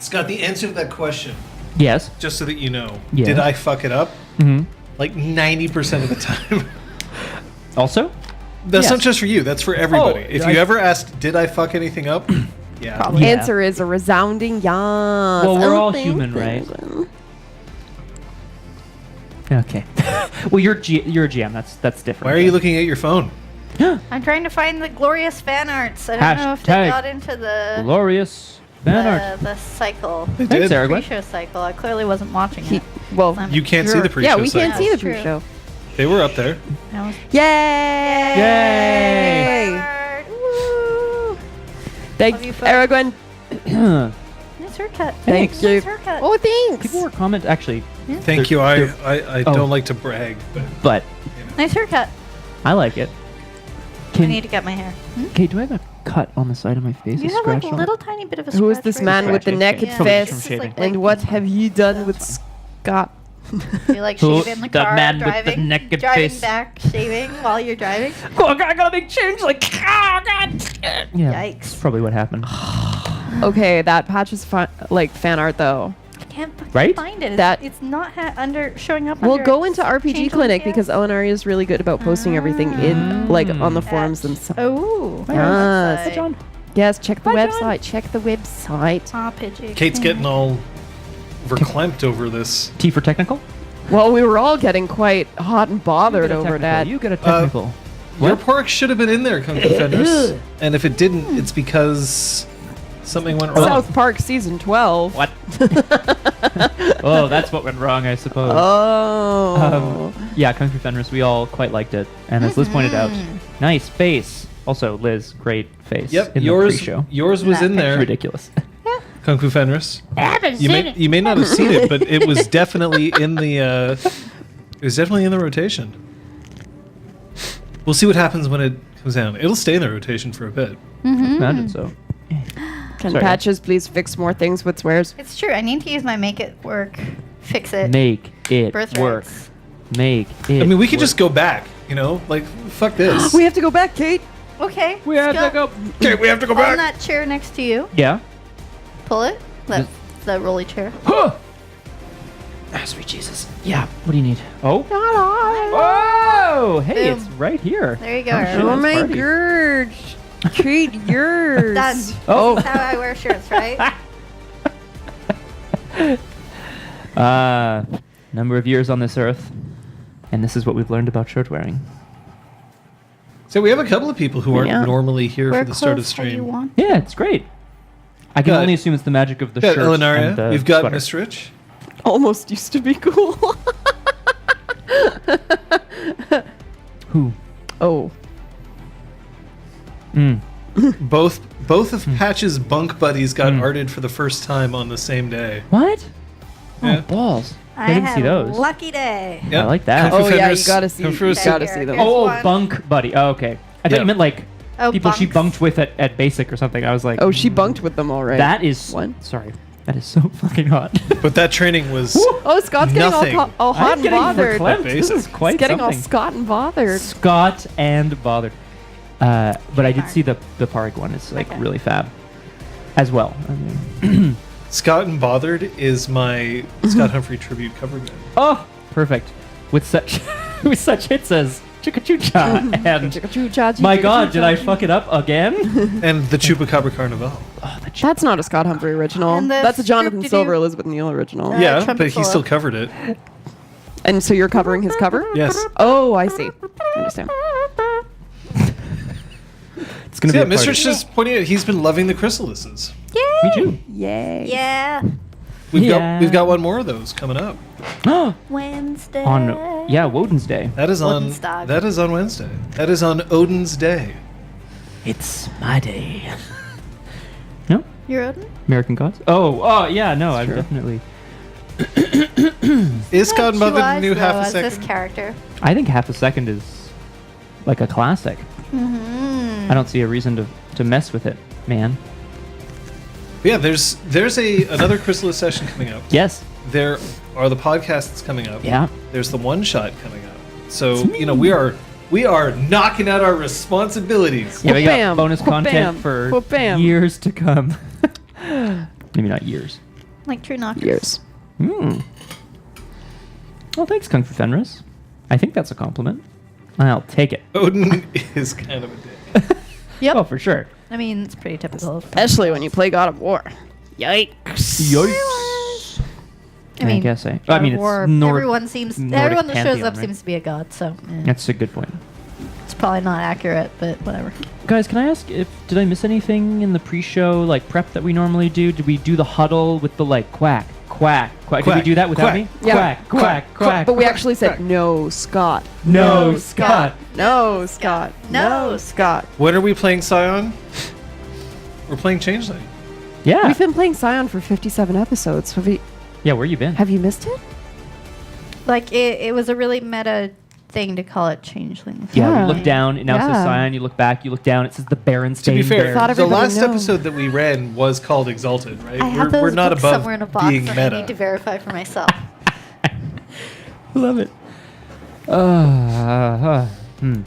Scott, the answer to that question, Yes. just so that you know, Yes. did I fuck it up? Mm-hmm. Like 90% of the time. Also? That's Yes. not just for you. That's for everybody. Oh, If you ever asked, did I fuck anything up? Yeah. Probably. Yeah. Answer is a resounding yes. Well, we're all human, right? Okay. Well, you're a GM. That's different. Why are you looking at your phone? I'm trying to find the glorious fan arts. I don't know if they Hashtag got into the glorious fan art? the cycle. They Thanks, did. Sarah. Pre-show cycle. I clearly wasn't watching it. Well, I'm- You can't see the pre-show yeah, we cycle. can't see the That's true. pre-show. They were up there. I was- Yay! Yay! Art. Woo! Thank Love you, you, folks. Aragorn. Nice haircut. Thank you. Nice haircut. Oh, thanks. People were comment actually, Thank you. I Oh. don't like to brag, but but Nice haircut. I like it. I need to get my hair. Kate, do I have a cut on the side of my face? You a have like scratch a on little tiny bit of a Who is scratch this right man there. with the Scratchy. naked Yeah. Probably face? from shaving. And what have you done with Scott? You like Who- shave in the the car, man with the driving, naked driving face. back, shaving while you're driving. Oh, I gotta make change. Like, oh god. Yeah, Yikes. that's probably what happened. Okay, that patch is like fan art though. I can't fucking Right? find it. That- It's not under showing up. We'll under go into RPG Changeling Clinic Chaos. because Eleanor is really good about posting everything in like on the At- forums themselves. Oh. Yes. website. John. Yes, check the Bye, website. John. Check the website. Ah, Pidgey. Kate's getting all verklempt over this. T for technical. Well, we were all getting quite hot and bothered You get a over technical. that. You get a technical. Your pork should have been in there, Kung Fu Fenris. And if it didn't, it's because something went wrong. South Park season 12. What? Oh, that's what went wrong, I suppose. Oh. Yeah, Kung Fu Fenris, we all quite liked it. And as Liz pointed out, nice face. Also, Liz, great face. Yep, in yours the pre-show. yours was in there. Ridiculous. Kung Fu Fenris. I haven't You may not have seen it, but it was definitely in the it was definitely in the rotation. We'll see what happens when it comes down. It'll stay in the rotation for a bit. Imagine so. Can Sorry. Patches please fix more things with swears? It's true. I need to use my make it work, fix it. Make it Birthrights. work. Make it I mean, we could work. just go back, you know? Like, fuck this. We have to go back, Kate. Okay. We have to Scott, go. Okay, we have to go on back. that chair next to you. Yeah. Pull it. That the rolly chair. Huh. Ah, sweet Jesus. Yeah. What do you need? Oh. Oh. Hey, Boom. it's right here. There you go. Oh, shit, Oh that's my party. god. Treat yours. Done. Oh. That's how I wear shirts, right? Number of years on this earth, and this is what we've learned about shirt wearing. So we have a couple of people who aren't Yeah. normally here Wear for the start of clothes how you stream. want. Yeah, it's great. I can Got- only assume it's the magic of the We've got shirt and Elenaria. the We've got sweater. Miss Rich. Almost used to be cool. Who? Oh. Mm. Both of Patch's bunk buddies got arted for the first time on the same day. What? Yeah. Oh, balls. I I didn't had see a those. lucky day. Yep. I like that. Kung Fu Oh yeah, you Fenris- gotta see. Kung Fu You Fenris- gotta see them. Here's Oh, one. bunk buddy. Oh, okay. I thought Yeah. you meant like Oh, people she bunks. bunked with at basic or something. I was like, Oh, she bunked with them already. that is One. Sorry, that is so fucking hot. But that training was Oh, Scott's getting Nothing. all hot I'm and getting bothered. verklempt. This is Basic. quite He's getting all something. Scott and bothered. Scott and bothered. But I did see the Parg one. It's like Okay. really fab, as well. I mean, Scott and Bothered is my Scott Humphrey tribute cover band. oh, perfect. With such with such hits as Chicka Choo Cha and My God, did I fuck it up again? And the Chupacabra Carnival. Oh, the That's not a Scott Humphrey original. And the That's a Jonathan Scoop-de-doo. Silver, Elizabeth Neal original. Yeah, Trumpet but he solo. still covered it. And so you're covering his cover? Yes. Oh, I see. I understand. It's gonna So yeah, be a Mr. party. just pointing out he's been loving the chrysalises. Me too. Yay. Yeah. We've got one more of those coming up. Wednesday. On Woden's Day. That is on Odin's that is on Wednesday. That is on Odin's Day. It's my day. No? You're Odin? American Gods? Oh, yeah, no, I've true. definitely. Is God Two Mother the eyes, new though, half a as second? This character. I think half a second is like a classic. Mm-hmm. I don't see a reason to mess with it, man. Yeah, there's another chrysalis session coming up. Yes. There are the podcasts coming up. Yeah. There's the one shot coming up. So we are knocking out our responsibilities. Yeah, we got Whoop-bam, bonus whoop-bam, content for whoop-bam. years to come. Maybe not years. Like true knockers. Years. Hmm. Well, thanks, Kung Fu Fenris. I think that's a compliment. I'll take it. Odin is kind of a dick. Yep. Oh, for sure. I mean, it's pretty typical. Especially when you play God of War. Yikes. Yikes. I mean, guess I God mean, of it's War, Nord- everyone Nordic that shows pantheon, up right? seems to be a god, so That's a good point. it's probably not accurate, but whatever. Guys, can I ask did I miss anything in the pre-show like prep that we normally do? Did we do the huddle with the like quack, quack, quack? Did we Quack, do that without quack. me? Yeah. Quack, quack, quack. But we quack, actually said quack. no, Scott. No, Scott. No, Scott. No, Scott. When are we playing Scion? We're playing Changeling. Yeah. We've been playing Scion for 57 episodes. Yeah, where you been? Have you missed it? Like it was a really meta thing to call it Changeling. Yeah, Yeah. you look down, it now says Yeah. Scion, you look back, you look down, it says the Berenstain To be fair, Thought the everybody last knew. episode that we ran was called Exalted, right? I have those we're not books above somewhere in a box being that meta. I need to verify for myself. Love it.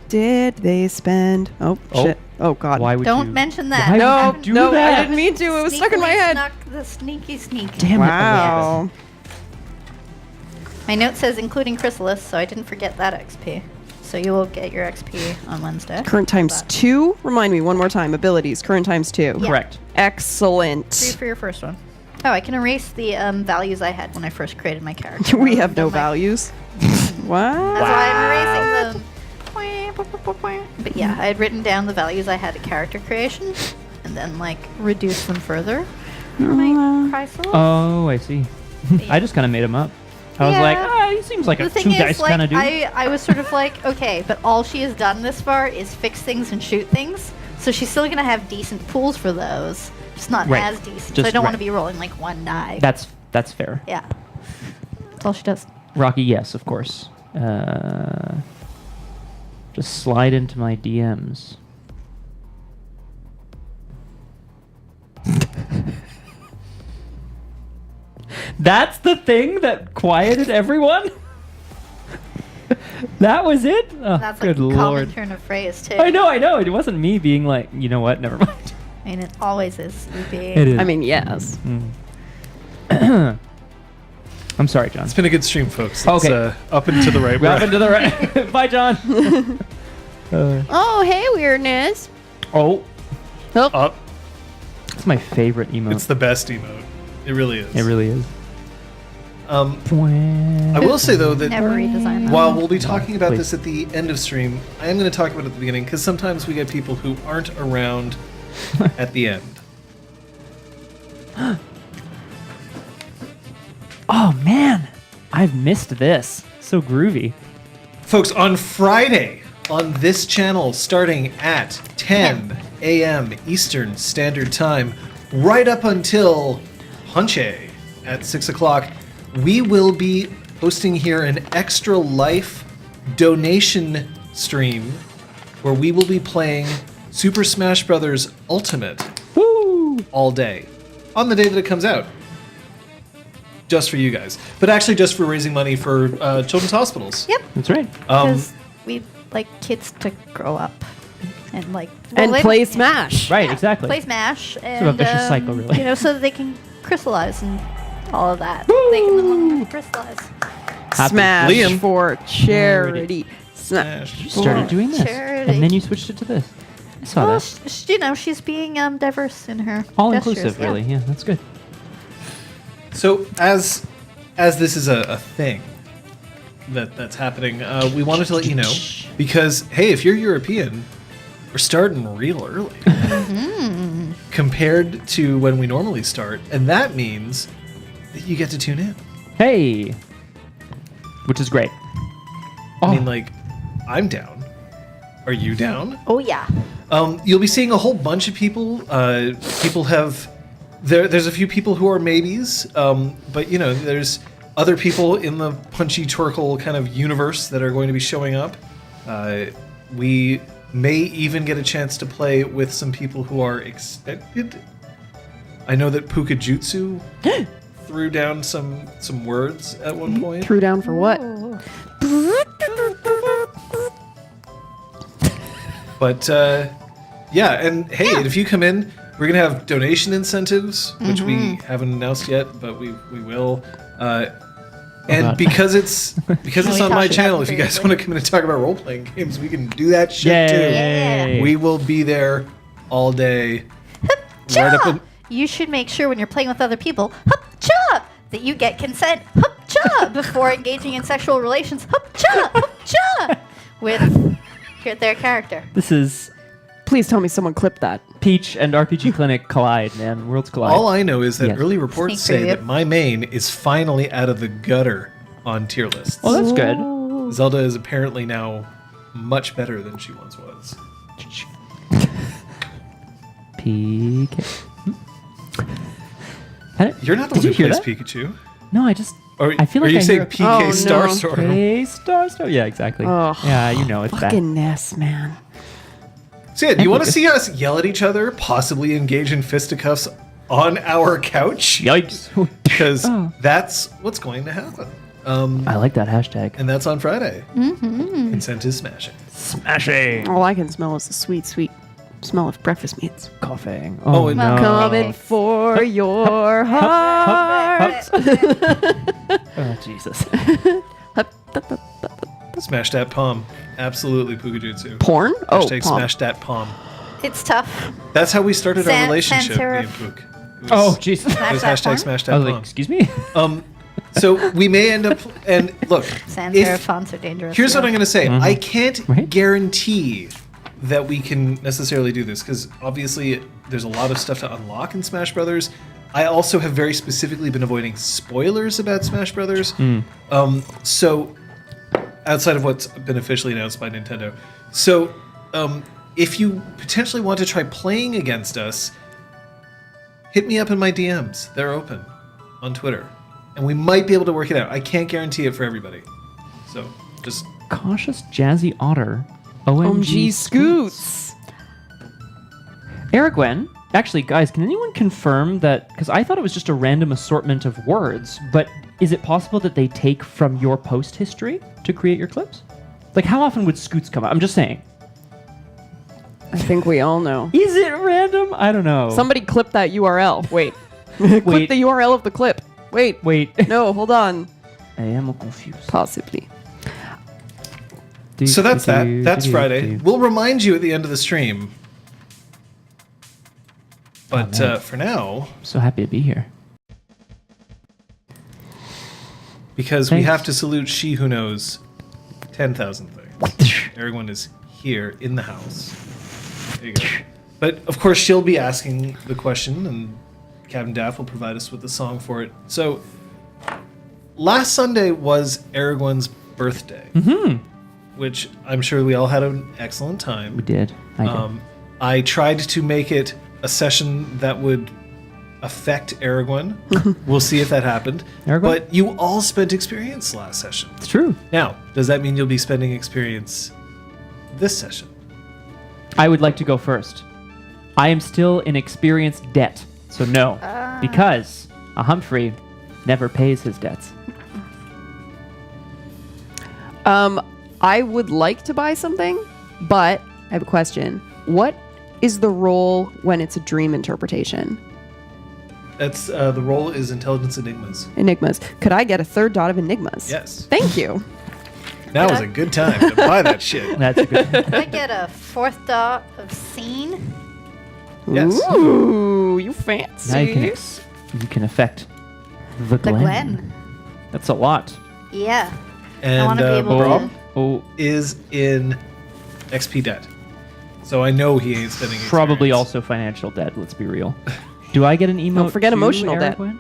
Did they spend? Oh, Oh. shit. Oh, God. Why would Don't you mention that. Why would No, you do no, that? I didn't mean to. It was stuck in my Sneakily head. snuck the sneaky sneak. Damn Wow. it. My note says including Chrysalis, so I didn't forget that XP. So you will get your XP on Wednesday. Current times But 2. Remind me one more time. Abilities. Current times 2. Yeah. Correct. 3 Excellent. for your first one. Oh, I can erase the values I had when I first created my character. We have no Don't mind. values. Wow. That's why I'm erasing them. But yeah, I had written down the values I had at character creation, and then like reduced them further for my Chrysalis. Oh, I see. I just kind of made him up. I was Yeah. like, he seems like The a thing two is, dice like, kind of dude. I was sort of like, okay, but all she has done this far is fix things and shoot things. So she's still going to have decent pools for those. Just not Right. as decent. So Just I don't want right. to be rolling like one die. That's fair. Yeah. That's all she does. Rocky, yes, of course. Just slide into my DMs. That's the thing that quieted everyone? That was it? Oh, That's like good a common lord. turn of phrase, too. I know. It wasn't me being like, you know what, never mind. I mean, it always is. You being It is. I mean, yes. I'm sorry, John. It's been a good stream, folks. Let's, Okay. up and to the right. Up and to the right. Bye, John. Oh, hey, weirdness. Oh, Up. that's my favorite emote. It's the best emote. It really is. It really is. I will say though that never redesign that. while we'll be talking about Please. this at the end of stream, I am going to talk about it at the beginning because sometimes we get people who aren't around at the end. Oh man, I've missed this. So groovy. Folks, on Friday on this channel, starting at 10 a.m. Eastern Standard Time, right up until Hunche at 6 o'clock, we will be hosting here an Extra Life donation stream where we will be playing Super Smash Bros. Ultimate Woo! all day on the day that it comes out. Just for you guys. But actually just for raising money for children's hospitals. Yep. That's right. Because we like kids to grow up and like And they play don't- Smash. Right, Yeah, exactly. Play Smash and Sort of a vicious cycle, really. You know, so that they can crystallize and all of that. They can no longer crystallize. Happy- Smash Liam. for charity. Smash. You started doing this, Charity. and then you switched it to this. I saw Well, that. you know, she's being diverse in her All gestures, inclusive, yeah. really. Yeah, that's good. So as this is a thing that's happening, we wanted to let you know because hey, if you're European, we're starting real early compared to when we normally start, and that means that you get to tune in. Hey, which is great. I mean, like, I'm down. Are you down? Oh yeah. You'll be seeing a whole bunch of people. People have there's a few people who are maybes, but you know, there's other people in the Punchy Twerkle kind of universe that are going to be showing up. We may even get a chance to play with some people who are expected. I know that Pukajutsu threw down some words at one point. Threw down for what? But yeah, and hey, if you come in, We're gonna have donation incentives, which we haven't announced yet, but we will. And God. because it's we on my talked channel, about if it you guys previously. want to come in and talk about role playing games, we can do that shit Yay. too. We will be there all day. Cha! Right up in, You should make sure when you're playing with other people, hup-cha, that you get consent, hup-cha, before engaging in sexual relations, hup-cha, hup-cha, with their character. This is Please tell me someone clipped that. Peach and RPG Clinic collide, man. Worlds collide. all I know is that Yes. early reports Sneak say preview. that my main is finally out of the gutter on tier lists. Oh, that's good. Zelda is apparently now much better than she once was. PK. You're not the Did one you who hear plays that? Pikachu. No, I just. Or I feel are like you I saying hear- PK Oh, no. Starstorm? Hey, Star. Yeah, exactly. Oh, yeah, you know it's that. Fucking Ness, man. So yeah, do you want to Lucas. see us yell at each other, possibly engage in fisticuffs on our couch? Yikes! Because Oh. that's what's going to happen. I like that hashtag. And that's on Friday. Mm-hmm. Consent is smashing. Smashing. All I can smell is the sweet, sweet smell of breakfast meats. Coughing. Oh, Oh, and- no. Coming for your heart. Oh, Jesus. Smash that palm. Absolutely, Pukajutsu. Porn? Oh, Hashtag palm. smash that palm. It's tough. That's how we started our San relationship, me serif. and Pook. It was, Oh, Jesus. it was Smash that hashtag palm? smash I that was palm. like, excuse me? So we may end up, and look, Sans if- serif fonts are dangerous. here's what I'm going to say. I can't Right. guarantee that we can necessarily do this because obviously there's a lot of stuff to unlock in Smash Brothers. I also have very specifically been avoiding spoilers about Smash Brothers. So outside of what's been officially announced by Nintendo. So if you potentially want to try playing against us, hit me up in my DMs. They're open on Twitter. And we might be able to work it out. I can't guarantee it for everybody. So just Cautious Jazzy Otter. OMG OMG Scoots. Aragwen, actually, guys, can anyone confirm that? Because I thought it was just a random assortment of words, but is it possible that they take from your post history to create your clips? Like, how often would Scoots come up? I'm just saying. I think we all know. Is it random? I don't know. Somebody clip that URL. Wait. Wait. Clip the URL of the clip. Wait. Wait. No, hold on. I am confused. Possibly. So that's that. That's Friday. We'll remind you at the end of the stream. But man. for now, So happy to be here. because we Thanks. have to salute she who knows 10,000 things. Everyone is here in the house. There you go. But of course, she'll be asking the question, and Captain Daff will provide us with the song for it. So last Sunday was Aragorn's birthday, which I'm sure we all had an excellent time. We did. I did. I tried to make it a session that would affect Aragorn. We'll see if that happened. Aragorn? But you all spent experience last session. It's true. Now, does that mean you'll be spending experience this session? I would like to go first. I am still in experience debt, so no, because a Humphrey never pays his debts. I would like to buy something, but I have a question. What is the role when it's a dream interpretation? That's the role is intelligence enigmas. Enigmas. Could I get a third dot of enigmas? Yes. Thank you. Now is a good time to buy that shit. That's good. Can I get a fourth dot of scene? Yes. Ooh, you fancy. Now you can affect the The Glen. Glen. That's a lot. Yeah. And I want to be able Rob to. Oh, is in XP debt. So I know he ain't spending probably experience. also financial debt. Let's be real. Do I get an emote? Don't forget too, emotional debt. Aragwen?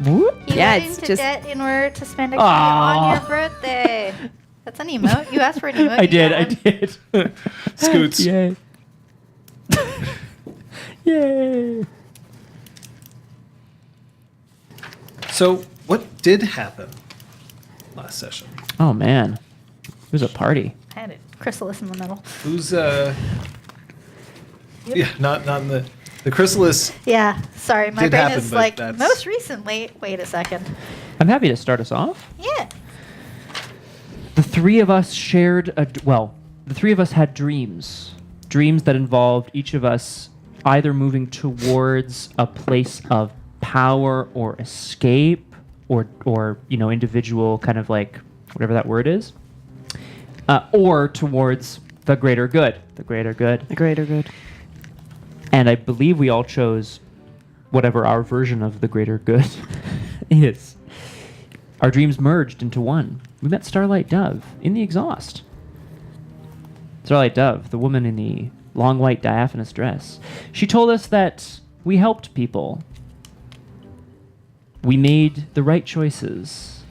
Whoop. He Yeah, went it's into just- debt in order to spend XP Aw. on your birthday. That's an emote. You asked for an emote. I you did. got I one. did. Scoots. Yay. Yay. So what did happen last session? Oh man, it was a party. I had a chrysalis in the middle. Who's yeah, not in the chrysalis. Yeah. Sorry, my Did brain happen, is but like that's- most recently. Wait a second. I'm happy to start us off. Yeah. The three of us shared the three of us had dreams dreams that involved each of us either moving towards a place of power or escape or individual kind of like whatever that word is, or towards the greater good. The greater good. The greater good. And I believe we all chose whatever our version of the greater good is. Our dreams merged into one. We met Starlight Dove in the exhaust. Starlight Dove, the woman in the long white diaphanous dress. She told us that we helped people. We made the right choices.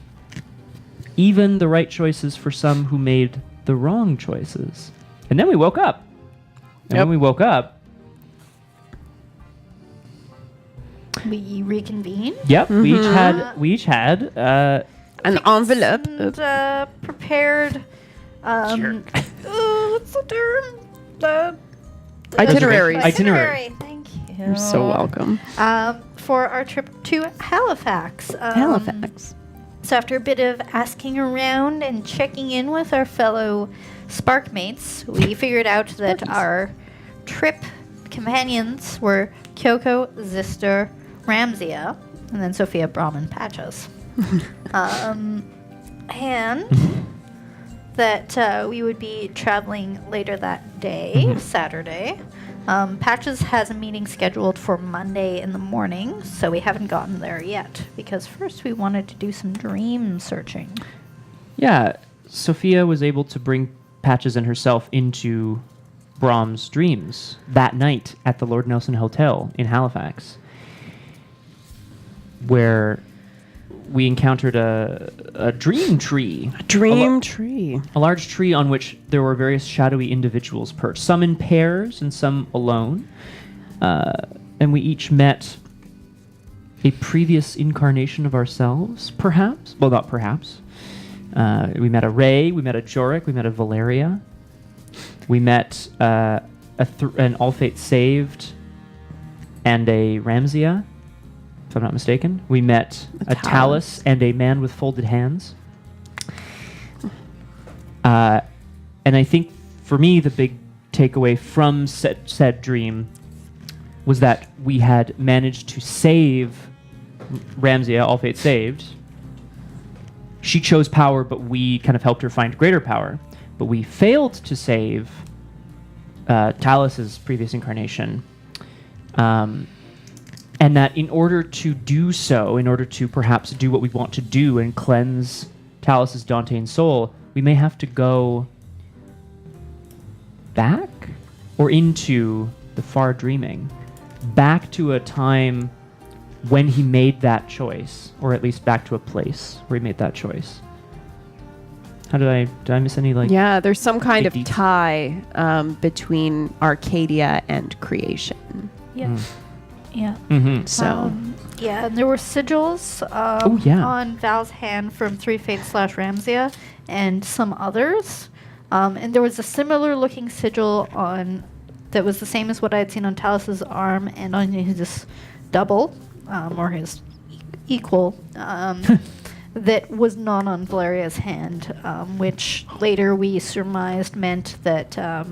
Even the right choices for some who made the wrong choices. And then we woke up. And when we woke up, We reconvened. yep, we each had An envelope. And prepared. What's the term? The Itinerary. Itinerary. Thank you. You're so welcome. For our trip to Halifax. Halifax. So after a bit of asking around and checking in with our fellow Sparkmates, we figured out that our trip companions were Kyoko, Zister, Ramsia, and then Sophia, Brahm, and Patches. And that we would be traveling later that day, Saturday. Patches has a meeting scheduled for Monday in the morning, so we haven't gotten there yet, because first we wanted to do some dream searching. Yeah, Sophia was able to bring Patches and herself into Brahm's dreams that night at the Lord Nelson Hotel in Halifax, where we encountered a dream tree. A dream tree. A large tree on which there were various shadowy individuals perched, some in pairs and some alone. And we each met a previous incarnation of ourselves, perhaps. Well, not perhaps. We met a Ray, we met a Jorik, we met a Valeria. We met an All Fate Saved and a Ramsia, if I'm not mistaken. We met a Talus and a man with folded hands. And I think for me, the big takeaway from said dream was that we had managed to save Ramsia, All Fate Saved. She chose power, but we kind of helped her find greater power. But we failed to save Talus's previous incarnation. And that in order to do so, in order to perhaps do what we want to do and cleanse Talus's Dantean soul, we may have to go back or into the far dreaming, back to a time when he made that choice, or at least back to a place where he made that choice. How did I miss any Yeah, there's some kind of details? tie between Arcadia and creation. Yeah. Yeah. Mm-hmm. So Yeah, and there were sigils on Val's hand from Three Fates / Ramsia and some others. And there was a similar looking sigil on that was the same as what I had seen on Talus's arm and on his double, or his equal, that was not on Valeria's hand, which later we surmised meant that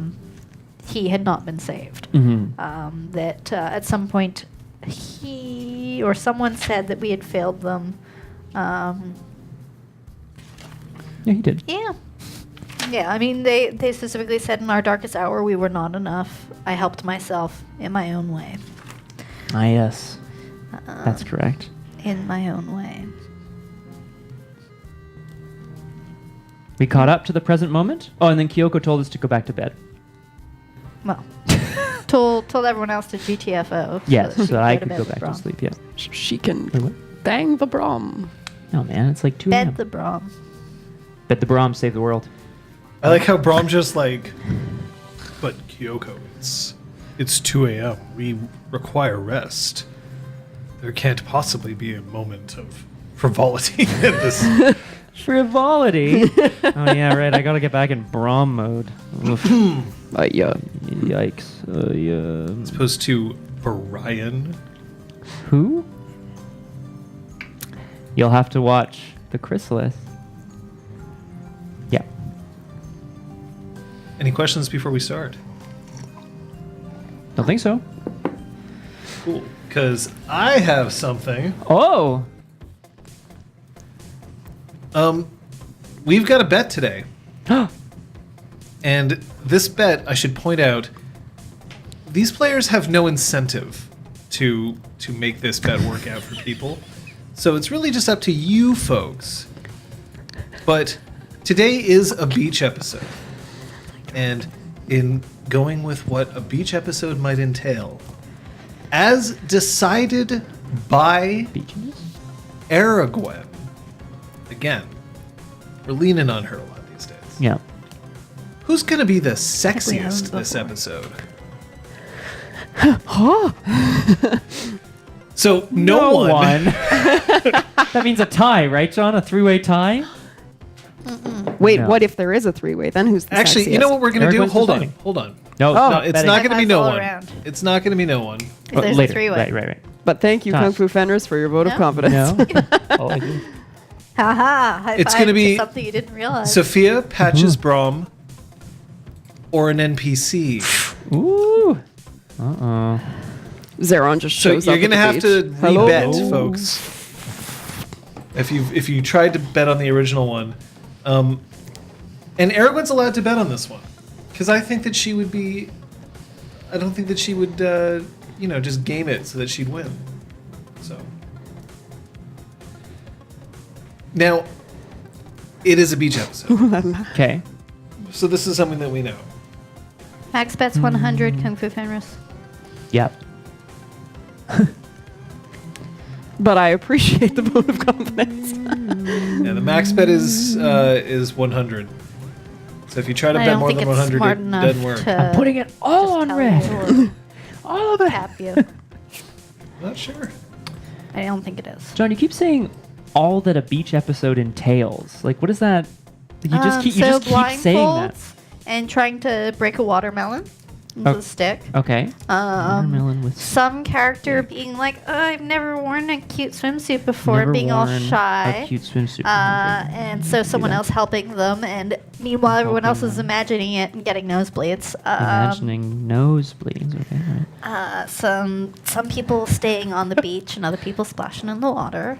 he had not been saved. Mm-hmm. That at some point he or someone said that we had failed them. Yeah, he did. Yeah. Yeah, I mean, they specifically said in our darkest hour we were not enough. I helped myself in my own way. Ah, yes. That's correct. In my own way. We caught up to the present moment. Oh, and then Kyoko told us to go back to bed. Well, told everyone else to GTFO. Yes, so that I to could bed go with back Brahm. to sleep, yeah. she can Wait, what? bang the Brahm. No, man, it's like 2 a.m. Bed the Brahm. Bet the Brahm save the world. I like how Brahm just like, but Kyoko, it's 2 a.m. We require rest. There can't possibly be a moment of frivolity in this. Frivolity? Oh, yeah, right. I gotta get back in Brahm mode. Oof. Yeah. Yikes. Yeah. As opposed to Brian. Who? You'll have to watch the Chrysalis. Yeah. Any questions before we start? Don't think so. Cool. Because I have something. Oh. We've got a bet today. And this bet, I should point out, these players have no incentive to make this bet work out for people. So it's really just up to you folks. But today is a beach episode. And in going with what a beach episode might entail, as decided by Aragwen, again, we're leaning on her a lot these days. Yeah. Who's going to be the sexiest this episode? So no one. That means a tie, right, John? A three-way tie? Wait, No. what if there is a three-way? Then who's the Actually, sexiest? you know what we're going to do? Everyone's Hold on. deciding. Hold on. No, No, it's betting. not going to be High no fives all one. around. It's not going to be no one. If there's Later. a three-way. Right. But thank you, Toss. Kung Fu Fenris, for your vote of No. confidence. No. Oh, I do. Haha. High It's five gonna be to something you didn't realize. Sophia, Patches Brom, or an NPC. Ooh. Uh-oh. Zeron just So shows you're up going to at have the to beach. Hello? rebet, folks. If you tried to bet on the original one, and Aragwen's allowed to bet on this one, because I think that she would be. I don't think that she would, just game it so that she'd win. So now, it is a beach episode, Okay. so this is something that we know. Max bets 100 Kung Fu Fenris. Yep. But I appreciate the vote of confidence. Yeah, the max bet is 100. So if you try to I bet don't more think than it's 100, smart it enough doesn't work. to I'm putting it all just on tell red. you or All of it. tap you. Not sure. I don't think it is. John, you keep saying all that a beach episode entails. Like, what is that? You just keep saying that. blindfolds and trying to break a watermelon with Oh. a stick. Okay. Watermelon with Some character being like, oh, I've never worn a cute swimsuit before, never being all worn shy. A cute swimsuit. And so someone that. else helping them, and meanwhile everyone else Helping is them. imagining it and getting nosebleeds. Imagining nosebleeds. Okay. Right. Some people staying on the beach and other people splashing in the water.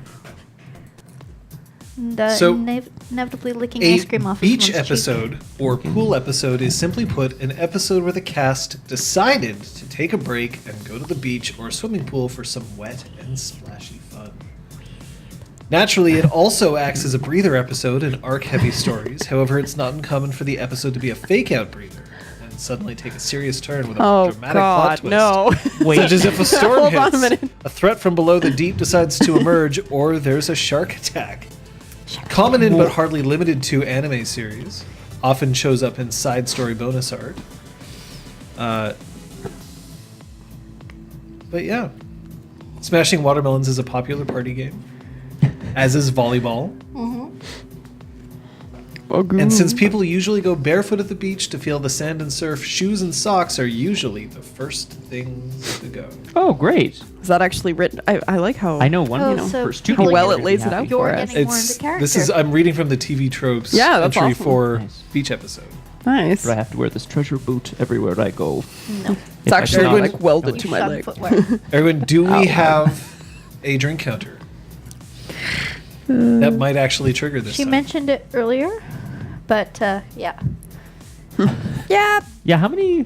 And, So, inevitably licking A ice cream off beach of someone's cheek. episode or pool episode is simply put an episode where the cast decided to take a break and go to the beach or swimming pool for some wet and splashy fun. Naturally, it also acts as a breather episode in arc-heavy stories. However, it's not uncommon for the episode to be a fake-out breather and suddenly take a serious turn with a Oh, dramatic plot God, twist. no. Wait. Such as if a storm Hold on hits, a minute. a threat from below the deep decides to emerge, or there's a shark attack. Common in but hardly limited to anime series, often shows up in side story bonus art. But yeah, smashing watermelons is a popular party game, as is volleyball. And since people usually go barefoot at the beach to feel the sand and surf, shoes and socks are usually the first things to go. Oh, great. Is that actually written? I like how I know one. Oh, you know, so first two how people well are it gonna lays be it happy. out You're for us. getting more into character. This is I'm reading from the TV tropes Yeah, that's entry awesome. for Nice. beach episode. Nice. Do I have to wear this treasure boot everywhere I go? No. It's actually not, like welded to my Shun leg. footwear. Everyone, do we Ow. have a drink counter? That might actually trigger this. She time. mentioned it earlier, but yeah. Yeah. Yeah, how many?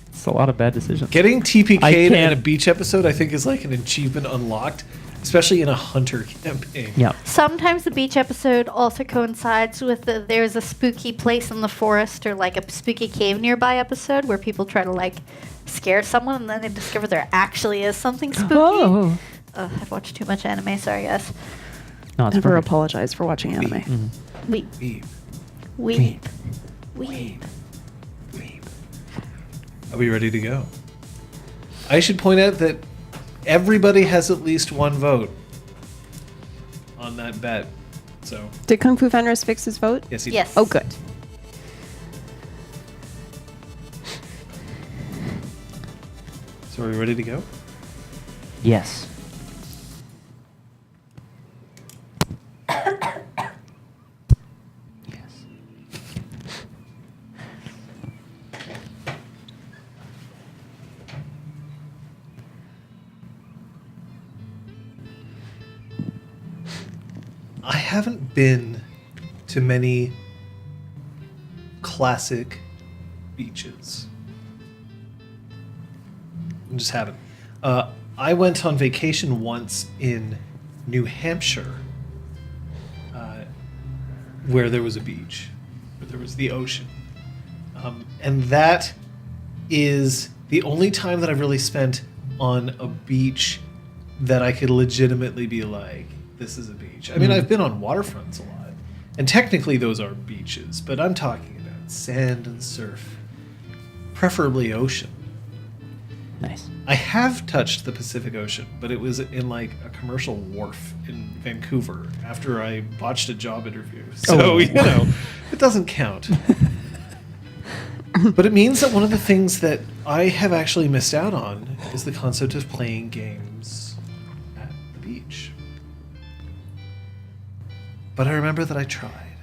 It's a lot of bad decisions. Getting I TPK'd in can't- a beach episode, I think, is like an achievement unlocked, especially in a hunter campaign. Yeah. Sometimes the beach episode also coincides with there's a spooky place in the forest or like a spooky cave nearby episode where people try to like scare someone and then they discover there actually is something spooky. Oh. I've watched too much anime. Sorry, guys. No, it's Never perfect. apologize for watching anime. Weep, Weep, weep, weep. weep. Are we ready to go? I should point out that everybody has at least one vote on that bet. So, Did Kung Fu Fenris fix his vote? yes, he Yes. Oh, good. So, are we ready to go? Yes. Yes. I haven't been to many classic beaches. I just haven't. I went on vacation once in New Hampshire, where there was a beach, where there was the ocean. And that is the only time that I've really spent on a beach that I could legitimately be like, this is a beach. I mean, I've been on waterfronts a lot, and technically those are beaches, but I'm talking about sand and surf, preferably ocean. Nice. I have touched the Pacific Ocean, but it was in like a commercial wharf in Vancouver after I botched a job interview. So, you know, it doesn't count. But it means that one of the things that I have actually missed out on is the concept of playing games at the beach. But I remember that I tried.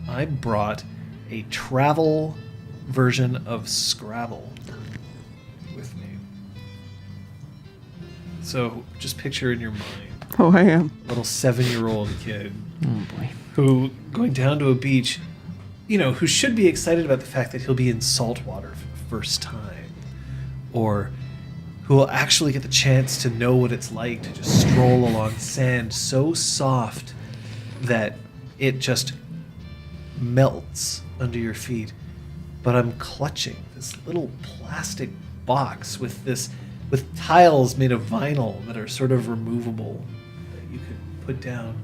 I brought a travel version of Scrabble with me. So just picture in your mind Oh, I am. a little 7-year-old kid Oh boy. who, going down to a beach, you know, who should be excited about the fact that he'll be in salt water for the first time, or who will actually get the chance to know what it's like to just stroll along sand so soft that it just melts under your feet. But I'm clutching this little plastic box with tiles made of vinyl that are sort of removable that you could put down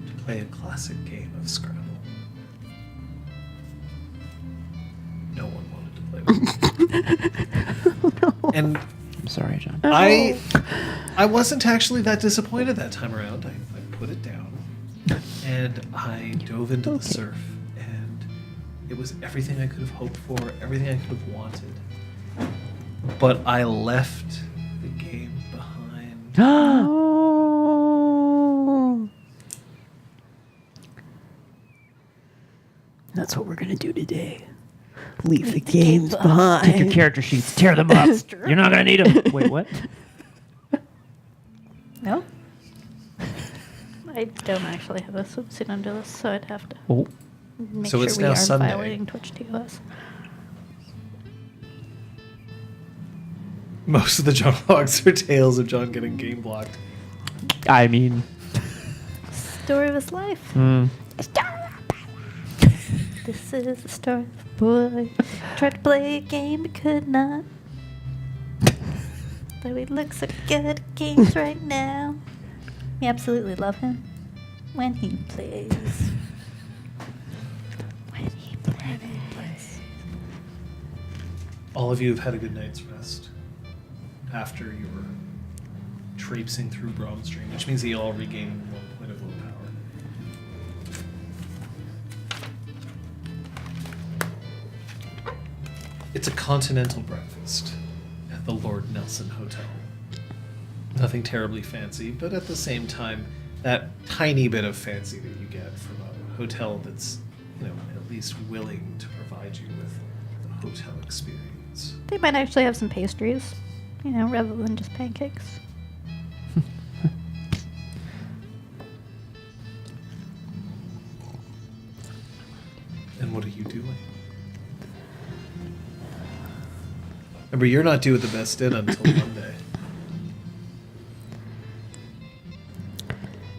to play a classic game of Scrabble. No one wanted to play with me. And I'm sorry, John. I wasn't actually that disappointed that time around. I put it down and I dove into the surf, and it was everything I could have hoped for, everything I could have wanted. But I left the game behind. Oh. That's what we're going to do today. Leave the games behind. Take your character sheets, tear them up. You're not gonna need them. Wait, what? No? I don't actually have a swimsuit under this, so I'd have to Oh, make So sure it's we now aren't Sunday. violating Twitch TOS. Most of the John vlogs are tales of John getting game blocked. I mean, Story of his life. This is the story of a boy. Tried to play a game but could not. Though he looks so good at games right now. We absolutely love him when he plays. When he plays. All of you have had a good night's rest after you were traipsing through Brahms Stream, which means that you'll all regain 1 point of willpower. It's a continental breakfast at the Lord Nelson Hotel. Nothing terribly fancy, but at the same time, that tiny bit of fancy that you get from a hotel that's, you know, at least willing to provide you with the hotel experience. They might actually have some pastries, you know, rather than just pancakes. And what are you doing? Remember, you're not due at the Best Inn until Monday.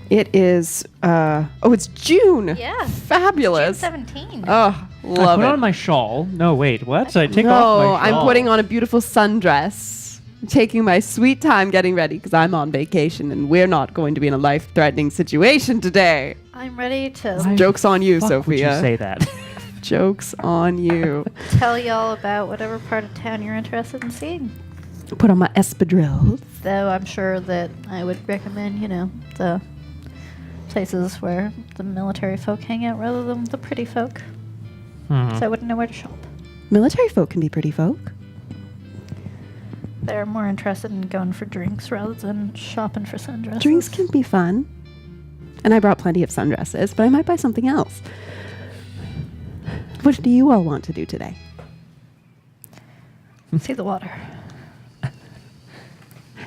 It is, it's June. Yeah. Fabulous. June 17. Oh, I love put it. on my shawl. No, wait, what? I take no, off my shawl. I'm putting on a beautiful sundress. I'm taking my sweet time getting ready because I'm on vacation and we're not going to be in a life-threatening situation today. I'm ready to Why Joke's on you, Fuck Sophia. would you say that? Joke's on you. tell y'all about whatever part of town you're interested in seeing. Put on my espadrilles. Though I'm sure that I would recommend, you know, the places where the military folk hang out rather than the pretty folk. Mhm. So I wouldn't know where to shop. Military folk can be pretty folk. They're more interested in going for drinks rather than shopping for sundresses. Drinks can be fun. And I brought plenty of sundresses, but I might buy something else. What do you all want to do today? see the water.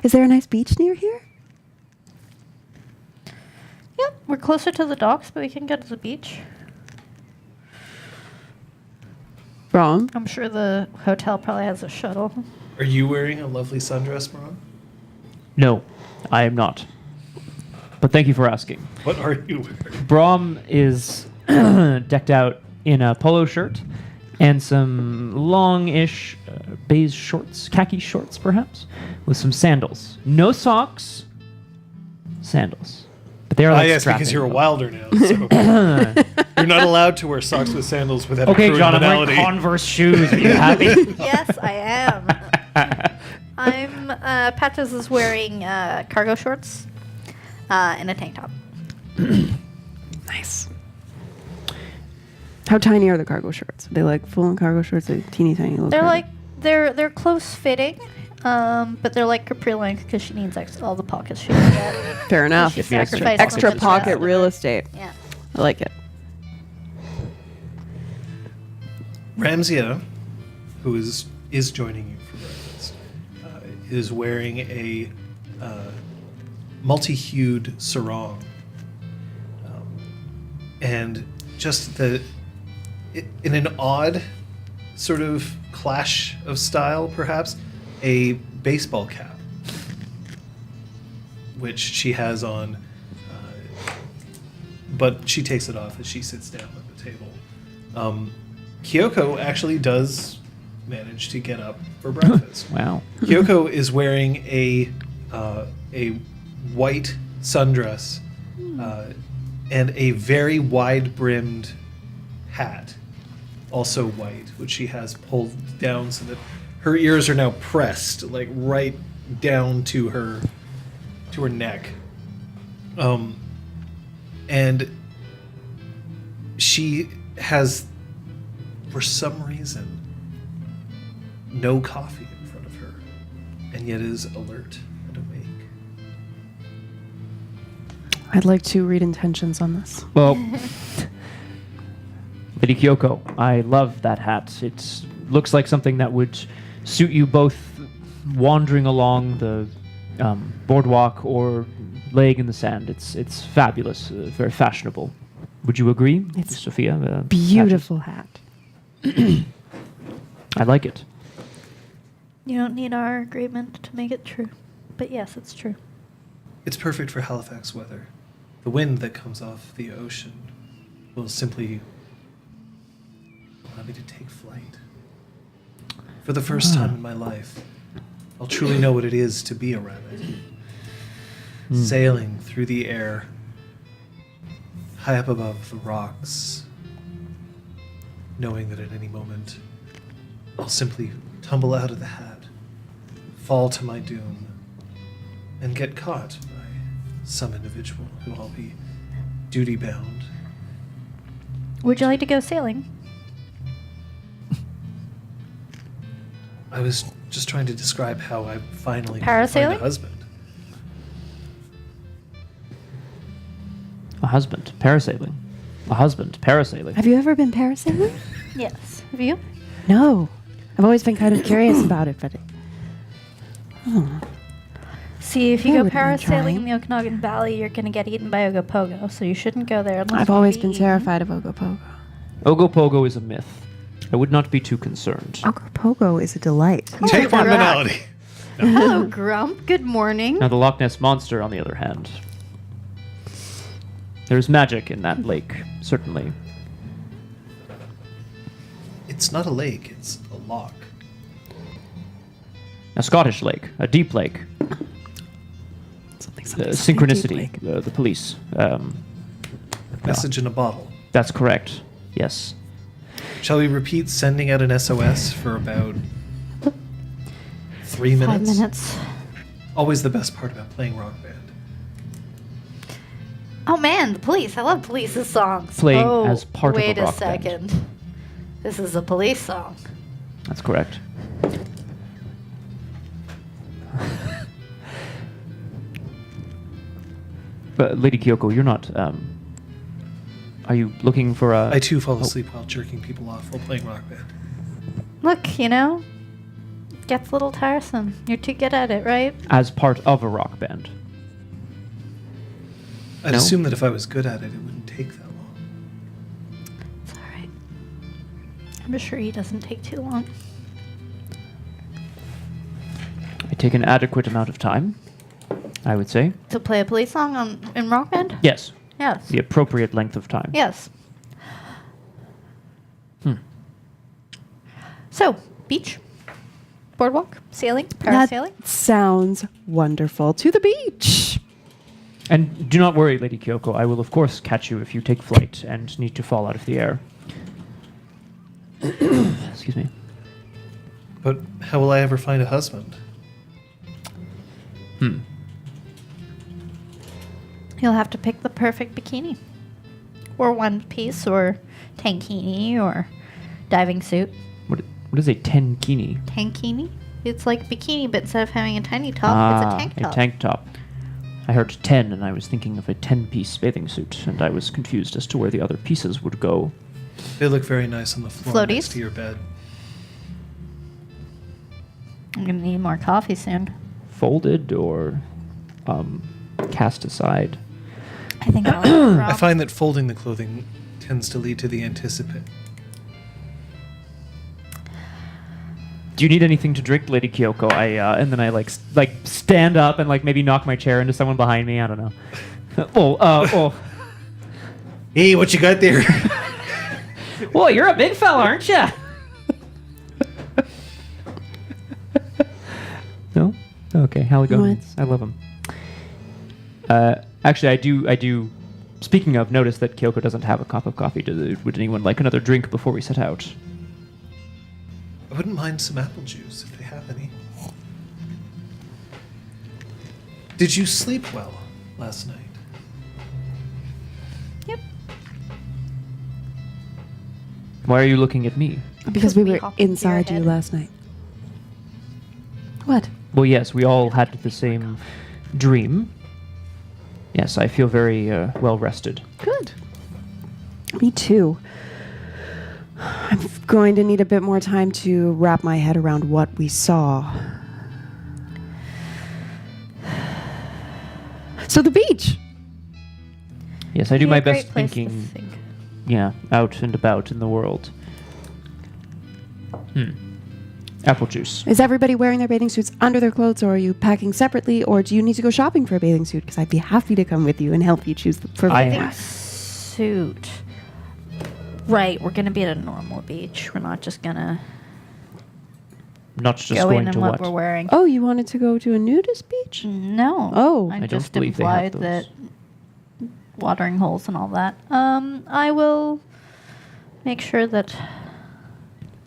Is there a nice beach near here? Yeah, we're closer to the docks, but we can get to the beach. Wrong. I'm sure the hotel probably has a shuttle. Are you wearing a lovely sundress, Moran? No, I am not. But thank you for asking. What are you wearing? Brom is decked out in a polo shirt and some long-ish beige shorts, khaki shorts perhaps, with some sandals. No socks, sandals. But they are like yes, strapping, because you're a though. wilder now. So you're not allowed to wear socks with sandals without Okay, accruing John, I'm wearing penalty. Converse shoes. Are you happy? Yes, I am. Patches is wearing cargo shorts and a tank top. Nice. How tiny are the cargo shorts? Are they like full-on cargo shorts? Like teeny tiny little. They're cargo? like they're close fitting, but they're like capri length because she needs all the pockets she can get. Fair enough. She me extra sacrificed Extra the pocket chest. real estate. Yeah. I like it. Ramsia, who is joining you for breakfast, is wearing a multi-hued sarong, and just in an odd sort of clash of style, perhaps, a baseball cap, which she has on, but she takes it off as she sits down at the table. Kyoko actually does manage to get up for breakfast. Wow. Kyoko is wearing a white sundress and a very wide-brimmed hat, also white, which she has pulled down so that her ears are now pressed, like right down to her neck. And she has, for some reason, no coffee in front of her, and yet is alert and awake. I'd like to read intentions on this. Well, Lady Kyoko, I love that hat. It looks like something that would suit you both wandering along the boardwalk or laying in the sand. It's fabulous, very fashionable. Would you agree, It's Sophia? Beautiful hat. I like it. You don't need our agreement to make it true, but yes, it's true. It's perfect for Halifax weather. The wind that comes off the ocean will simply allow me to take flight. For the first time in my life, I'll truly know what it is to be a rabbit. Sailing through the air, high up above the rocks, knowing that at any moment I'll simply tumble out of the hat, fall to my doom, and get caught by some individual who I'll be duty-bound. Would you like to go sailing? I was just trying to describe how I finally find a Parasailing? husband. A husband, parasailing. A husband, parasailing. Have you ever been parasailing? Yes. Have you? No. I've always been kind of curious about it, but See, if you I go wouldn't mind parasailing trying. in the Okanagan Valley, you're going to get eaten by Ogopogo, so you shouldn't go there unless I've you wanna always be been eaten. terrified of Ogopogo. Ogopogo is a myth. I would not be too concerned. Ogopogo is a delight. Take one mentality. Hello, Grump. Good morning. Now, the Loch Ness Monster, on the other hand. There's magic in that lake, certainly. It's not a lake, it's a loch. A Scottish lake, a deep lake. Something Synchronicity, the police. Message in a bottle. That's correct. Yes. Shall we repeat sending out an SOS for about 3 minutes? 5 minutes. Always the best part about playing Rock Band. Oh man, the police. I love police's songs. Playing oh, as part of a wait rock band. second. This is a police song. That's correct. But Lady Kyoko, you're not. Are you looking for a? I too fall asleep while jerking people off while playing Rock Band. Look, you know, it gets a little tiresome. You're too good at it, right? As part of a rock band. I'd No? assume that if I was good at it, it wouldn't take that long. It's all right. I'm sure he doesn't take too long. I take an adequate amount of time, I would say. To play a police song in Rock Band? Yes, Yes. the appropriate length of time. Yes. So, beach, boardwalk, sailing, parasailing. That sounds wonderful. To the beach. And do not worry, Lady Kyoko. I will, of course, catch you if you take flight and need to fall out of the air. Excuse me. But how will I ever find a husband? You'll have to pick the perfect bikini. Or one piece, or tankini, or diving suit. What is a tenkini? Tankini? It's like bikini, but instead of having a tiny top, it's a tank top. A tank top. I heard 10, and I was thinking of a 10-piece bathing suit, and I was confused as to where the other pieces would go. They look very nice on the floor Floaties? next to your bed. I'm gonna need more coffee soon. Folded or cast aside? I think I'll I find that folding the clothing tends to lead to the anticipate. Do you need anything to drink, Lady Kyoko? And then I stand up and maybe knock my chair into someone behind me. I don't know. Hey, what you got there? Well, you're a big fella, aren't you? No? Okay, Haligonians. I love them. Actually, I do. Speaking of, notice that Kyoko doesn't have a cup of coffee. Would anyone like another drink before we set out? I wouldn't mind some apple juice if they have any. Did you sleep well last night? Yep. Why are you looking at me? Because we were hopped into your inside you head. last night. What? Well, yes, we all had the same dream. Yes, I feel very well rested. Good. Me too. I'm going to need a bit more time to wrap my head around what we saw. So the beach. Yes, I do Be my a great best place to thinking. think. Yeah, out and about in the world. Apple juice. Is everybody wearing their bathing suits under their clothes, or are you packing separately, or do you need to go shopping for a bathing suit? Because I'd be happy to come with you and help you choose the perfect. Bathing suit. Right, we're gonna be at a normal beach. We're not just gonna Not just go going in in to what what? we're wearing. Oh, you wanted to go to a nudist beach? No. Oh. I I don't just believe they have implied those. that watering holes and all that. I will make sure that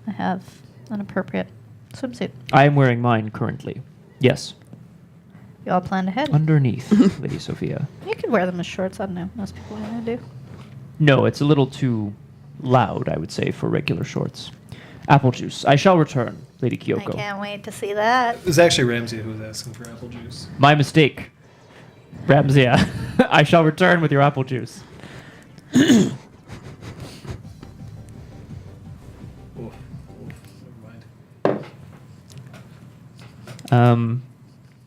I have an appropriate swimsuit. I am wearing mine currently. Yes, You all planned ahead. underneath, Lady Sophia. You could wear them as shorts. I don't know. Most people are gonna do. No, it's a little too loud, I would say, for regular shorts. Apple juice. I shall return, Lady I Kyoko. can't wait to see that. It was actually Ramsey who was asking for apple juice. My mistake. Ramsia. I shall return with your apple juice. Oh, never mind. I'm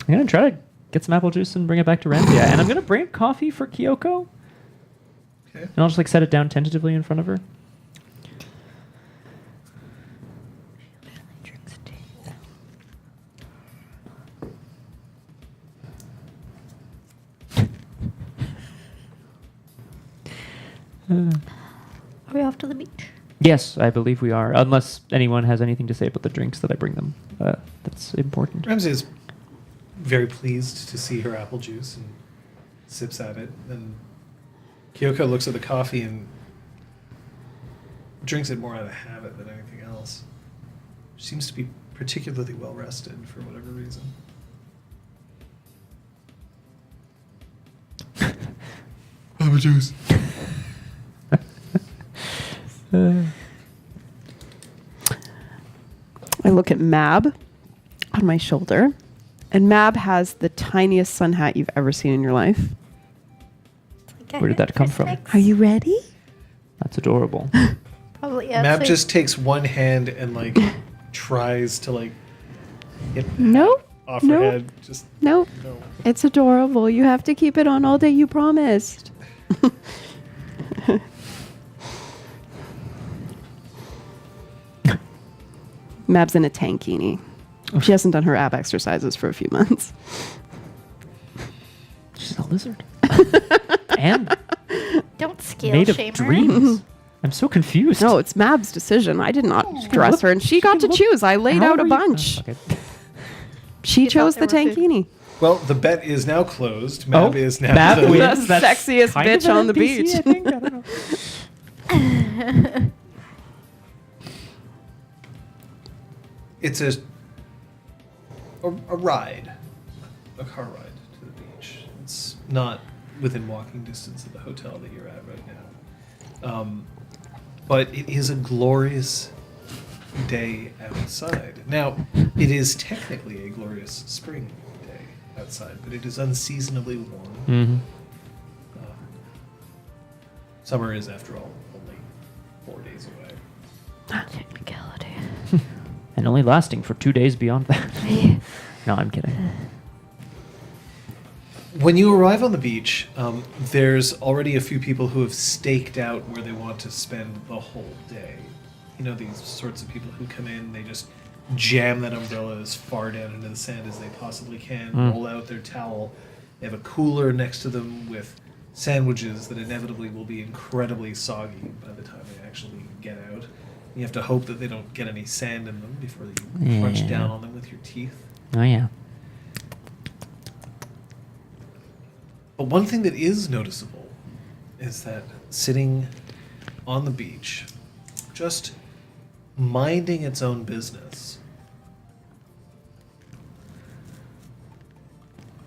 going to try to get some apple juice and bring it back to Ramsia. And I'm going to bring coffee for Kyoko. Okay. And I'll just set it down tentatively in front of her. Are we off to the beach? Yes, I believe we are. Unless anyone has anything to say about the drinks that I bring them. That's important. Ramsey is very pleased to see her apple juice and sips at it. And Kyoko looks at the coffee and drinks it more out of habit than anything else. She seems to be particularly well rested for whatever reason. Apple juice. I look at Mab on my shoulder, and Mab has the tiniest sun hat you've ever seen in your life. Where did that come from? Are you ready? That's adorable. Probably. Yeah, Mab it's just takes one hand and tries to hit. Nope. off her Nope. head. Just Nope. no. It's adorable. You have to keep it on all day. You promised. Mab's in a tankini. She hasn't done her ab exercises for a few months. She's a lizard. And Don't scale made of shame her. dreams. I'm so confused. No, it's Mab's decision. I did not can dress look- her, and she she got can to look choose. I laid out a however you- bunch. Oh, okay. She You chose thought the they were food. tankini. Well, the bet is now closed. Mab is now Mab the wins. The That's sexiest kind of bitch an on the NPC, beach. I think. I don't know. It's a ride, a car ride to the beach. It's not within walking distance of the hotel that you're at right now. But it is a glorious day outside. Now, it is technically a glorious spring day outside, but it is unseasonably warm. Mm-hmm. Summer is, after all, only 4 days away. Technicality. And only lasting for 2 days beyond that. No, I'm kidding. When you arrive on the beach, there's already a few people who have staked out where they want to spend the whole day. You know, these sorts of people who come in, they just jam that umbrella as far down into the sand as they possibly can, roll out their towel. They have a cooler next to them with sandwiches that inevitably will be incredibly soggy by the time they actually get out. You have to hope that they don't get any sand in them before you crunch Yeah. down on them with your teeth. Oh, yeah. But one thing that is noticeable is that sitting on the beach, just minding its own business,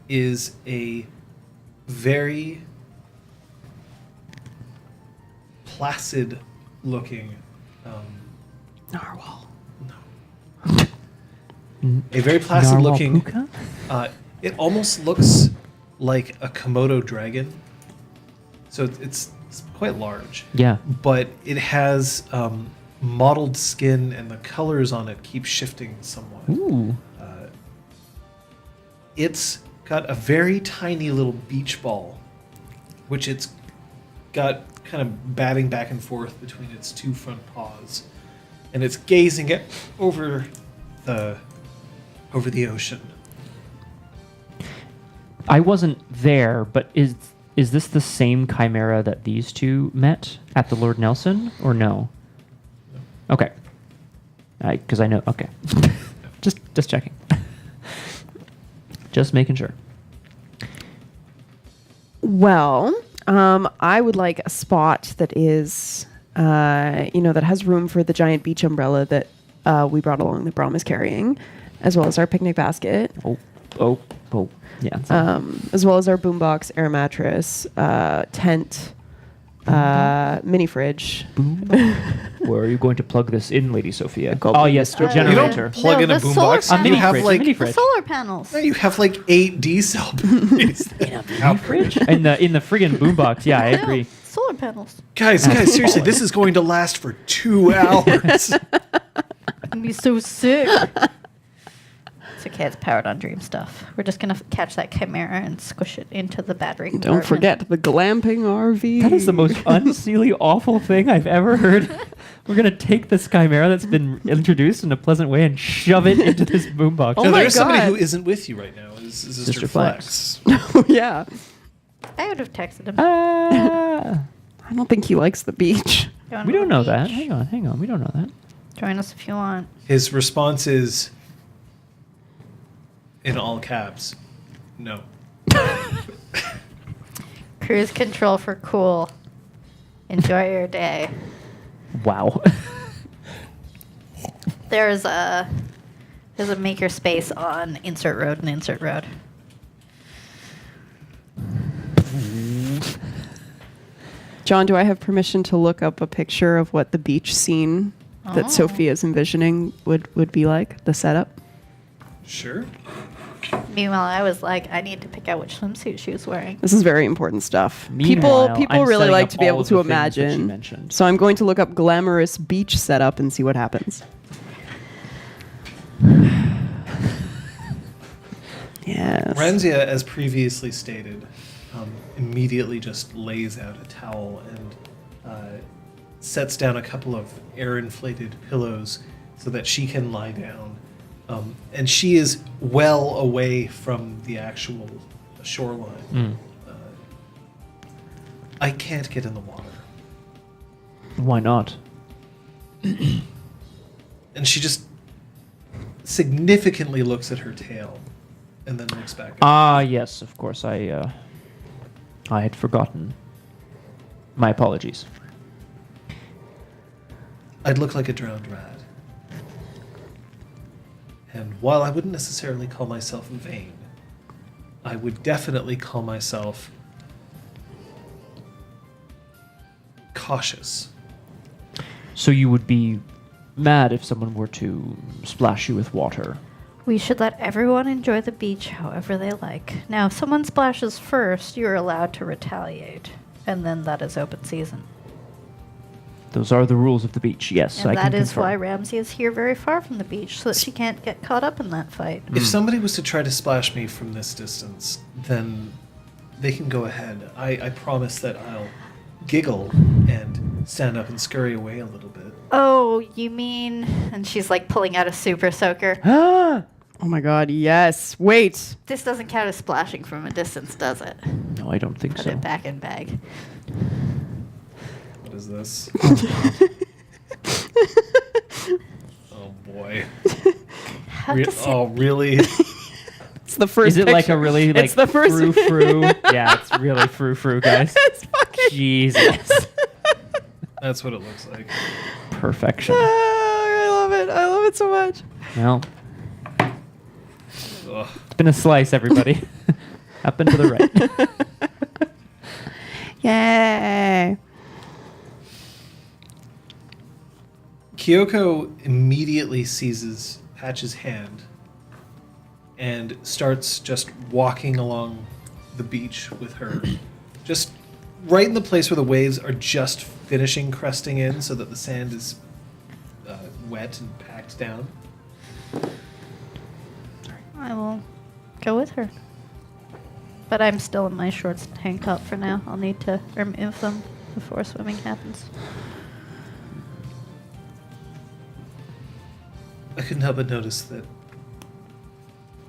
is a very placid looking Narwhal. a very placid looking Narwhal it almost looks like a Komodo dragon, so it's quite large. Yeah. But it has mottled skin, and the colors on it keep shifting somewhat. Ooh. It's got a very tiny little beach ball, which it's got kind of batting back and forth between its two front paws, and it's gazing at over the ocean. I wasn't there, but is this the same chimera that these two met at the Lord Nelson, or no? Okay. Because I know. Okay. just checking. Just making sure. Well, I would like a spot that is, that has room for the giant beach umbrella that we brought along that Brom is carrying, as well as our picnic basket, Oh. Yeah. as well as our boombox, air mattress, tent, mini fridge. Where are you going to plug this in, Lady Sophia? Go Oh, big yes, Mr. You generator. don't plug in a the solar boombox. panels. You mini have fridge, like mini The fridge. solar panels. you have like 8 D cell batteries. Mini fridge? in the friggin' boombox. Yeah, I agree. No, solar panels. Guys, seriously, this is going to last for 2 hours. It'd be so sick. It's okay. It's powered on dream stuff. We're just gonna catch that chimera and squish it into the battery. Don't compartment. forget the glamping RV. That is the most unseelie, awful thing I've ever heard. We're gonna take this chimera that's been introduced in a pleasant way and shove it into this boombox. Oh No, my there's somebody God. who isn't with you right now. Is Sister Sister Flex. Yeah. I would have texted him. Ah. I don't think he likes the beach. We don't know that. Hang on. We don't know that. Join us if you want. His response is, in all caps, no. Cruise control for cool. Enjoy your day. Wow. There's a maker space on insert road and insert road. John, do I have permission to look up a picture of what the beach scene that Oh. Sophia is envisioning would be like, the setup? Sure. Meanwhile, I was like, I need to pick out which swimsuit she was wearing. This is very important stuff. Meanwhile, People I'm really setting like up to be all able of to the things that she imagine. mentioned. So I'm going to look up glamorous beach setup and see what happens. Yes. Ramsia, as previously stated, immediately just lays out a towel and sets down a couple of air-inflated pillows so that she can lie down. And she is well away from the actual shoreline. I can't get in the water. Why not? And she just significantly looks at her tail and then looks back. Yes, of course. I had forgotten. My apologies. I'd look like a drowned rat. And while I wouldn't necessarily call myself vain, I would definitely call myself cautious. So you would be mad if someone were to splash you with water? We should let everyone enjoy the beach however they like. Now, if someone splashes first, you're allowed to retaliate. And then that is open season. Those are the rules of the beach, yes. And I that can is confirm. why Ramsey is here very far from the beach, so that she can't get caught up in that fight. If somebody was to try to splash me from this distance, then they can go ahead. I promise that I'll giggle and stand up and scurry away a little bit. Oh, you mean... And she's like pulling out a super soaker. Oh my god, yes. Wait. This doesn't count as splashing from a distance, does it? No, I don't think Put so. it back in bag. What is this? Oh boy. How does it... Oh, really? It's the first Is it like picture. a really like It's the first frou-frou? Yeah, it's really frou-frou, guys. It's fucking Jesus. That's what it looks like. Perfection. I love it. I love it so much. Well, Ugh. it's been a slice, everybody. Up and to the right. Yay. Kyoko immediately seizes Patch's hand and starts just walking along the beach with her. Just right in the place where the waves are just finishing cresting in so that the sand is wet and packed down. I will go with her. But I'm still in my shorts and tank top for now. I'll need to remove them before swimming happens. I couldn't help but notice that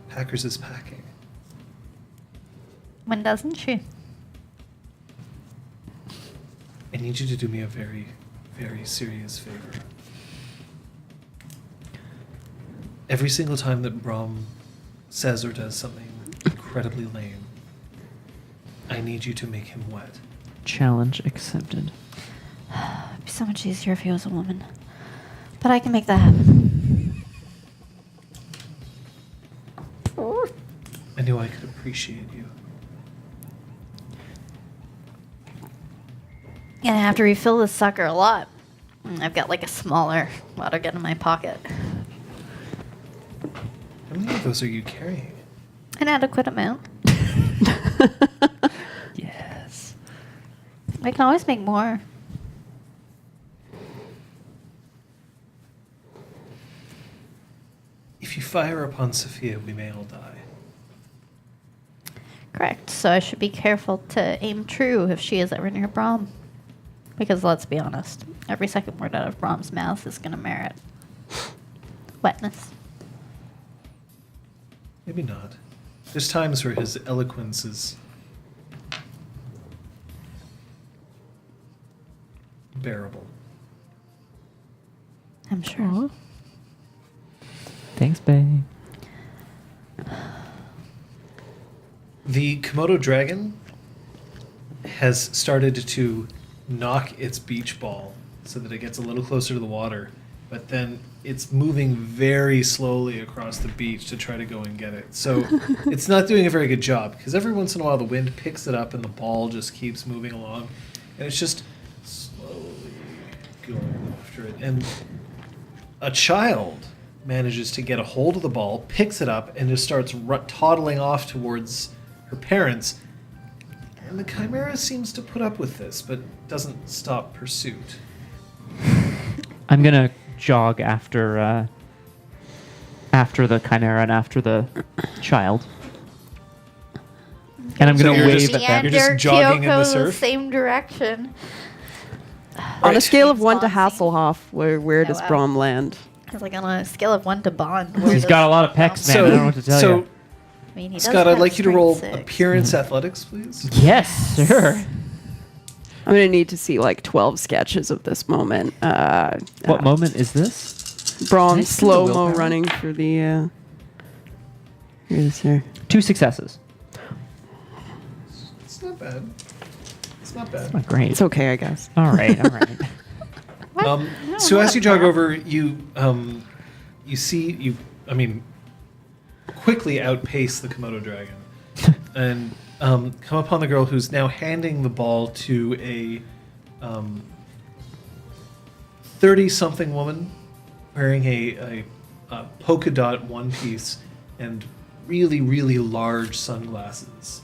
Packers is packing. When doesn't she? I need you to do me a very, very serious favor. Every single time that Brahm says or does something incredibly lame, I need you to make him wet. Challenge accepted. It'd be so much easier if he was a woman. But I can make that happen. I knew I could appreciate you. Gonna have to refill this sucker a lot. I've got like a smaller water gun in my pocket. How many of those are you carrying? An adequate amount. Yes. I can always make more. If you fire upon Sophia, we may all die. Correct. So I should be careful to aim true if she is ever near Brahm. Because let's be honest, every second word out of Brahm's mouth is going to merit wetness. Maybe not. There's times where his eloquence is bearable. I'm sure. Thanks, babe. The Komodo dragon has started to knock its beach ball so that it gets a little closer to the water, but then it's moving very slowly across the beach to try to go and get it. So it's not doing a very good job because every once in a while the wind picks it up and the ball just keeps moving along and it's just slowly going after it. And a child manages to get a hold of the ball, picks it up, and just starts toddling off towards her parents. And the Chimera seems to put up with this, but doesn't stop pursuit. I'm gonna jog after the Chimera and after the child. And I'm So going to you're wave just- at them. You're just jogging in the Kyoko surf? same direction. On a Right. scale of 1 to Sponsing. Hasselhoff, where does wow. Brom land? It's like on a scale of 1 to Bond. He's got a lot of pecs, man. I don't know what to tell you. I mean, he does Scott, I'd have like you to roll strength 6. appearance athletics, please. Yes, sure. I'm going to need to see like 12 sketches of this moment. What moment is this? Brom Can I see the slow-mo willpower? running for the... Here it is here. 2 successes. It's not bad. It's not bad. Not great. It's okay, I guess. All right, all right. So as you jog over, you quickly outpace the Komodo dragon, and come upon the girl who's now handing the ball to a 30-something woman wearing a polka dot one piece and really, really large sunglasses.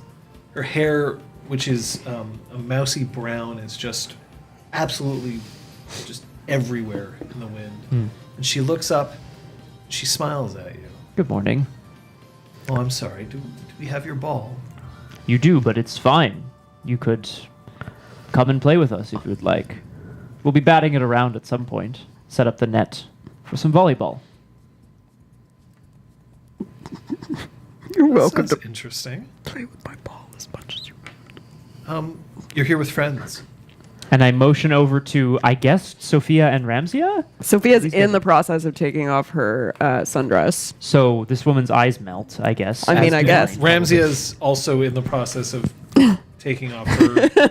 Her hair, which is a mousy brown, is just absolutely just everywhere in the wind. And she looks up, she smiles at you. Good morning. Oh, I'm sorry. Do we have your ball? You do, but it's fine. You could come and play with us if you would like. We'll be batting it around at some point. Set up the net for some volleyball. You're That welcome sounds to interesting. play with my ball as much as you want. You're here with friends. And I motion over to, I guess, Sophia and Ramsia? Sophia's These in guys- the process of taking off her sundress. So this woman's eyes melt, I guess. I mean, as I do guess. mine. Ramsey is also in the process of taking off her.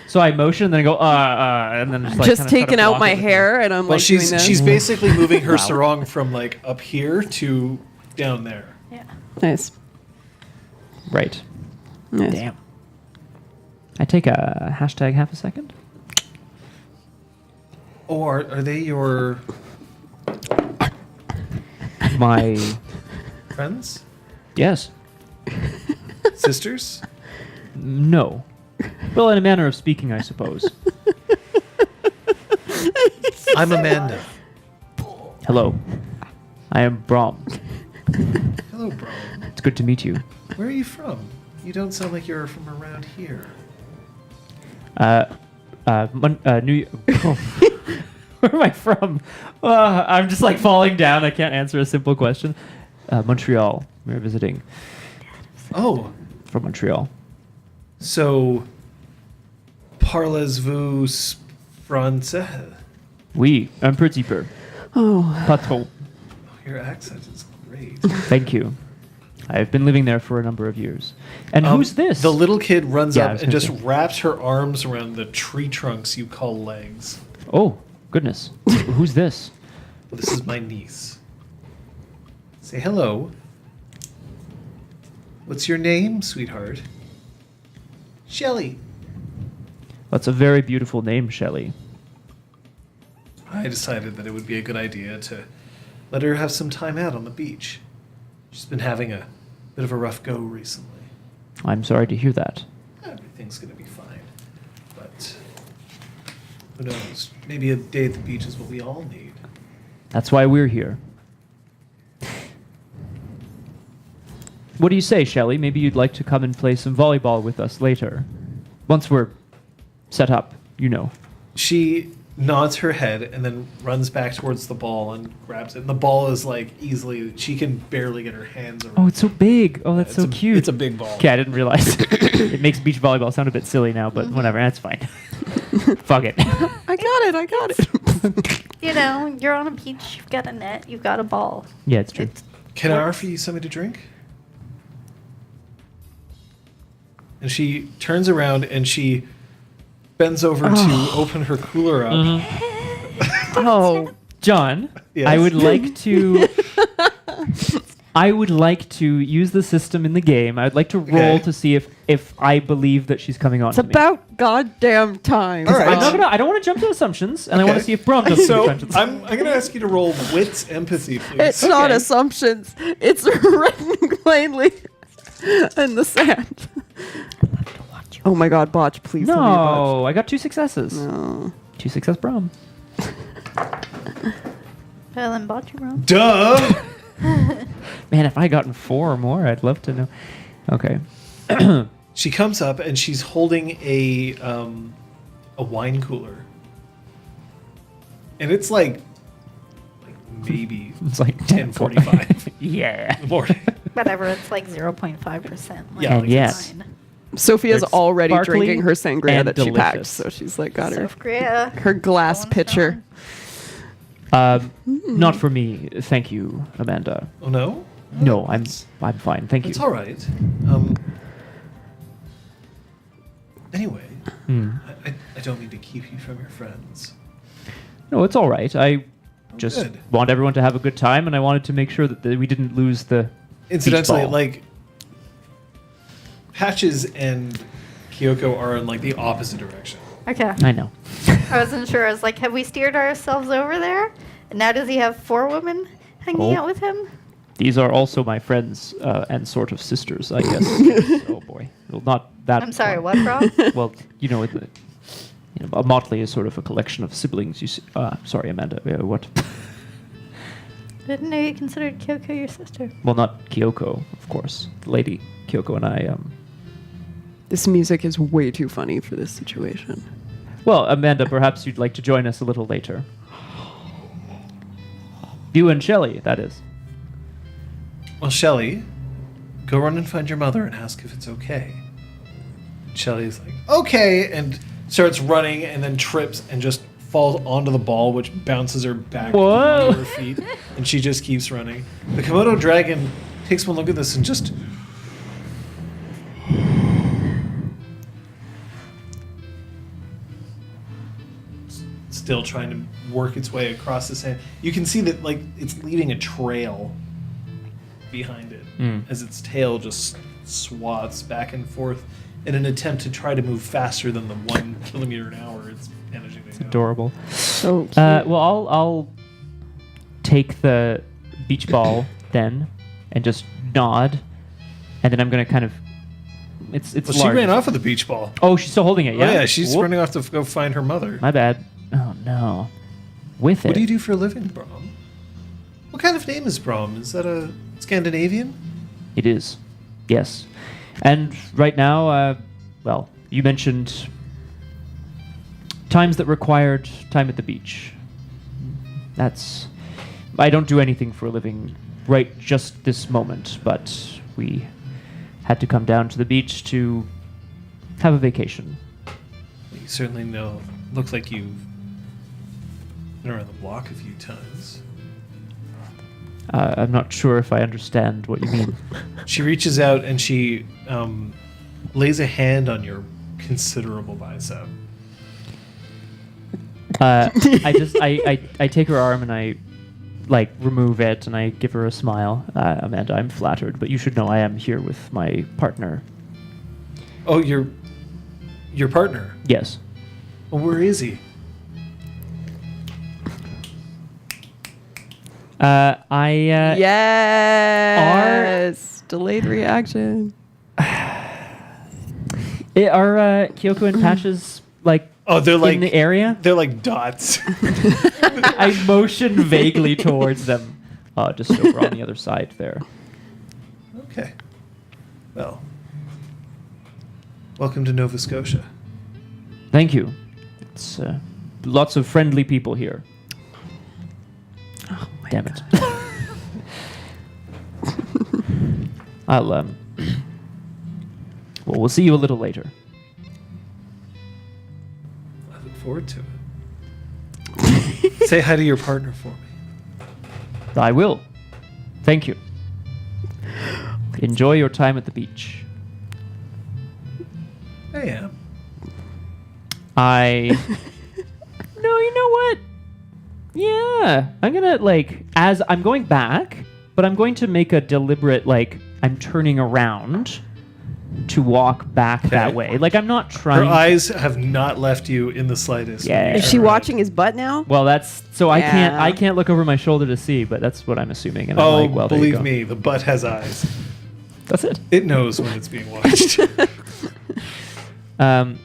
So I motion, and then I go, and then just like Just kinda try to taking out block my it with hair, and I'm Well, like she's doing this. she's basically moving her Wow. sarong from like up here to down there. Yeah. Nice. Right. Nice. Damn. I take a hashtag half a second. Oh, are they your My friends? yes. Sisters? No. Well, in a manner of speaking, I suppose. I'm Amanda. Hello. I am Brom. Hello, bro. It's good to meet you. Where are you from? You don't sound like you're from around here. New Where am I from? I'm just like falling down. I can't answer a simple question. Montreal. We're visiting Oh, from Montreal. so parlez-vous français? Oui, un petit peu. Oh, Pas trop. Oh, your accent is great. Thank you. I've been living there for a number of years. And who's this? The little kid runs Yeah, I up was and gonna just say. wraps her arms around the tree trunks you call legs. Oh, goodness. Who's this? This is my niece. Say hello. What's your name, sweetheart? Shelley. That's a very beautiful name, Shelley. I decided that it would be a good idea to let her have some time out on the beach. She's been having a bit of a rough go recently. I'm sorry to hear that. Everything's going to be fine. But who knows? Maybe a day at the beach is what we all need. That's why we're here. What do you say, Shelley? Maybe you'd like to come and play some volleyball with us later. Once we're set up, you know. She nods her head and then runs back towards the ball and grabs it. And the ball is like easily, she can barely get her hands around. Oh, it's so big. Oh, that's so cute. It's a big ball. Okay, I didn't realize. It makes beach volleyball sound a bit silly now, but whatever. That's fine. Fuck it. I got it. You know, you're on a beach, you've got a net, you've got a ball. Yeah, it's true. Can I offer you something to drink? And she turns around and she bends over to open her cooler up. Oh, John, Yes. I would like to. I would like to use the system in the game. I'd like to roll Okay. to see if I believe that she's coming on. it's to me. about goddamn time. All right. I'm not gonna, I don't want to jump to assumptions, and I want to Okay. see if Brom does So assumptions. I'm going to ask you to roll wits empathy, please. It's not Okay. assumptions. It's written plainly in the sand. Oh my god, Botch, please tell me a Botch. No, I got 2 successes. No. 2 success, Brom. Well, then bought you wrong. Duh! Man, if I gotten 4 or more, I'd love to know. Okay. She comes up and she's holding a wine cooler, and it's like maybe It's like 10:45 Yeah. in the morning. Whatever, it's like 0.5%. Yeah, And yes. fine. Sophia's It's already sparkly drinking her sangria and that she packed, delicious. so she's like got So Korea, her glass going pitcher. strong. Not for me. Thank you, Amanda. Oh no? No, I'm fine. Thank you. It's all right. Anyway, I don't mean to keep you from your friends. No, it's all right. I just good. want everyone to have a good time, and I wanted to make sure that we didn't lose the Incidentally, beach ball. like Patches and Kyoko are in like the opposite direction. Okay. I know. I wasn't sure. I was like, have we steered ourselves over there? And now does he have 4 women hanging Oh. out with him? These are also my friends and sort of sisters, I guess. Oh boy, well, not that. I'm sorry, far. what, bro? Well, a motley is sort of a collection of siblings. You see, sorry, Amanda. What? Didn't know you considered Kyoko your sister. Well, not Kyoko, of course. Lady Kyoko and I. This music is way too funny for this situation. Well, Amanda, perhaps you'd like to join us a little later. You and Shelley, that is. Well, Shelley, go run and find your mother and ask if it's okay. Shelley's like, okay, and starts running and then trips and just falls onto the ball, which bounces her back Whoa. onto her feet, and she just keeps running. The Komodo dragon takes one look at this and just still trying to work its way across the sand. You can see that like it's leaving a trail behind it as its tail just swats back and forth in an attempt to try to move faster than the 1 kilometer an hour it's managing to go. Adorable. So cute. Well, I'll take the beach ball then and just nod, and then I'm gonna kind of. It's Well, she large. ran off with the beach ball. Oh, she's still holding it. Yeah. Oh yeah, she's Whoop. running off to go find her mother. My bad. Oh no. With it. What do you do for a living, Brom? What kind of name is Brom? Is that a Scandinavian? It is. Yes. And right now, well, you mentioned times that required time at the beach. That's. I don't do anything for a living right just this moment, but we had to come down to the beach to have a vacation. You certainly know. Looks like you've been around the block a few times. I'm not sure if I understand what you mean. She reaches out and she lays a hand on your considerable bicep. I take her arm and I remove it and I give her a smile. Amanda, I'm flattered, but you should know I am here with my partner. Oh, your partner? Yes. Well, where is he? Yes. Delayed reaction. Are Kyoko and Patches Oh, they're like in the area? They're like dots. I motion vaguely towards them. Just over on the other side there. Okay. Well, welcome to Nova Scotia. Thank you. It's lots of friendly people here. Oh my Damn it. God. I'll well, we'll see you a little later. I look forward to it. Say hi to your partner for me. I will. Thank you. Enjoy your time at the beach. I am. No, you know what? Yeah. I'm gonna as I'm going back, but I'm going to make a deliberate I'm turning around to walk back that Okay. way. I'm not Her trying. eyes have not left you in the slightest. when you Yeah. Is turn she around. watching his butt now? Well, that's so I Yeah. can't look over my shoulder to see, but that's what I'm assuming. And Oh, I'm well, there you believe go. me, the butt has eyes. That's it. It knows when it's being watched. Wrong.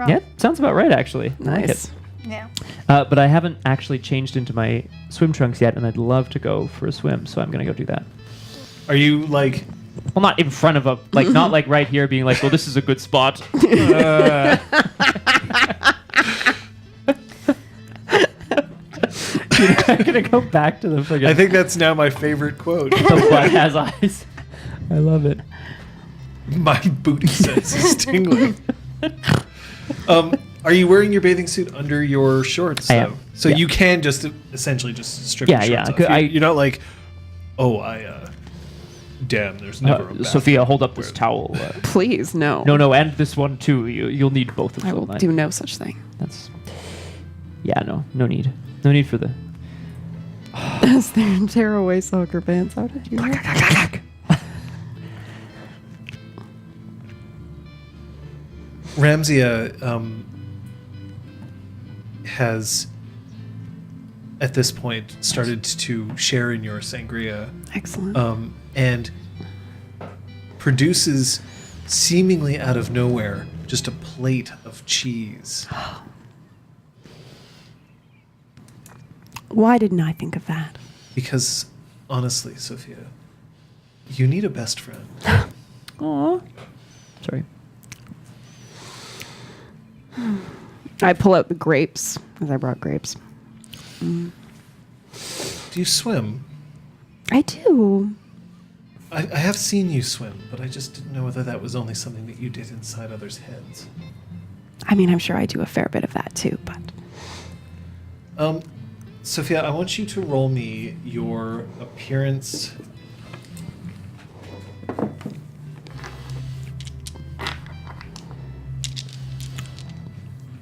Yeah, sounds about right actually. I like Nice. it. Yeah. But I haven't actually changed into my swim trunks yet, and I'd love to go for a swim, so I'm gonna go do that. Are you Well, not in front of a, like, not like right here being like, well, this is a good spot. I'm going to go back to the friggin' I think that's now my favorite quote. The butt has eyes. I love it. My booty sense is tingling. Are you wearing your bathing suit under your shorts? I am. So Yeah. you can just essentially just strip Yeah, your yeah. shorts off. I- You're not like, oh, damn, there's never a bathroom Sophia, hold up this where- towel. Please, no. No, and this one too. You'll need both of I them. will do no such thing. That's. Yeah, no need. No need for the. As their tearaway soccer pants. How did you know? Ramsia has, at this point, started to share in your sangria. Excellent. And produces, seemingly out of nowhere, just a plate of cheese. Why didn't I think of that? Because, honestly, Sophia, you need a best friend. Aw. Sorry. I pull out the grapes, because I brought grapes. Do you swim? I do. I have seen you swim, but I just didn't know whether that was only something that you did inside others' heads. I mean, I'm sure I do a fair bit of that too, but... Sophia, I want you to roll me your appearance.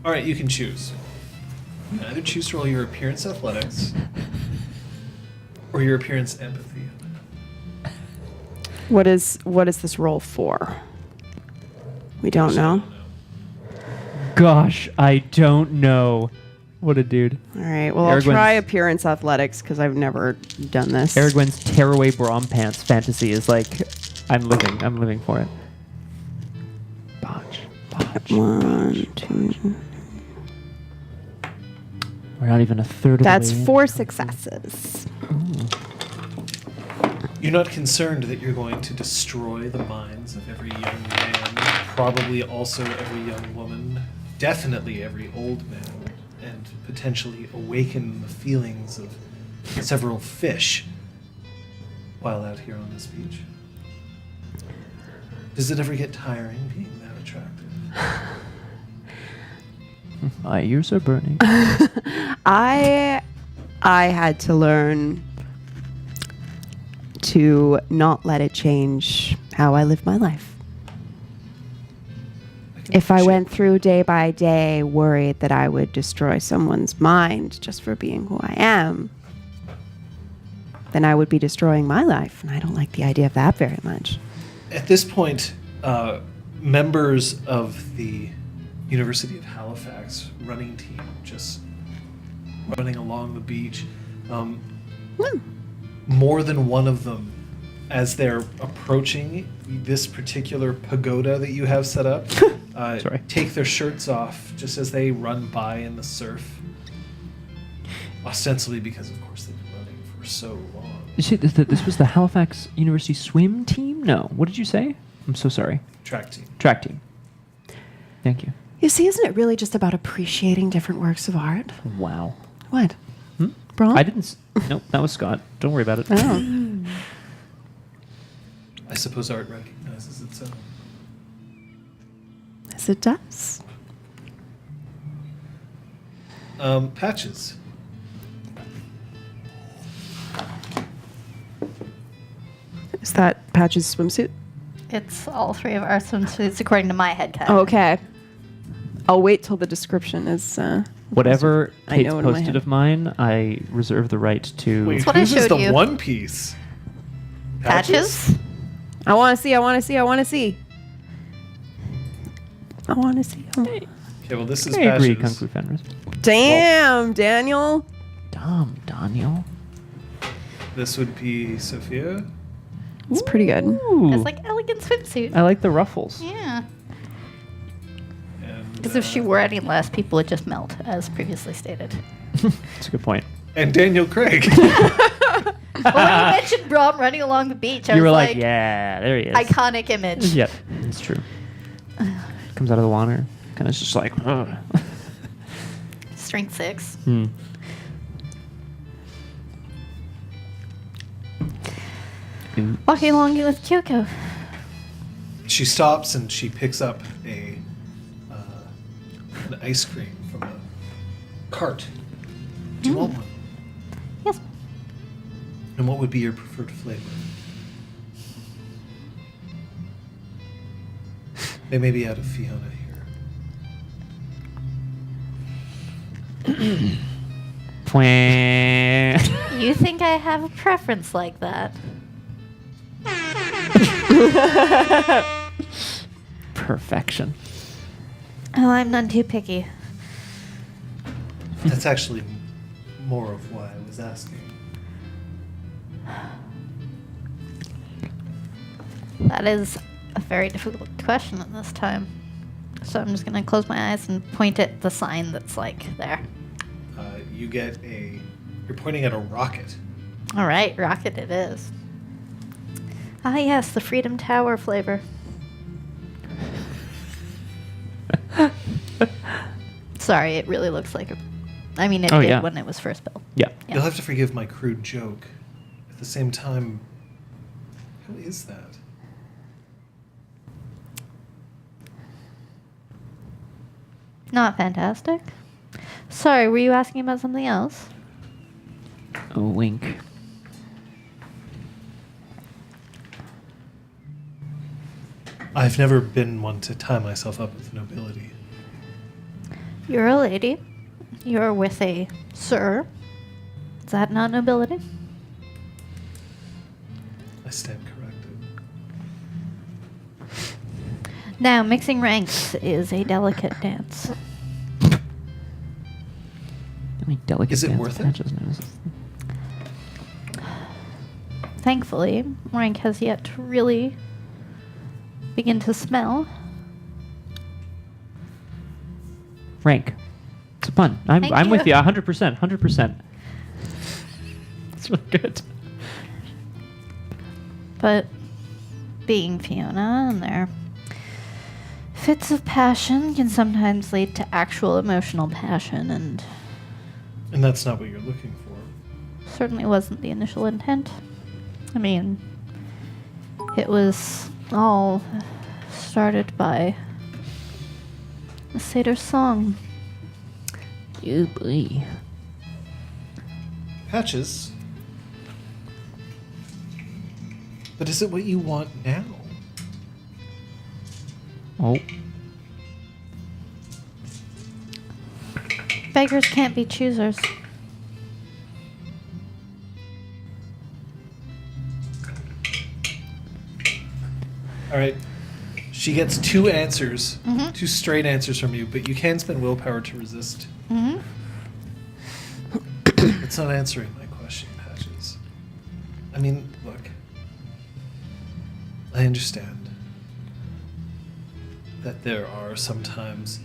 All right, you can choose. You can either choose to roll your appearance athletics or your appearance empathy. What is this roll for? We don't know. Gosh, I don't know. What a dude. All right. Well, I'll Aragorn's- try appearance athletics because I've never done this. Aragorn's tearaway brom pants fantasy is like, I'm living for it. Botch. 1, 2. We're not even a third of That's the way in. 4 successes. You're not concerned that you're going to destroy the minds of every young man, probably also every young woman, definitely every old man, and potentially awaken the feelings of several fish while out here on this beach. Does it ever get tiring being that attractive? My ears are burning. I had to learn to not let it change how I live my life. If I went through day by day worried that I would destroy someone's mind just for being who I am, then I would be destroying my life, and I don't like the idea of that very much. At this point, members of the University of Halifax running team just running along the beach. More than one of them, as they're approaching this particular pagoda that you have set up, take their shirts off just as they run by in the surf. Ostensibly because, of course, they've been running for so long. You see, this was the Halifax University swim team? No. What did you say? I'm so sorry. Track team. Track team. Thank you. You see, isn't it really just about appreciating different works of art? Wow. What? Brom? I didn't. Nope, that was Scott. Don't worry about it. Oh. I suppose art recognizes its own. Yes, it does. Patches. Is that Patch's swimsuit? It's all three of our swimsuits according to my headcanon. Oh, okay. I'll wait till the description is... Whatever I Kate's know it in my posted head. of mine, I reserve the right to... Wait, what I whose is showed the you. One Piece? Patches? I want to see. I want to see. I want to see. I want to see. Okay, well, this is I agree, Kung Patches. Fu Fenris. Damn, Daniel. Dumb, Daniel. This would be Sophia. It's pretty good. Ooh. It's like elegant swimsuit. I like the ruffles. Yeah. And, Because if she wore any less, people would just melt, as previously stated. That's a good point. and Daniel Craig. But when you mentioned Brom running along the beach, I You was were like, yeah, there he is. iconic image. Yep, it's true. Comes out of the water, kind of just like. Strength 6. Hmm. Walking along with Kyoko. She stops and she picks up an ice cream from a cart. Do you want one? Yes. And what would be your preferred flavor? They may be out of Fiona here. Pwah. You think I have a preference like that? Perfection. Oh, I'm none too picky. That's actually more of why I was asking. That is a very difficult question at this time. So I'm just going to close my eyes and point at the sign that's like there. You get you're pointing at a rocket. All right, rocket it is. Ah, yes, the Freedom Tower flavor. Sorry, it really looks like it Oh, did yeah. when it was first built. Yeah. Yeah. You'll have to forgive my crude joke. At the same time, how is that? Not fantastic. Sorry, were you asking about something else? A wink. I've never been one to tie myself up with nobility. You're a lady. You're with a sir. Is that not nobility? I stand corrected. Now, mixing ranks is a delicate dance. How many delicate Is it dance worth it? patches now is this? Thankfully, rank has yet to really begin to smell. Rank. It's a pun. Thank I'm with you. you 100%. 100%. It's really good. But being Fiona and their fits of passion can sometimes lead to actual emotional passion, and And that's not what you're looking for. certainly wasn't the initial intent. I mean, it was all started by a satyr song. Oh boy. Patches. But is it what you want now? Oh. Beggars can't be choosers. All right. She gets two answers, Mhm. two straight answers from you, but you can spend willpower to resist. Mm-hmm. It's not answering my question, Patches. I mean, look. I understand that there are sometimes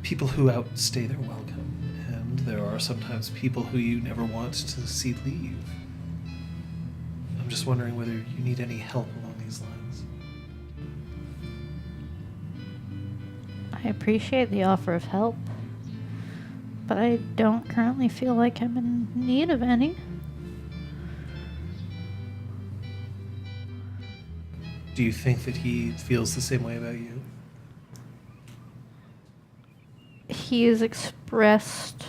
people who outstay their welcome, and there are sometimes people who you never want to see leave. I'm just wondering whether you need any help along these lines. I appreciate the offer of help, but I don't currently feel like I'm in need of any. Do you think that he feels the same way about you? He has expressed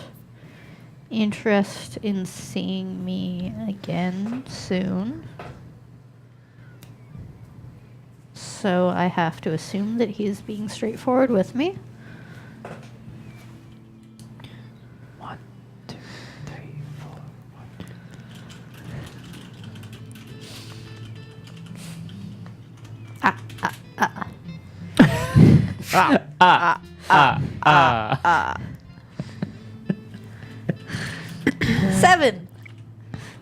interest in seeing me again soon. So I have to assume that he's being straightforward with me. 1, 2, 3, 4.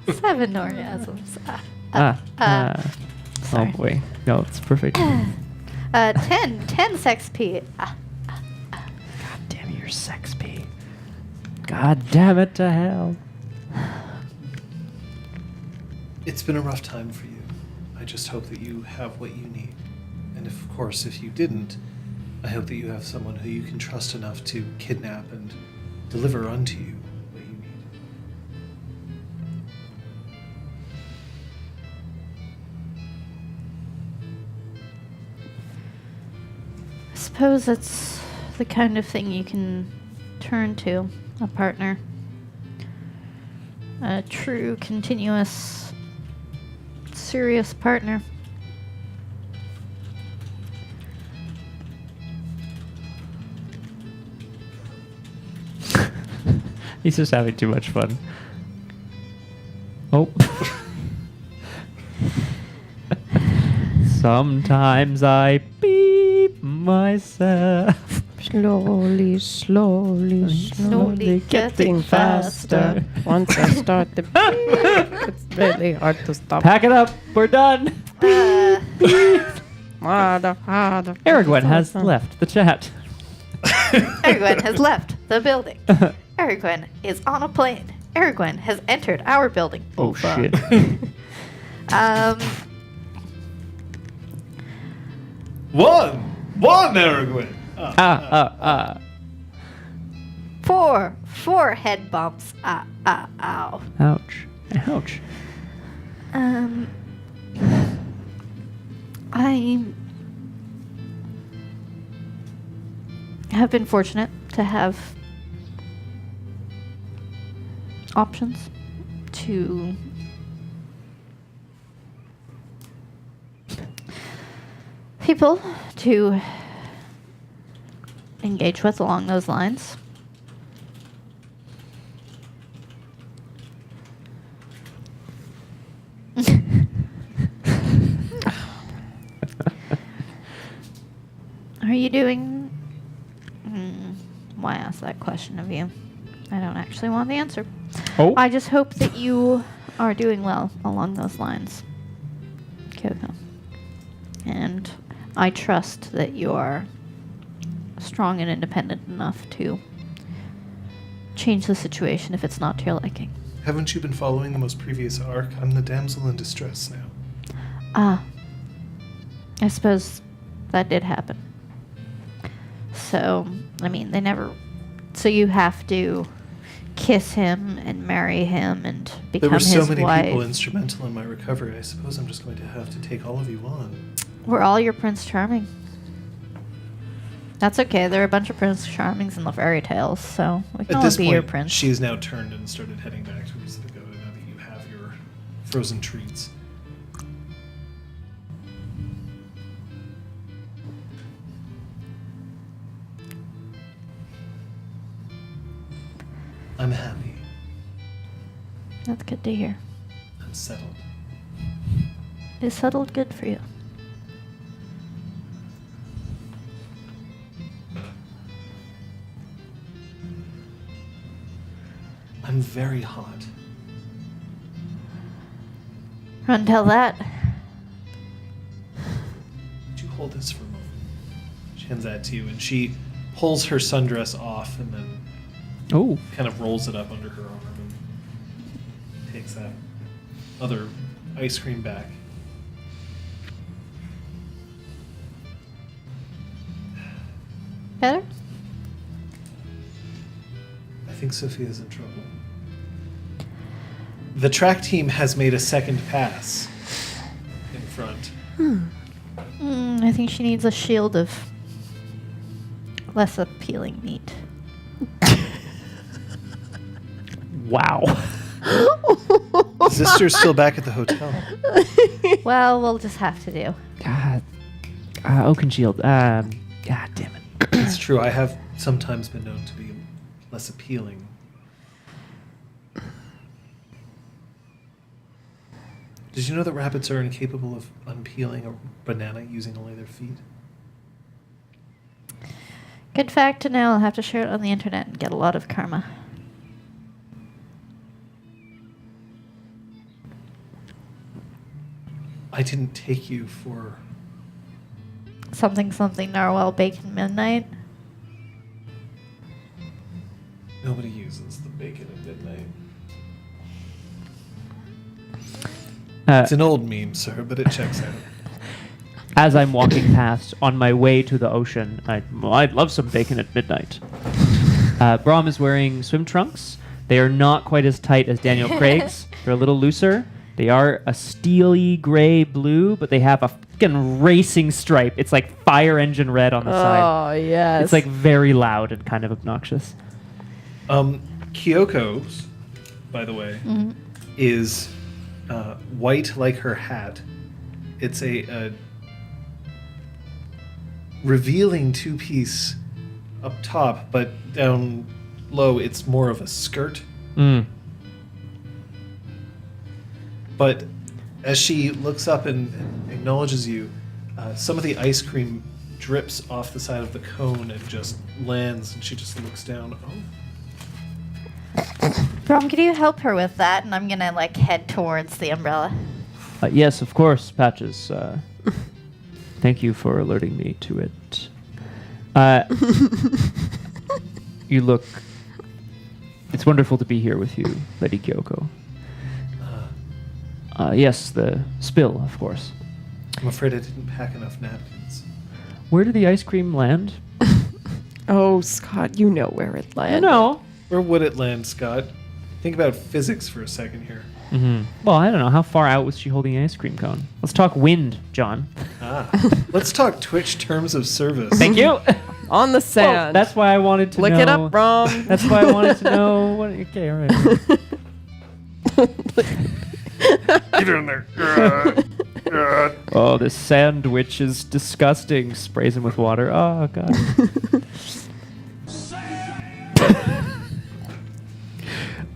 7 orgasms. Oh Sorry. boy. No, it's perfect. 10 sex P. God damn it, you're sex P. God damn it to hell. It's been a rough time for you. I just hope that you have what you need. And of course, if you didn't, I hope that you have someone who you can trust enough to kidnap and deliver unto you what you need. I suppose it's the kind of thing you can turn to, a partner. A true, continuous, serious partner. He's just having too much fun. Oh. Sometimes I beat myself. Slowly, Slowly getting faster. Once I start the beat, it's really hard to stop. Pack it up. We're done. Harder. Aragorn has left the chat. Aragorn has left the building. Aragorn is on a plane. Aragorn has entered our building. Oh, shit. One Aragorn. Four head bumps. Ow. Ouch. Ouch. I have been fortunate to have options to people to engage with along those lines. Are you doing... why ask that question of you? I don't actually want the answer. Oh. I just hope that you are doing well along those lines, Kyoko. And I trust that you are strong and independent enough to change the situation if it's not to your liking. Haven't you been following the most previous arc? I'm the damsel in distress now. I suppose that did happen. So, I mean, they never... So you have to kiss him and marry him and become his wife. There were so many people instrumental in my recovery. I suppose I'm just going to have to take all of you on. We're all your Prince Charming. That's okay. There are a bunch of Prince Charmings in the fairy tales, so we can At all this be point, your prince. she has now turned and started heading back towards the pagoda now that you have your frozen treats. I'm happy. That's good to hear. I'm settled. Is settled good for you? I'm very hot. Until that. Would you hold this for a moment? She hands that to you, and she pulls her sundress off and then kind of rolls it up under her arm and takes that other ice cream back. Better? I think Sophia's in trouble. The track team has made a second pass in front. I think she needs a shield of less appealing meat. Wow. Sister's still back at the hotel. Well, we'll just have to do. God. Oakenshield. God damn it. It's true, I have sometimes been known to be less appealing. Did you know that rabbits are incapable of unpeeling a banana using only their feet? Good fact to know. I'll have to share it on the internet and get a lot of karma. I didn't take you for... Something narwhal bacon midnight. Nobody uses the bacon at midnight. It's an old meme, sir, but it checks out. As I'm walking past on my way to the ocean, I'd love some bacon at midnight. Brom is wearing swim trunks. They are not quite as tight as Daniel Craig's. They're a little looser. They are a steely gray blue, but they have a fucking racing stripe. It's like fire engine red on the side. Oh, yes. It's like very loud and kind of obnoxious. Kyoko's, by the way, is white like her hat. It's a revealing two-piece up top, but down low it's more of a skirt. But as she looks up and acknowledges you, some of the ice cream drips off the side of the cone and just lands, and she just looks down. Brom, could you help her with that? And I'm gonna head towards the umbrella. Yes, of course, Patches. Thank you for alerting me to it. You look... It's wonderful to be here with you, Lady Kyoko. Yes, the spill, of course. I'm afraid I didn't pack enough napkins. Where did the ice cream land? Oh, Scott, you know where it landed. No. Where would it land, Scott? Think about physics for a second here. Well, I don't know. How far out was she holding the ice cream cone? Let's talk wind, John. Let's talk Twitch terms of service. Thank you. On the sand. Well, that's why I wanted to know. Look it up, Brom. That's why I wanted to know. Okay, all right. Get in there. Oh, this sandwich is disgusting. Sprays him with water. Oh, God.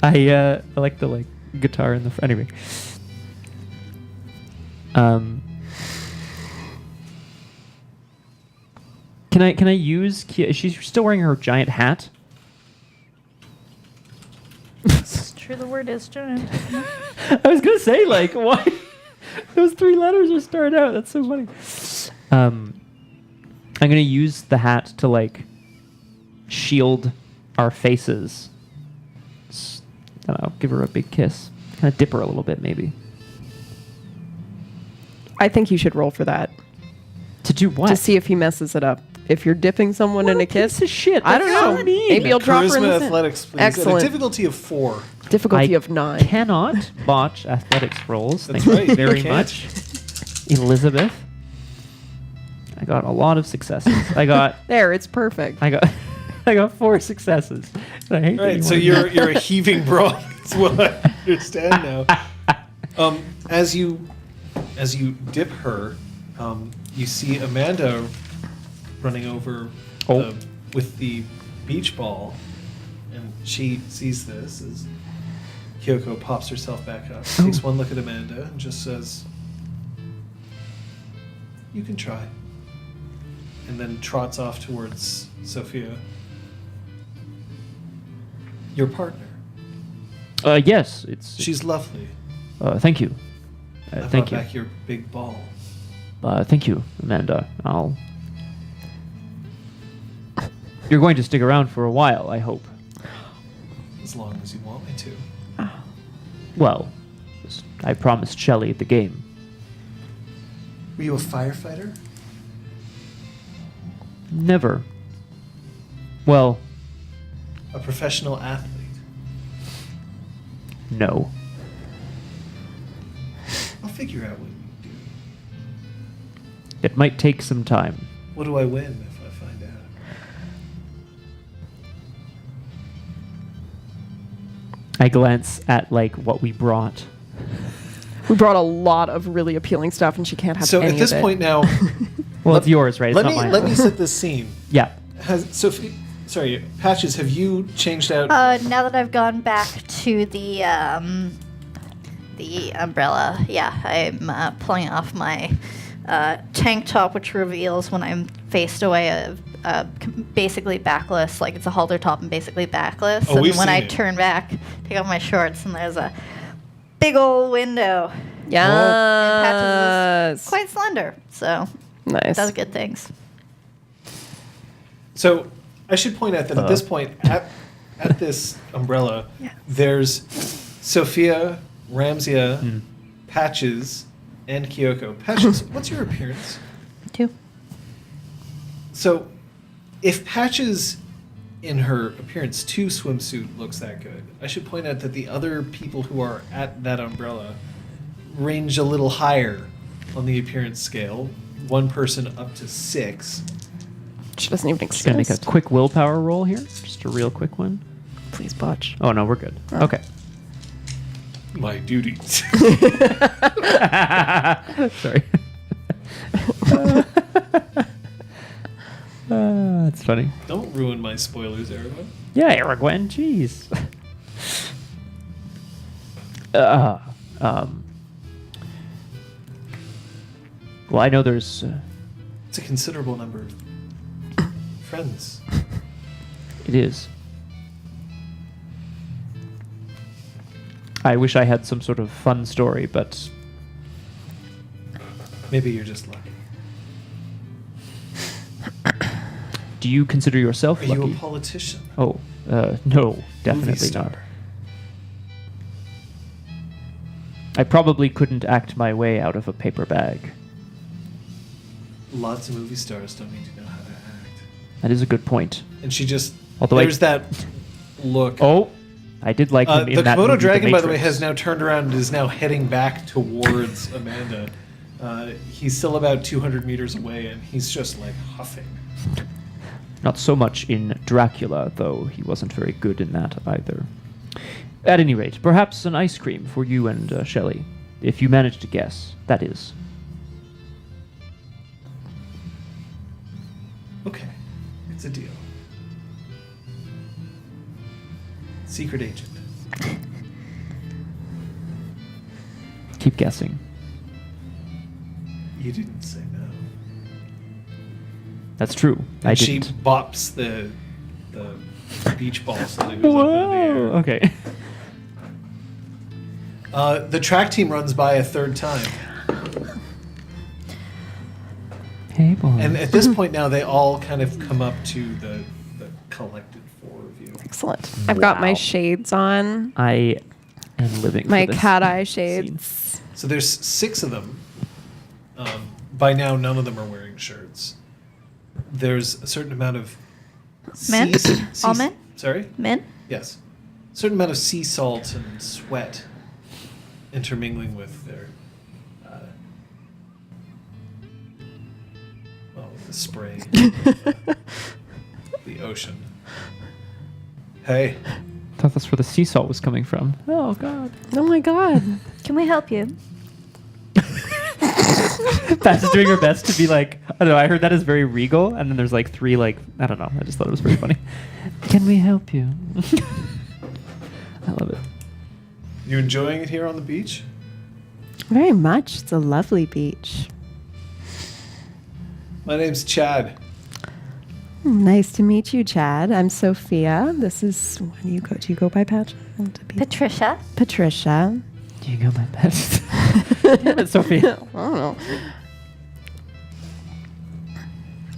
I like the guitar in the front. Anyway. Can I use Is she still wearing her giant hat? It's true, the word is giant. I was gonna say, why those 3 letters are started out. That's so funny. I'm gonna use the hat to shield our faces. I don't know, give her a big kiss. Kind of dip her a little bit, maybe. I think you should roll for that. To do what? To see if he messes it up. If you're dipping someone in a kiss. Piece of shit. I don't know. Maybe you'll drop her in the Charisma sand. athletics, please. Excellent. At a difficulty of 4. Difficulty I of 9. cannot botch athletics rolls. That's Thank right, you very you can't. much, Elizabeth. I got a lot of successes. There, it's perfect. I got 4 successes. And I hate that Right, you so wanted you're a heaving broad. That's what I understand now. As you dip her, you see Amanda running over with the beach ball, and she sees this as Kyoko pops herself back up, takes one look at Amanda, and just says, "You can try," and then trots off towards Sophia, your partner. Yes, She's lovely. Thank you. I Thank brought you. back your big ball. Thank you, Amanda. You're going to stick around for a while, I hope. As long as you want me to. Well, I promised Shelley at the game. Were you a firefighter? Never. Well, A professional athlete? no. I'll figure out what you do. It might take some time. What do I win if I find out? I glance at what we brought. We brought a lot of really appealing stuff, and she can't have So any at this of it. point now, Well, it's yours, right? It's let not me mine. let me set this scene. Yeah. Sorry, Patches, have you changed out? Now that I've gone back to the umbrella, yeah, I'm pulling off my tank top, which reveals when I'm faced away basically backless, it's a halter top and basically backless. Oh, And we've when I seen it. turn back, take off my shorts, and there's a big old window. And Patches is Yes. quite slender, so Nice. does good things. So I should point out that at this point, at this umbrella, Yeah. there's Sophia, Ramsia, Patches, and Kyoko. Patches, what's your appearance? 2. So, if Patches in her appearance 2 swimsuit looks that good, I should point out that the other people who are at that umbrella range a little higher on the appearance scale. One person up to 6. She doesn't even Just gonna make a exist. quick willpower roll here. Just a real quick one. Please botch. Oh no, we're good. Oh. Okay. My duties. Sorry. That's funny. Don't ruin my spoilers, everyone. Yeah, Aragwen, jeez. Well, I know there's... It's a considerable number of friends. it is. I wish I had some sort of fun story, but... Maybe you're just lucky. Do you consider yourself Are lucky? you a politician? Oh, no, definitely Movie star? not. I probably couldn't act my way out of a paper bag. Lots of movie stars don't need to know how to act. That is a good point. And she just... Although there's that look. Oh, I did like him in The that Komodo movie, dragon, by the way, Matrix. has now turned around and is now heading back towards Amanda. He's still about 200 meters away, and he's just, like, huffing. Not so much in Dracula, though he wasn't very good in that either. At any rate, perhaps an ice cream for you and Shelley, if you manage to guess, that is. Okay, it's a deal. Secret agent. Keep guessing. You didn't say no. That's true. And I she didn't. bops the beach ball so that it goes up in the air. Whoa! Okay. The track team runs by a third time. Hey, boy. And at this point now, they all kind of come up to the collected 4 of you. Excellent. I've got my Wow. shades on. I am living My for this cat eye scene. shades. So there's 6 of them. By now, none of them are wearing shirts. There's a certain amount of Men? All men? Sorry? Men? Yes. A certain amount of sea salt and sweat intermingling with their, with the spray, the ocean. Hey, I thought that's where the sea salt was coming from. Oh, God. Oh my god. Can we help you? Pat is doing her best to be like, I don't know, I heard that as very regal, and then there's like 3, like, I don't know, I just thought it was very funny. Can we help you? I love it. you enjoying it here on the beach? Very much. It's a lovely beach. My name's Chad. Nice to meet you, Chad. I'm Sophia. This is what do you go by Patricia? Patricia? Patricia. Do you go my best? Damn it, Sophia. I don't know.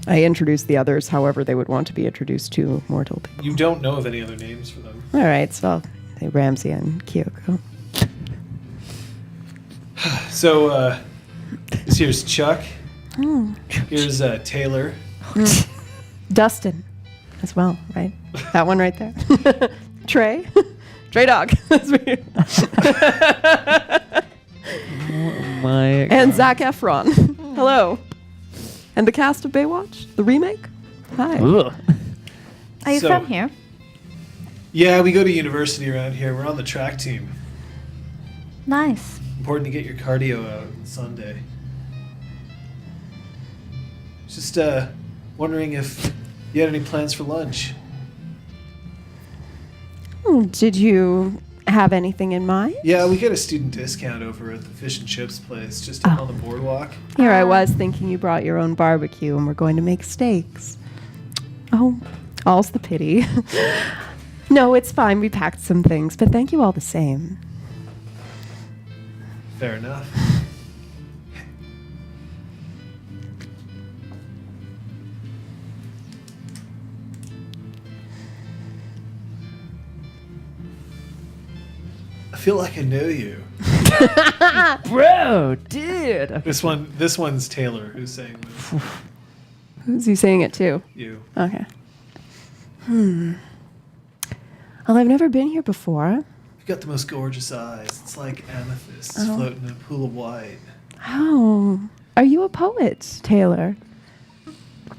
I introduced the others however they would want to be introduced to mortal people. You don't know of any other names for them. All right, so I'll say Ramsey and Kyoko. So, this here's Chuck. Oh. Here's Taylor. Dustin as well, right? That one right there. Trey. Trey Dog. That's me. My And Zac Efron. Hello. And the cast of Baywatch, the remake. Hi. Ugh. Are you So- from here? Yeah, we go to university around here. We're on the track team. Nice. Important to get your cardio out on Sunday. Just wondering if you had any plans for lunch. Did you have anything in mind? Yeah, we get a student discount over at the fish and chips place just down Oh. on the boardwalk. Here I was thinking you brought your own barbecue and we're going to make steaks. Oh, all's the pity. No, it's fine. We packed some things, but thank you all the same. Fair enough. I feel like I know you. Bro, dude. Okay. This one's Taylor who's saying this. Who's he saying it to? You. Okay. Well, I've never been here before. You've got the most gorgeous eyes. It's like amethysts floating in a pool of white. Oh, are you a poet, Taylor?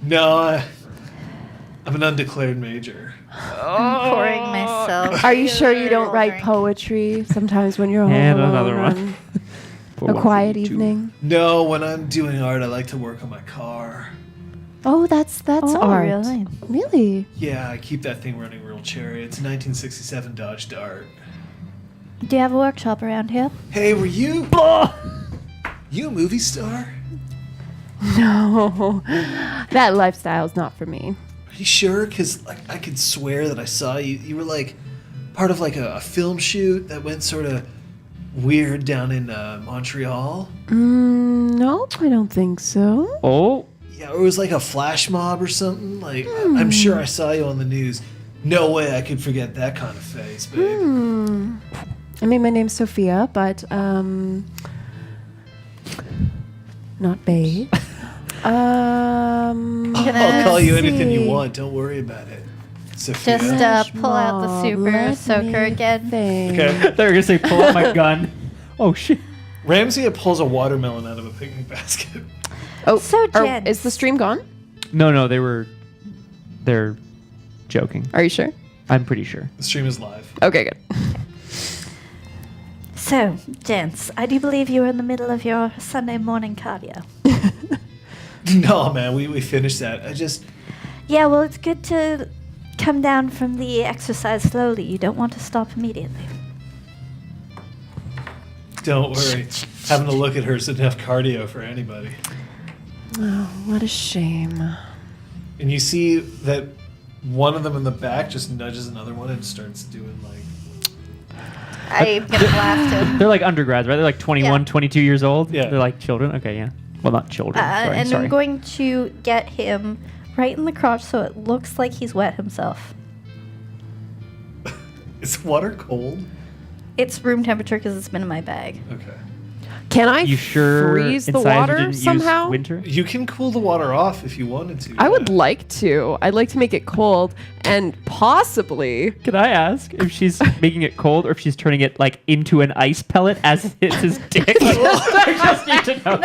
No, I'm an undeclared major. I'm pouring myself. Are you sure you don't Cold write drink. poetry sometimes when you're home And alone another one. on Pour a one quiet for you, too. evening? No, when I'm doing art, I like to work on my car. Oh, that's art. Really? Really? Yeah, I keep that thing running real cherry. It's a 1967 Dodge Dart. Do you have a workshop around here? Hey, were you you a movie star? No, that lifestyle's not for me. Are you sure? Because like, I could swear that I saw you. You were like part of like a film shoot that went sort of weird down in Montreal. Nope, I don't think so. Oh, Yeah, or it was like a flash mob or something. Like I'm sure I saw you on the news. No way I could forget that kind of face, babe. I mean, my name's Sophia, but not babe. I'll call you anything you want. Don't worry about it, Sophia. Just pull out the Mob, super let soaker me again. think. Okay. they were gonna say pull out my gun. Oh shit. Ramsey pulls a watermelon out of a picnic basket. Oh, So gents. is the stream gone? No, they're joking. Are you sure? I'm pretty sure. The stream is live. Okay, good. So, gents, I do believe you were in the middle of your Sunday morning cardio. No, man, we finished that. Yeah, well, it's good to come down from the exercise slowly. You don't want to stop immediately. Don't worry. Having to look at her is enough cardio for anybody. Oh, what a shame. And you see that one of them in the back just nudges another one and starts doing like. I'm gonna blast him. They're like undergrads, right? They're like 21, Yeah. 22 years old. Yeah. They're like children. Okay, yeah. Well, not children. And sorry. I'm going to get him right in the crotch so it looks like he's wet himself. Is water cold? It's room temperature because it's been in my bag. Okay. Can I You sure freeze the incisor water didn't use somehow? winter? You can cool the water off if you wanted to. I would like to. I'd like to make it cold and possibly. Can I ask if she's making it cold or if she's turning it like into an ice pellet as it hits his dick? I just need to know.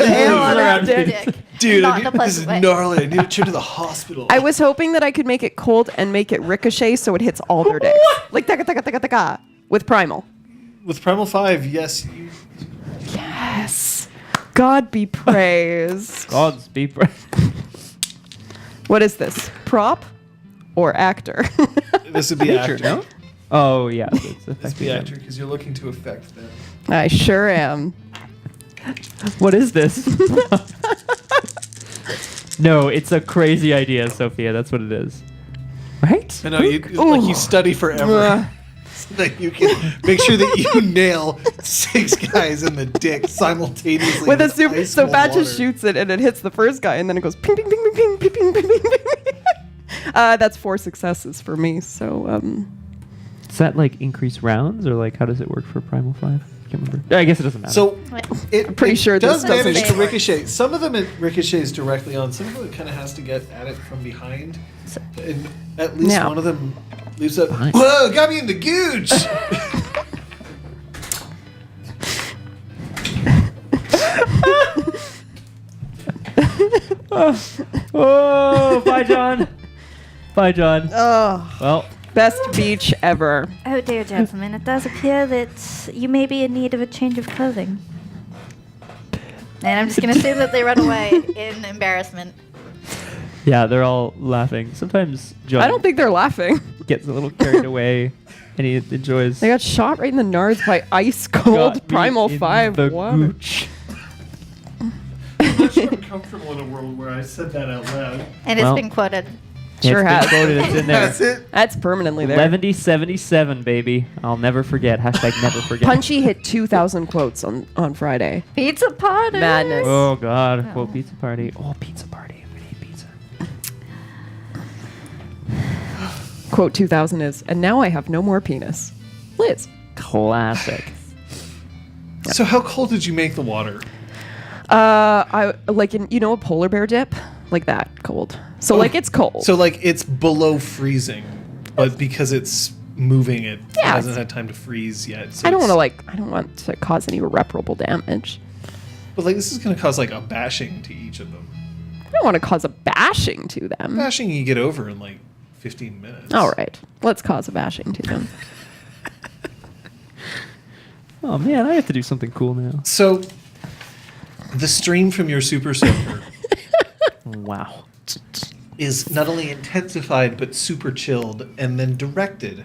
Hail on around his his dick. Dude, Not in a this pleasant is way. gnarly. I need to check to the hospital. I was hoping that I could make it cold and make it ricochet so it hits all their dicks. Like taka taka taka taka with Primal. With Primal 5, yes. You, Yes. God be praised. God's be What is this? Prop or actor? this would be actor. no? Oh yeah. It's This would affecting be them. actor because you're looking to affect them. I sure am. What is this? No, it's a crazy idea, Sophia. That's what it is. Right? I know you like you study forever. So that you can make sure that you nail 6 guys in the dick simultaneously With a super, ice so cold Bat just water. shoots it and it hits the first guy and then it goes ping ping ping ping ping ping ping ping ping. That's 4 successes for me. So Does that like increase rounds or like how does it work for Primal 5? I can't remember. I guess it doesn't matter. So it, pretty it sure does this doesn't manage to work. ricochet. Some of them it ricochets directly on. Some of them it kind of has to get at it from behind. And at least Now. one of them leaves up. Behind. Whoa! Got me in the gooch. oh, bye, John. Bye, John. oh, Well, best beach ever. Oh dear, gentlemen, it does appear that you may be in need of a change of clothing. And I'm just going to assume that they run away in embarrassment. yeah, they're all laughing. Sometimes John I don't think they're laughing. gets a little carried away and he enjoys. They got shot right in the nards by ice got cold me Primal in 5 the water. gooch. I'm not sure I'm comfortable in a world where I said that out loud. And it's Well. been quoted. Sure It's been has. quoted, it's in there. That's it. That's permanently there. 1177, baby. I'll never forget. Hashtag never forget. Punchy hit 2,000 quotes on Friday. Pizza party! Madness. Oh, God. Oh. Quote pizza party. Oh, pizza party. We need pizza. Quote 2,000 is, and now I have no more penis. Liz. Classic. So how cold did you make the water? I like in a polar bear dip, like that cold. So like it's cold. So like it's below freezing, but because it's moving, it hasn't had time to freeze yet. So I don't want to cause any irreparable damage. But like this is going to cause like a bashing to each of them. I don't want to cause a bashing to them. Bashing you get over in like 15 minutes. All right, let's cause a bashing to them. Oh man, I have to do something cool now. So the stream from your super soaker Wow. is not only intensified but super chilled and then directed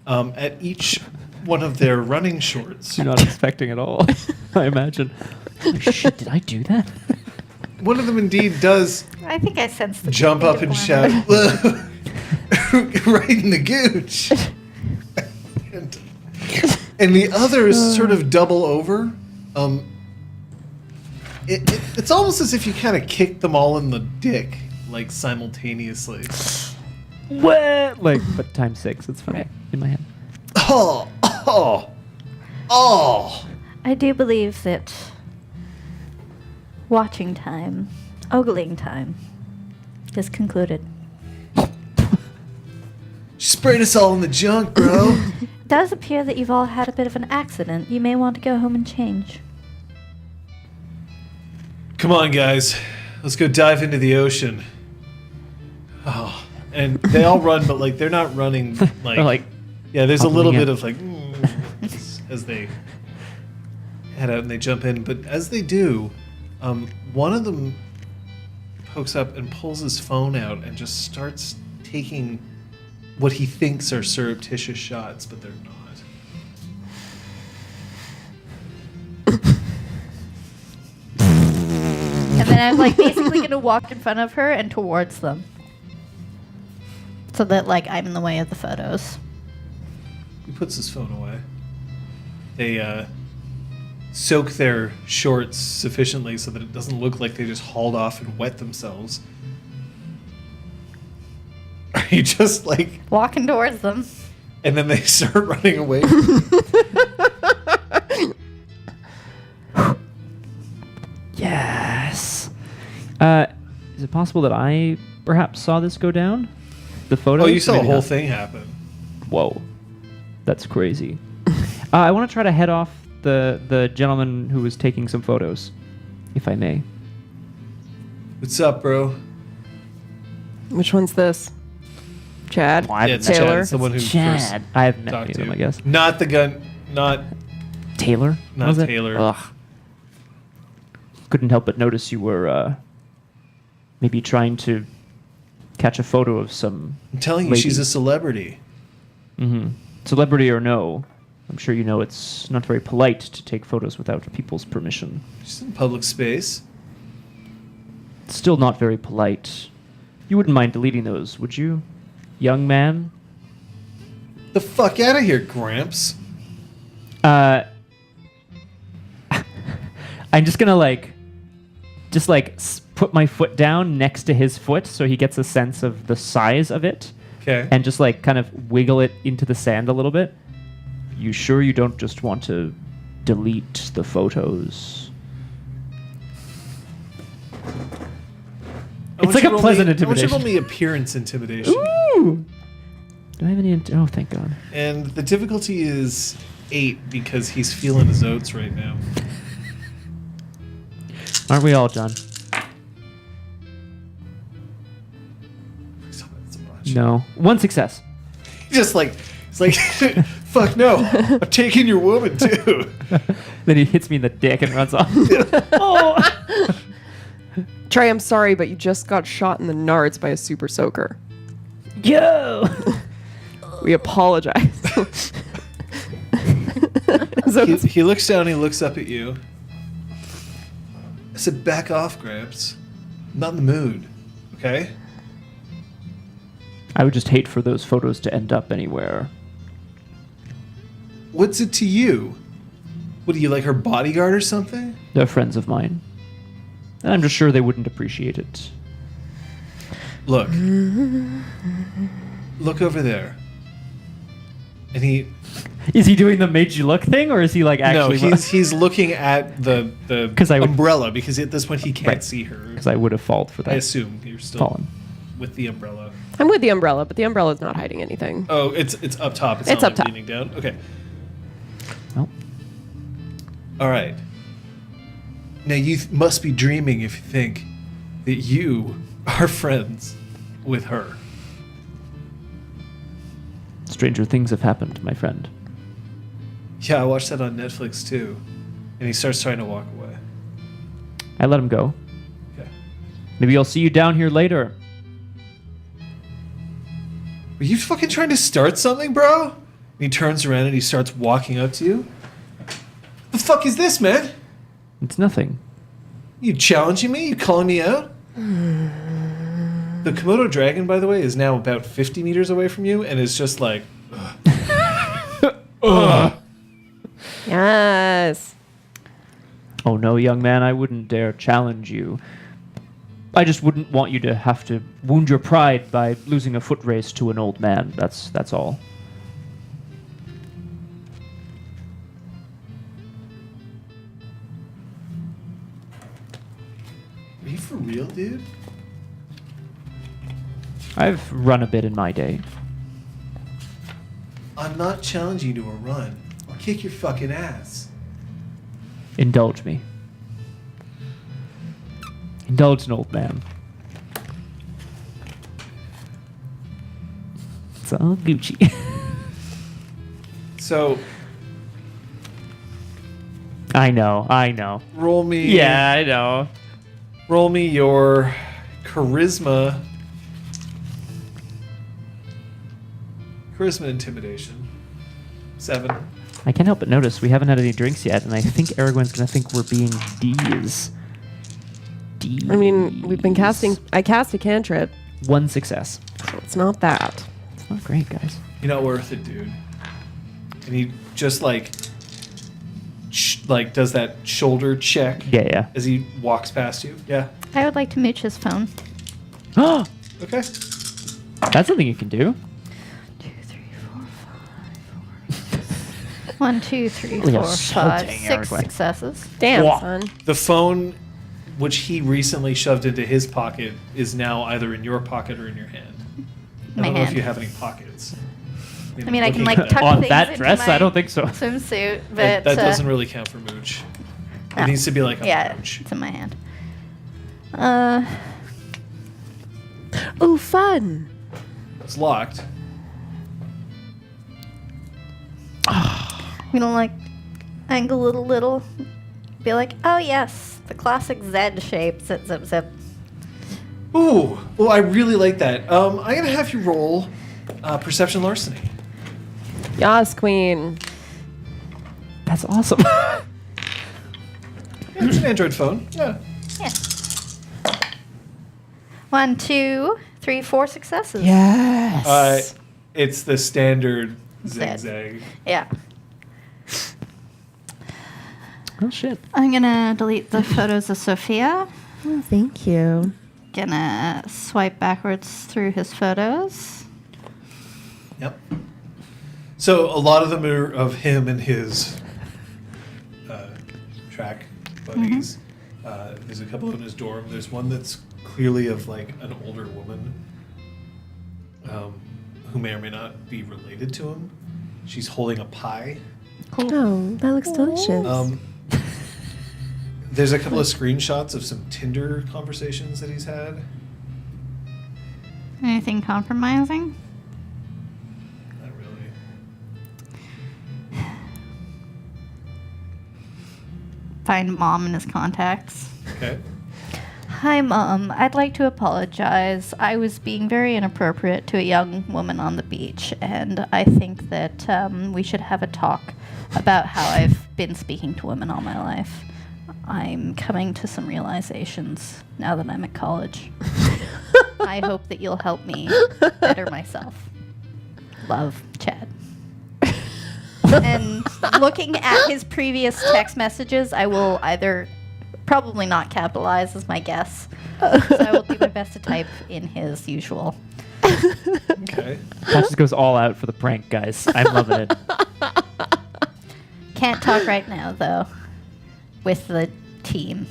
at each one of their running shorts. You're not expecting at all. I imagine. Oh, shit, did I do that? One of them indeed does I think I sensed the jump up and shout, right in the gooch. and the others sort of double over. It's almost as if you kind of kicked them all in the dick, like simultaneously. What? Like, but times 6. It's fine in my head. Oh. I do believe that watching time, ogling time, is concluded. She sprayed us all in the junk, bro. It does appear that you've all had a bit of an accident. You may want to go home and change. Come on, guys. Let's go dive into the ocean. Oh, and they all run, but like they're not running like yeah. There's a little bit of like as they head out and they jump in, but as they do, one of them pokes up and pulls his phone out and just starts taking what he thinks are surreptitious shots, but they're not. And then I'm like basically gonna walk in front of her and towards them. So that like I'm in the way of the photos. He puts his phone away. They soak their shorts sufficiently so that it doesn't look like they just hauled off and wet themselves. Are you just like Walking towards them. and then they start running away? Yes. Is it possible that I perhaps saw this go down? The photo? Oh, you saw the Maybe whole not. thing happen. Whoa. That's crazy. I want to try to head off the gentleman who was taking some photos, if I may. What's up, bro? Which one's this? Chad? Well, I Yeah, haven't it's met Chad. Taylor? It's the one who Chad. first I haven't met talked any of to them, I you. guess. Not the gun. Not Taylor? Not Was it? Taylor. Ugh. Couldn't help but notice you were maybe trying to catch a photo of some I'm telling you, lady. she's a celebrity. Mm-hmm. Celebrity or no, I'm sure you know it's not very polite to take photos without people's permission. She's in public space. It's still not very polite. You wouldn't mind deleting those, would you, young man? The fuck out of here, Gramps. I'm just gonna put my foot down next to his foot so he gets a sense of the size of it. Okay. And just like kind of wiggle it into the sand a little bit. You sure you don't just want to delete the photos? It's like a pleasant I intimidation. want you to roll me appearance intimidation. Ooh! Do I have any? Oh, thank God. And the difficulty is 8 because he's feeling his oats right now. Aren't we all, John? No. One success. Just like, it's like, fuck no, I'm taking your woman too. Then he hits me in the dick and runs off. Oh! Trey, I'm sorry, but you just got shot in the nards by a super soaker. Yo! We apologize. So He looks down, he looks up at you. I said, back off, Gramps. I'm not in the mood, okay? I would just hate for those photos to end up anywhere. What's it to you? What, are you like her bodyguard or something? They're friends of mine. And I'm just sure they wouldn't appreciate it. Look. Look over there. And he... Is he doing the made you look thing, or is he like actually... No, he's looking at the umbrella, because at this point he can't see her. Because I would have fallen for that. I assume you're still fallen with the umbrella. I'm with the umbrella, but the umbrella's not hiding anything. Oh, it's up top. It's It's not up top. leaning down. Okay. Well, All right. Now you must be dreaming if you think that you are friends with her. stranger things have happened, my friend. Yeah, I watched that on Netflix too. And he starts trying to walk away. I let him go. Okay. Maybe I'll see you down here later. Are you fucking trying to start something, bro? And he turns around and he starts walking up to you. The fuck is this, man? It's nothing. You challenging me? You calling me out? The Komodo dragon, by the way, is now about 50 meters away from you and is just like... Ugh. Yes. Oh no, young man, I wouldn't dare challenge you. I just wouldn't want you to have to wound your pride by losing a foot race to an old man. That's all. Are you for real, dude? I've run a bit in my day. I'm not challenging you to a run. I'll kick your fucking ass. Indulge me. Indulge an old man. It's all Gucci. So, I know. roll me... Yeah, I know. Roll me your charisma... Charisma intimidation. 7. I can't help but notice we haven't had any drinks yet, and I think Aragorn's gonna think we're being D's. D's. I mean, we've been casting. I cast a cantrip, One success. so it's not that. It's not great, guys. You're not worth it, dude. And he just like does that shoulder check Yeah. as he walks past you. Yeah. I would like to mooch his phone. Oh, Okay. that's something you can do. 2, 3, 4, 5. 1, 2, 3, Really 4, assaulting 5, 6 Aragorn. successes. Damn, Whoa. son. The phone, which he recently shoved into his pocket, is now either in your pocket or in your hand. I My don't know if hand. you have any pockets. I mean, I can looking like at tuck On things that into dress, my I don't think so. swimsuit, but that doesn't really count for mooch. It no. needs to be like a yeah, mooch. it's in my hand. Oh, fun. It's locked. I'm gonna like angle it a little, be like, oh yes, the classic Z shape, zip, zip, zip. Ooh, well, I really like that. I'm gonna have you roll perception larceny. Yas, queen. That's awesome. Yeah, it's an Android phone. Yeah. Yeah. 1, 2, 3, 4 successes. Yes. It's the standard Zed. zigzag. Yeah. Oh shit. I'm gonna delete the photos of Sophia. Oh, thank you. Gonna swipe backwards through his photos. Yep. So a lot of them are of him and his track buddies. There's a couple in his dorm. There's one that's clearly of like an older woman who may or may not be related to him. She's holding a pie. Oh, that looks delicious. There's a couple of screenshots of some Tinder conversations that he's had. Anything compromising? Not really. Find mom in his contacts. Okay. Hi, Mom. I'd like to apologize. I was being very inappropriate to a young woman on the beach, and I think that we should have a talk about how I've been speaking to women all my life. I'm coming to some realizations now that I'm at college. I hope that you'll help me better myself. Love, Chad. And looking at his previous text messages, I will either probably not capitalize as my guess. So I will do my best to type in his usual Okay. That just goes all out for the prank, guys. I'm loving it. Can't talk right now, though, with the team.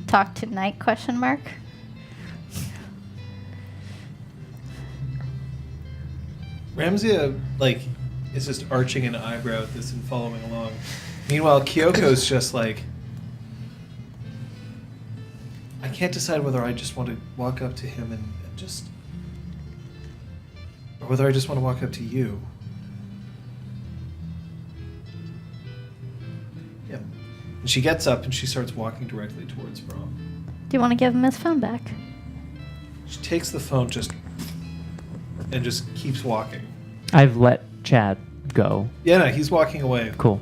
Talk tonight, question mark? Ramsia, like, is just arching an eyebrow at this and following along. Meanwhile, Kyoko's just like, I can't decide whether I just want to walk up to him and just, or whether I just want to walk up to you. Yeah. And she gets up and she starts walking directly towards Brom. Do you want to give him his phone back? She takes the phone and just keeps walking. I've let Chad go. Yeah, no, he's walking away. Cool.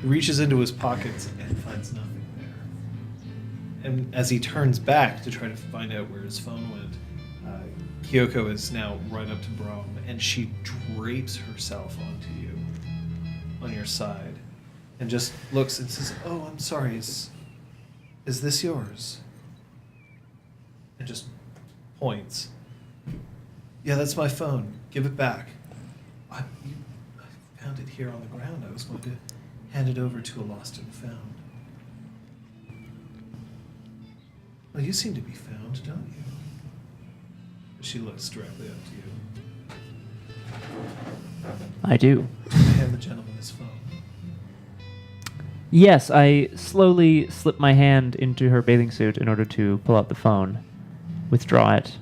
He reaches into his pockets and finds nothing there. And as he turns back to try to find out where his phone went, Kyoko is now right up to Brom, and she drapes herself onto you, on your side, and just looks and says, "Oh, I'm sorry, is this yours?" And just points. "Yeah, that's my phone. Give it back." I found it here on the ground. I was going to hand it over to a lost and found. Well, you seem to be found, don't you? She looks directly up to you. I do. Hand the gentleman his phone. Yes, I slowly slip my hand into her bathing suit in order to pull out the phone, withdraw it,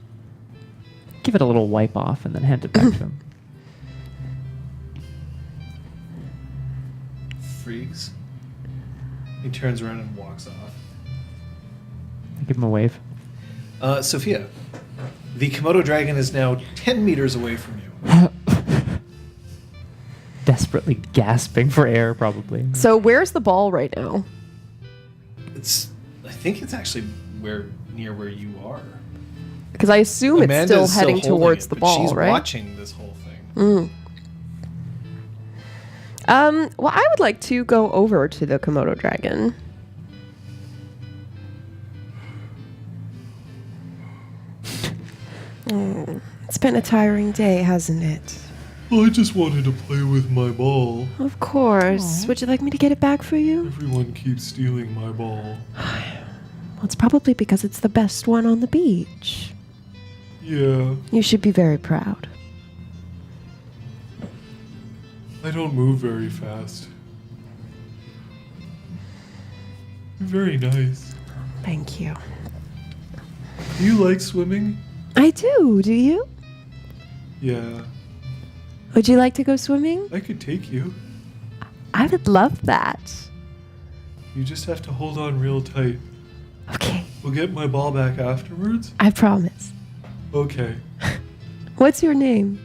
give it a little wipe off, and then hand it back to him. Freaks. He turns around and walks off. I give him a wave. Sophia, the Komodo dragon is now 10 meters away from you. Desperately gasping for air, probably. So where's the ball right now? I think it's actually near where you are. Because I assume Amanda's it's still heading holding towards it, the but ball, she's right? watching this whole thing. Well, I would like to go over to the Komodo dragon. It's been a tiring day, hasn't it? I just wanted to play with my ball. Of course. Would you like me to get it back for you? Everyone keeps stealing my ball. Well, it's probably because it's the best one on the beach. Yeah, You should be very proud. I don't move very fast. You're very nice. Thank you. Do you like swimming? I do. Do you? Yeah, Would you like to go swimming? I could take you. I would love that. You just have to hold on real tight. Okay, We'll get my ball back afterwards? I promise. Okay. What's your name?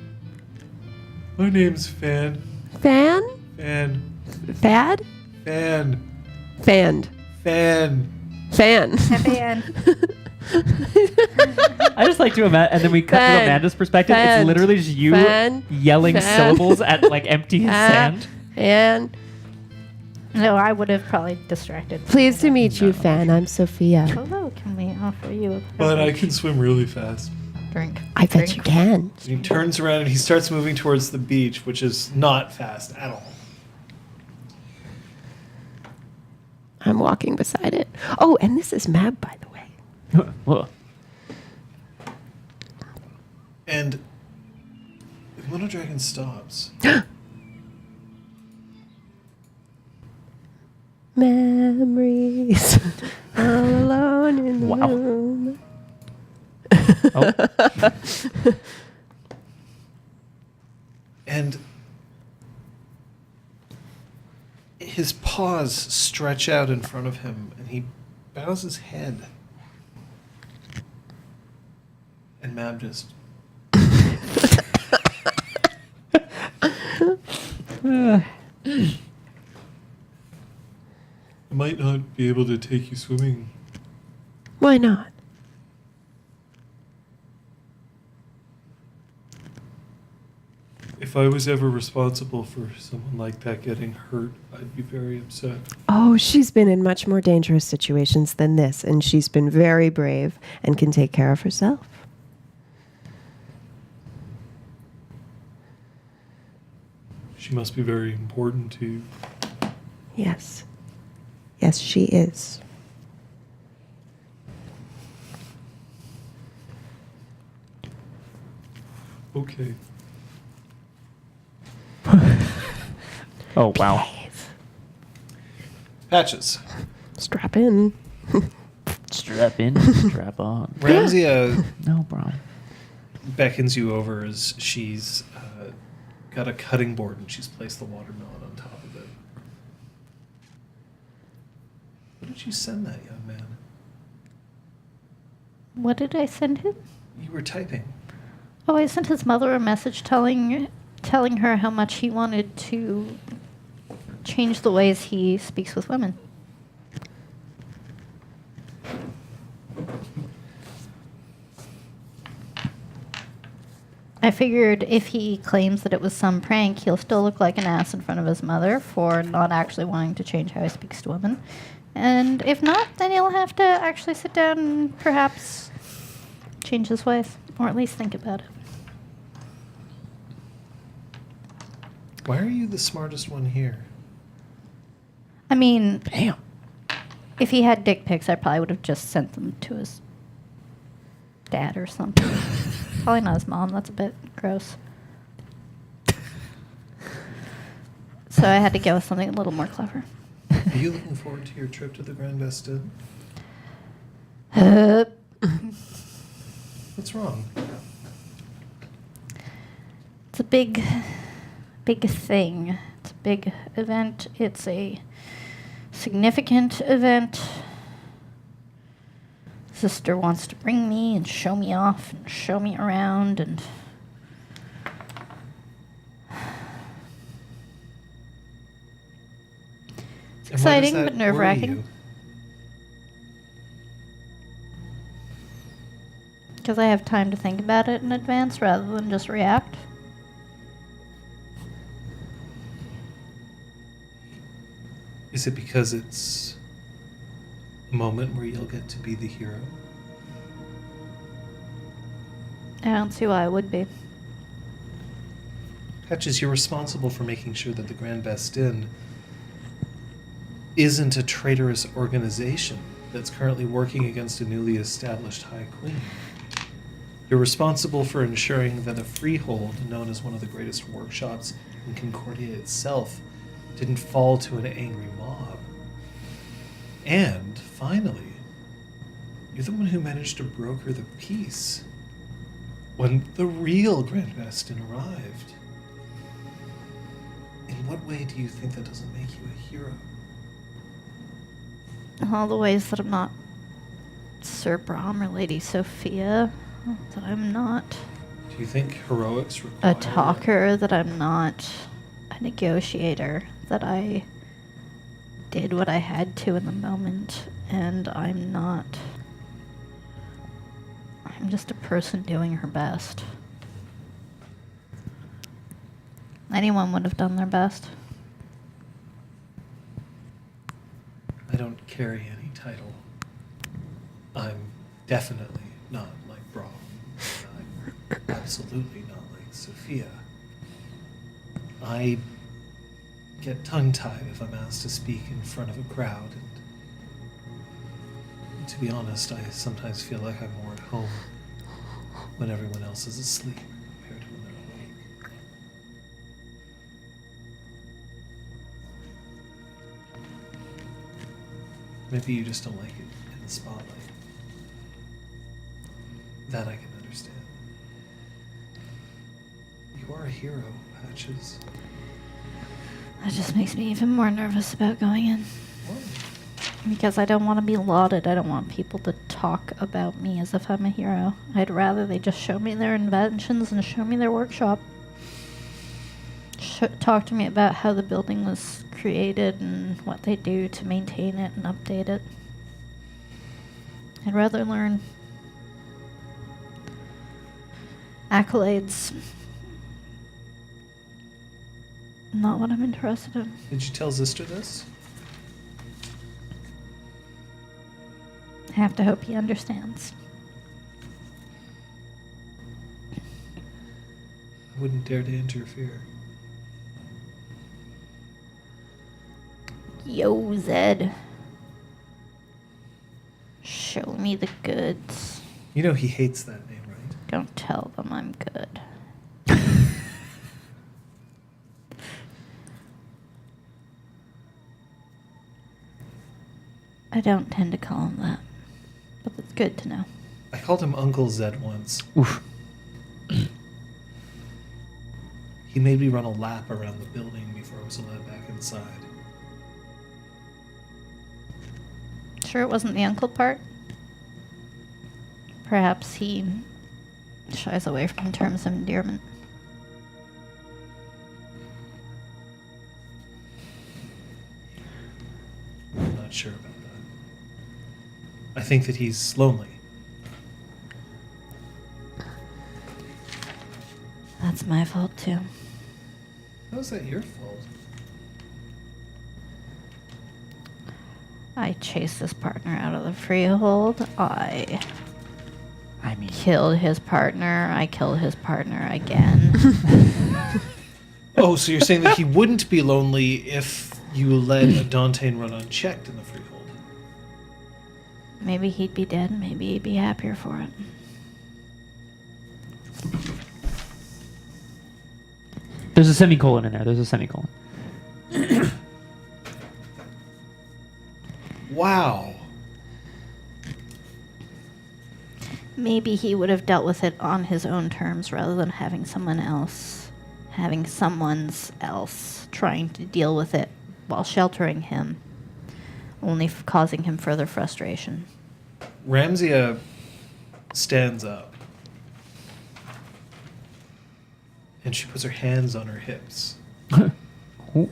My name's Fan. Fan? Fan. Fad? Fan. Fanned. Fan. Fan. Fan. I just like to imagine, and then we cut Fan. to Amanda's perspective. Fan. It's literally just you Fan. yelling Fan. syllables at like empty sand. Fan. No, I would have probably distracted. Pleased to meet you, Fan. I'm Sophia. Hello, can we offer you a But I can swim really fast. drink? I bet you can. He turns around and he starts moving towards the beach, which is not fast at all. I'm walking beside it. Oh, and this is Mab, by the way. Whoa. And the Komodo dragon stops. Memories. All alone in the Wow. room. Oh. And his paws stretch out in front of him, and he bows his head. And Mab just... I might not be able to take you swimming. Why not? If I was ever responsible for someone like that getting hurt, I'd be very upset. Oh, she's been in much more dangerous situations than this, and she's been very brave and can take care of herself. She must be very important to you. Yes. Yes, she is. Okay. Oh, wow. Patches. Strap in. Strap in, strap on. Ramsia No problem. beckons you over as she's got a cutting board and she's placed the watermelon on top of it. What did you send that young man? What did I send him? You were typing. Oh, I sent his mother a message telling her how much he wanted to change the ways he speaks with women. I figured if he claims that it was some prank, he'll still look like an ass in front of his mother for not actually wanting to change how he speaks to women. And if not, then he'll have to actually sit down and perhaps change his ways, or at least think about it. Why are you the smartest one here? I mean, Damn. if he had dick pics, I probably would have just sent them to his dad or something. Probably not his mom. That's a bit gross. So I had to go with something a little more clever. Are you looking forward to your trip to the Grand Bastille? What's wrong? It's a big thing. It's a big event. It's a significant event. Sister wants to bring me and show me off and show me around and it's And why does exciting that but worry nerve-wracking. you? Because I have time to think about it in advance rather than just react. Is it because it's a moment where you'll get to be the hero? I don't see why I would be. Patches, you're responsible for making sure that the Grand Bastille isn't a traitorous organization that's currently working against a newly established High Queen. You're responsible for ensuring that a freehold, known as one of the greatest workshops in Concordia itself, didn't fall to an angry mob. And, finally, you're the one who managed to broker the peace when the real Grand Bastille arrived. In what way do you think that doesn't make you a hero? All the ways that I'm not Sir Brahm or Lady Sophia, that I'm not Do you think heroics require... a talker, that I'm not a negotiator, that I did what I had to in the moment, and I'm just a person doing her best. Anyone would have done their best. I don't carry any title. I'm definitely not like Brahm. I'm absolutely not like Sophia. I get tongue-tied if I'm asked to speak in front of a crowd, and to be honest, I sometimes feel like I'm more at home when everyone else is asleep compared to when they're awake. Maybe you just don't like it in the spotlight. That I can understand. You are a hero, Patches. That just makes me even more nervous about going in. Why? Because I don't want to be lauded. I don't want people to talk about me as if I'm a hero. I'd rather they just show me their inventions and show me their workshop. Talk to me about how the building was created and what they do to maintain it and update it. I'd rather learn accolades. Not what I'm interested in. Did you tell Zister this? I have to hope he understands. I wouldn't dare to interfere. Yo, Zed. Show me the goods. You know he hates that name, right? Don't tell them I'm good. I don't tend to call him that, but it's good to know. I called him Uncle Zed once. Oof. He made me run a lap around the building before I was allowed back inside. Sure it wasn't the uncle part? Perhaps he shies away from terms of endearment. I'm not sure about that. I think that he's lonely. That's my fault too. How's that your fault? I chased this partner out of the freehold. I mean, killed his partner. I killed his partner again. Oh, so you're saying that he wouldn't be lonely if you let a Dantean run unchecked in the freehold? Maybe he'd be dead. Maybe he'd be happier for it. there's a semicolon in there. There's a semicolon. Wow. Maybe he would have dealt with it on his own terms rather than having someone else trying to deal with it while sheltering him, only causing him further frustration. Ramsia stands up. And she puts her hands on her hips. Ooh.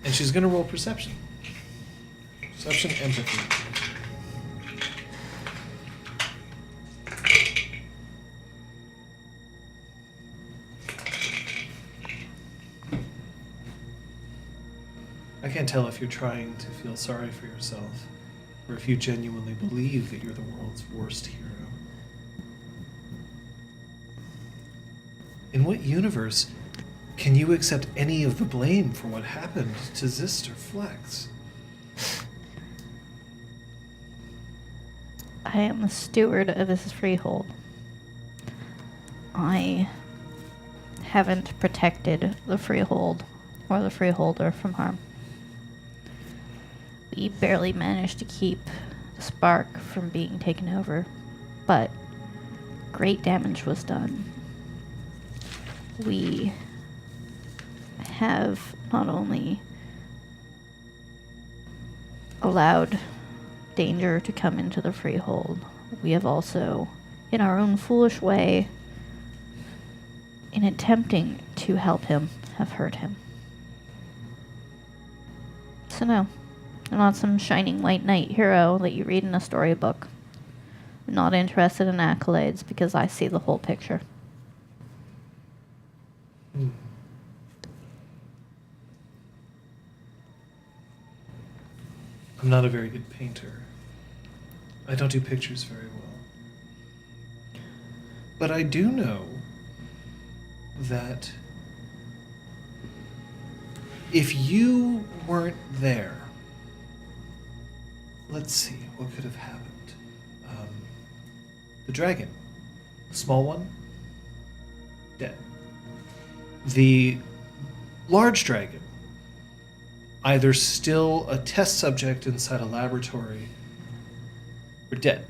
And she's going to roll perception. Perception, empathy. I can't tell if you're trying to feel sorry for yourself or if you genuinely believe that you're the world's worst hero. In what universe can you accept any of the blame for what happened to Zist or Flex? I am the steward of this freehold. I haven't protected the freehold or the freeholder from harm. We barely managed to keep the spark from being taken over, but great damage was done. We have not only allowed danger to come into the freehold, we have also, in our own foolish way, in attempting to help him, have hurt him. So no, I'm not some shining white knight hero that you read in a storybook. I'm not interested in accolades because I see the whole picture. I'm not a very good painter. I don't do pictures very well. But I do know that if you weren't there, let's see, what could have happened? The dragon, the small one, dead. The large dragon, either still a test subject inside a laboratory or dead.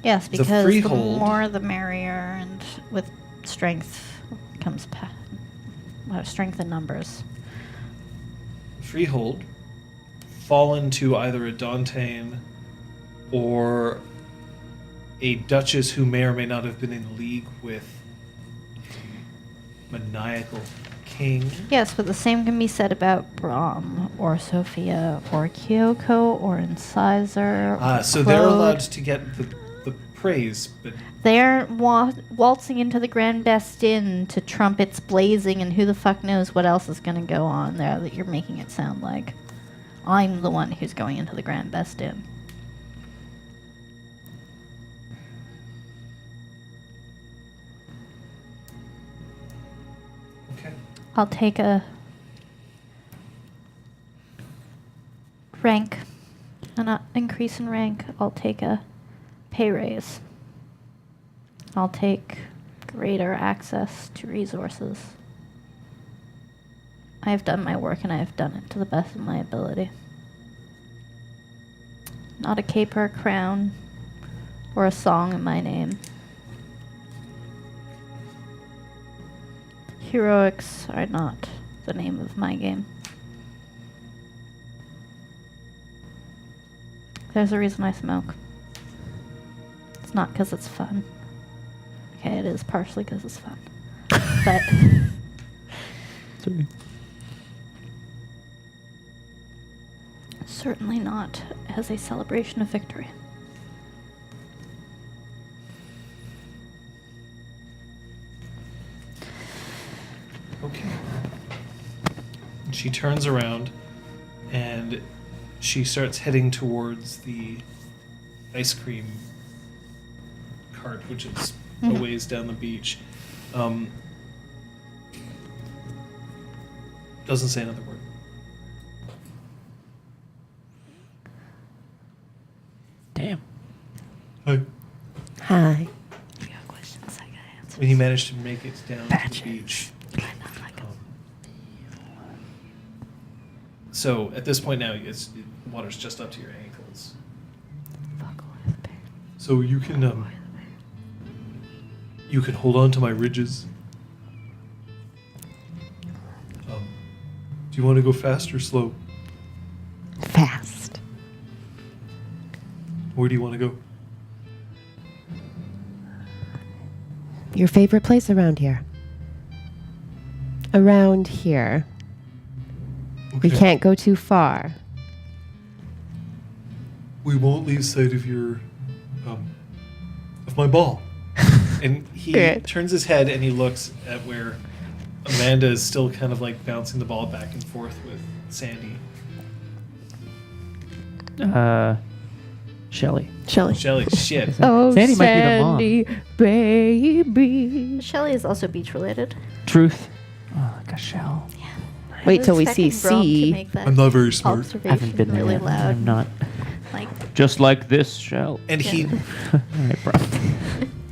Yes, because the freehold- more the merrier, and with strength comes strength in numbers. Freehold fallen to either a Dantean or a duchess who may or may not have been in league with maniacal king. Yes, but the same can be said about Brahm, or Sophia, or Kyoko, or Incisor. So they're allowed to get the praise, but They're waltzing into the Grand Bastin to trumpets blazing, and who the fuck knows what else is going to go on there that you're making it sound like. I'm the one who's going into the Grand Bastin. I'll take a rank, an increase in rank. I'll take a pay raise. I'll take greater access to resources. I have done my work and I have done it to the best of my ability. Not a cape or a crown or a song in my name. Heroics are not the name of my game. There's a reason I smoke. It's not because it's fun. Okay, it is partially because it's fun. But Sorry. certainly not as a celebration of victory. Okay. And she turns around and she starts heading towards the ice cream cart, which is a ways down the beach. Doesn't say another word. Damn. Hi. Hi. You got questions, I got answers. When you manage to make it down to the beach. So at this point now, water's just up to your ankles. So you can hold on to my ridges. Do you want to go fast or slow? Fast. Where do you want to go? Your favorite place around here? Around here. We Okay. can't go too far. We won't lose sight of your, of my ball. And he Good. turns his head and he looks at where Amanda is still kind of like bouncing the ball back and forth with Sandy. Shelly. Shelly. Shelly, shit. Oh, Sandy might be the mom. Sandy, baby. Shelley is also beach related. Truth. Oh, like a shell. Wait till we see C. I'm not very smart. I haven't been there really yet. loud. I'm not. Like, Just like this shell. And Yeah. he All right, bro.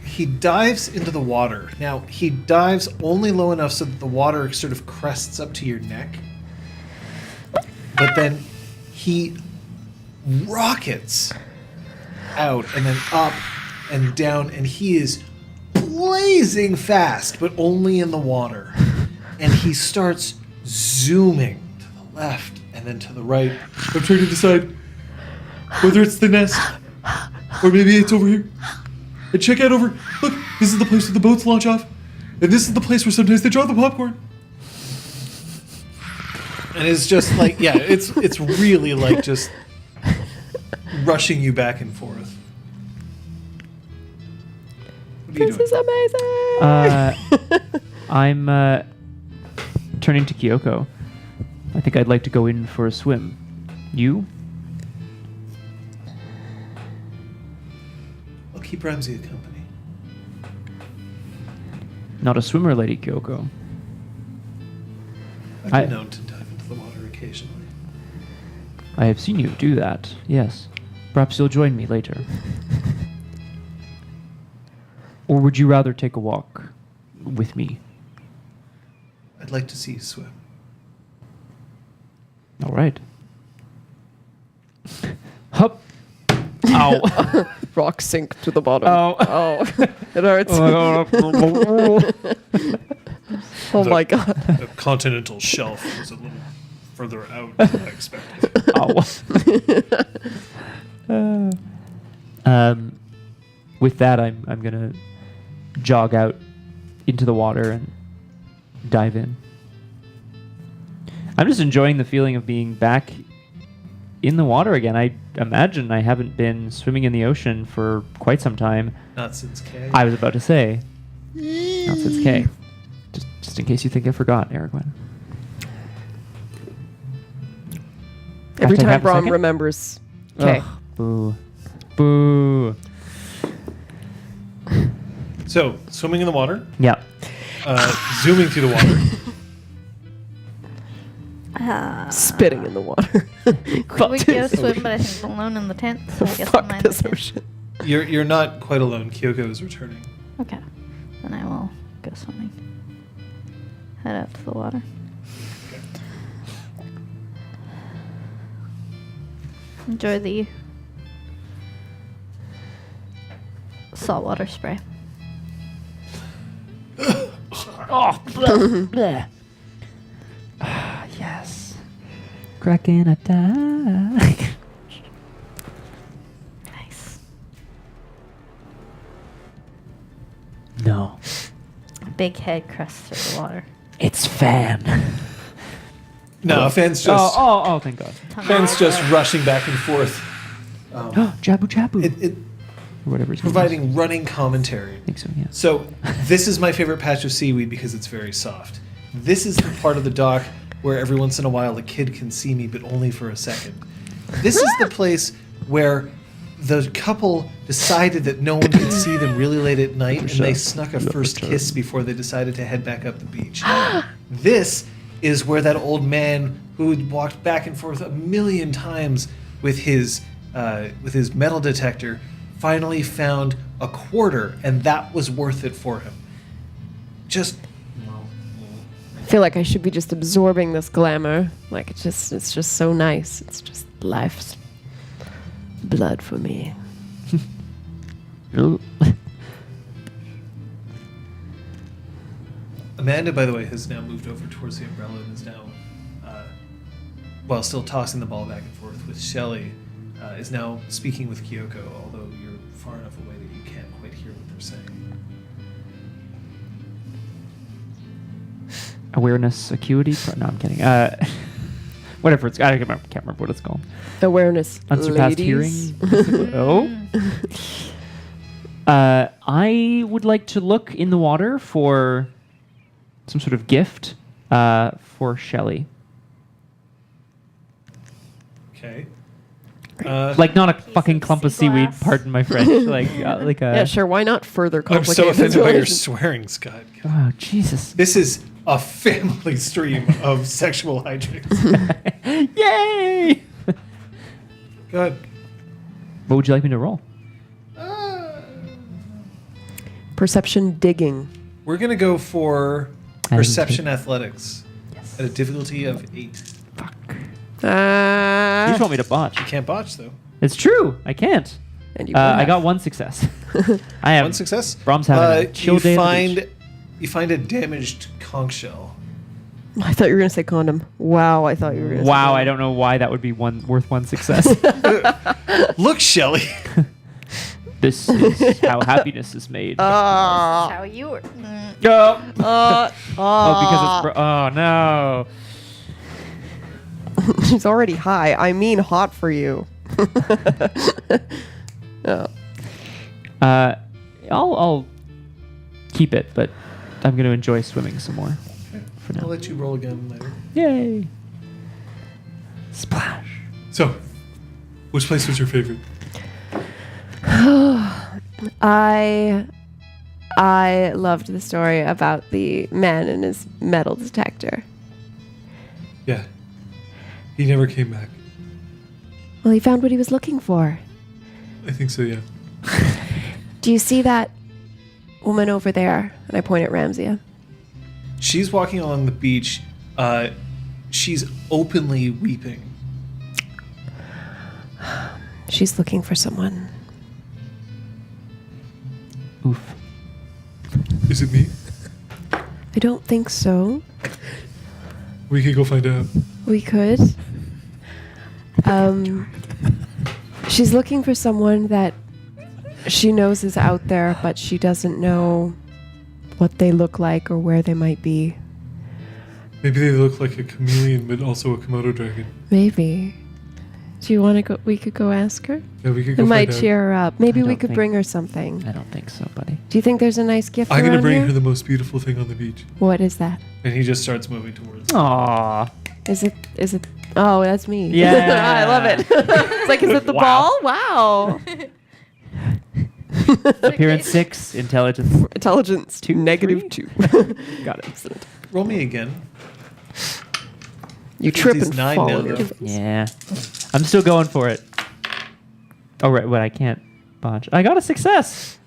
he dives into the water. Now, he dives only low enough so that the water sort of crests up to your neck. But then he rockets out and then up and down, and he is blazing fast, but only in the water. And he starts zooming to the left and then to the right. I'm trying to decide whether it's the nest or maybe it's over here. And check out over. Look, this is the place where the boats launch off. And this is the place where sometimes they drop the popcorn. And it's just like, yeah, it's really like just rushing you back and forth. What are you This doing? is amazing. I'm turning to Kyoko. I think I'd like to go in for a swim. You? I'll keep Ramsey company. Not a swimmer, Lady Kyoko. I've I- been known to dive into the water occasionally. I have seen you do that, yes. Perhaps you'll join me later. Or would you rather take a walk with me? I'd like to see you swim. All right. Hup. Ow. Rock sink to the bottom. Ow. Oh, it hurts. Oh, Oh my god. The continental shelf is a little further out than I expected. With that, I'm gonna jog out into the water and dive in. I'm just enjoying the feeling of being back in the water again. I imagine I haven't been swimming in the ocean for quite some time. Not since K. I was about to say, not since K. Just in case you think I forgot, Aragorn. Every Have to time have a Brom second? remembers. Okay. Ugh, boo. Boo. So, swimming in the water, Yeah. zooming through the water, spitting in the water. We would go swim, but I think I'm alone in the tent. So I guess Fuck I'm in this the tent. ocean. You're not quite alone. Kyoko is returning. Okay. Then I will go swimming. Head out to the water. Enjoy the saltwater spray. Oh, bleh, bleh. Ah, yes. Cracking a die. Nice. No. Big head crests through the water. It's Fan. No, Fan's just Oh, thank God. Fan's just rushing back and forth. Jabu Jabu. It or whatever it's providing running commentary. I think so, yeah. So this is my favorite patch of seaweed because it's very soft. This is the part of the dock where every once in a while a kid can see me, but only for a second. This is the place where the couple decided that no one could see them really late at night, and they snuck a first kiss before they decided to head back up the beach. This is where that old man who had walked back and forth a million times with his metal detector finally found a quarter, and that was worth it for him. Just I feel like I should be just absorbing this glamour. Like it's just so nice. It's just life's blood for me. Amanda, by the way, has now moved over towards the umbrella and is now, while still tossing the ball back and forth with Shelly, is now speaking with Kyoko, although you're far enough away that you can't quite hear what they're saying. Awareness acuity? No, I'm kidding. Whatever it's... I can't remember what it's called. Awareness. Unsurpassed ladies. hearing? Oh? I would like to look in the water for some sort of gift for Shelly. Okay. Like not a Piece fucking of clump of sea seaweed, glass. pardon my French. like a... Yeah, sure. Why not further I'm complicate so this offended by your relationship? swearing, Scott. Oh, Jesus. This is a family stream of sexual hijinks. Yay! Go ahead. What would you like me to roll? Perception digging. We're going to go for And perception athletics Yes. at a difficulty of 8. Fuck. You just want me to botch. You can't botch, though. It's true. I can't. And you I got one success. I have One success. Brahms having a chill you day on the beach. find a damaged conch shell. I thought you were gonna say condom. Wow, I thought you were gonna say Wow, condom. I don't know why that would be worth one success. Look, Shelly. This is how happiness is made. How you were. Oh, because it's... Oh, no. She's already high. I mean hot for you. Oh. I'll keep it, but I'm going to enjoy swimming some more for I'll now. let you roll again later. Yay. Splash. So, which place was your favorite? I loved the story about the man and his metal detector. Yeah. He never came back. Well, he found what he was looking for. I think so, yeah. Do you see that woman over there? And I point at Ramsia. She's walking along the beach. She's openly weeping. She's looking for someone. Oof. Is it me? I don't think so. We could go find out. We could. She's looking for someone that she knows is out there, but she doesn't know what they look like or where they might be. Maybe they look like a chameleon, but also a Komodo dragon. Maybe. Do you want to go? We could go ask her. Yeah, we could It go might find out. cheer her up. Maybe I we don't could think- bring her something. I don't think so, buddy. Do you think there's a nice gift I'm around gonna bring here? her the most beautiful thing on the beach. What is that? And he just starts moving towards her. Aww. Is it? Oh, that's me. Yeah. I love it. It's like, is it the Wow. ball? Wow. Appearance 6, intelligence. Intelligence Two, negative three? 2. Got it. Roll me again. You trip He's and 9 fall now, on your though. face. Yeah. I'm still going for it. Oh, right. What? I can't botch. I got a success.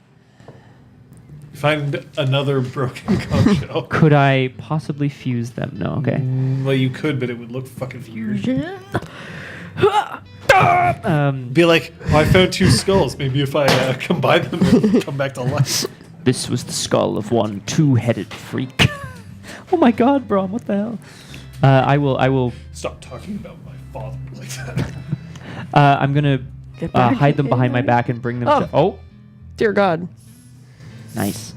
Find another broken conch shell. Could I possibly fuse them? No. Okay. Well, you could, but it would look fucking weird. Be like, I found 2 skulls. Maybe if I combine them, they'll come back to life. This was the skull of one 2-headed freak. Oh my God, Brom! What the hell? I will. Stop talking about my father like that. I'm gonna Get back hide them in behind my there. back and bring them. Oh. To, oh, Dear God. nice.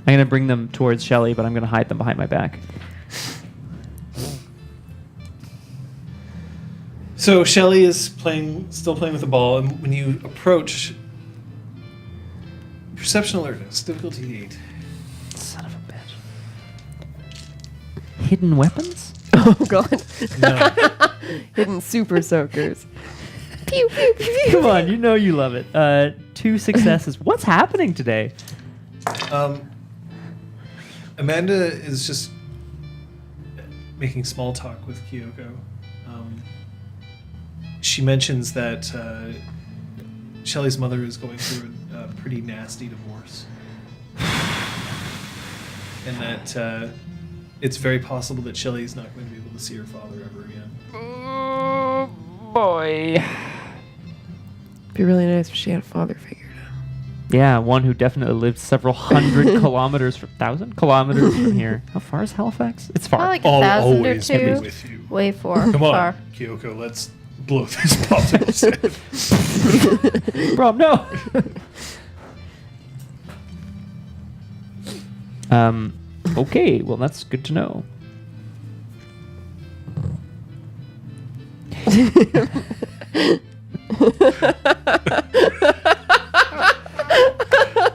I'm gonna bring them towards Shelly, but I'm gonna hide them behind my back. So Shelly is still playing with the ball, and when you approach, perception alertness, difficulty 8. Son of a bitch. Hidden weapons? Oh God. No. Hidden super soakers. Pew, pew, pew, pew. Come on, you know you love it. 2 successes. What's happening today? Amanda is just making small talk with Kyoko. She mentions that Shelly's mother is going through a pretty nasty divorce. And that it's very possible that Shelly's not going to be able to see her father ever again. Oh, boy. Be really nice if she had a father figure. Yeah, one who definitely lived several hundred kilometers, 1,000 kilometers from here. How far is Halifax? It's far. Like I'll 1,000 or always be 2. with you. Way far. Come on, Far. Kyoko, let's blow this popsicle's head. Bro, no. Okay, well that's good to know.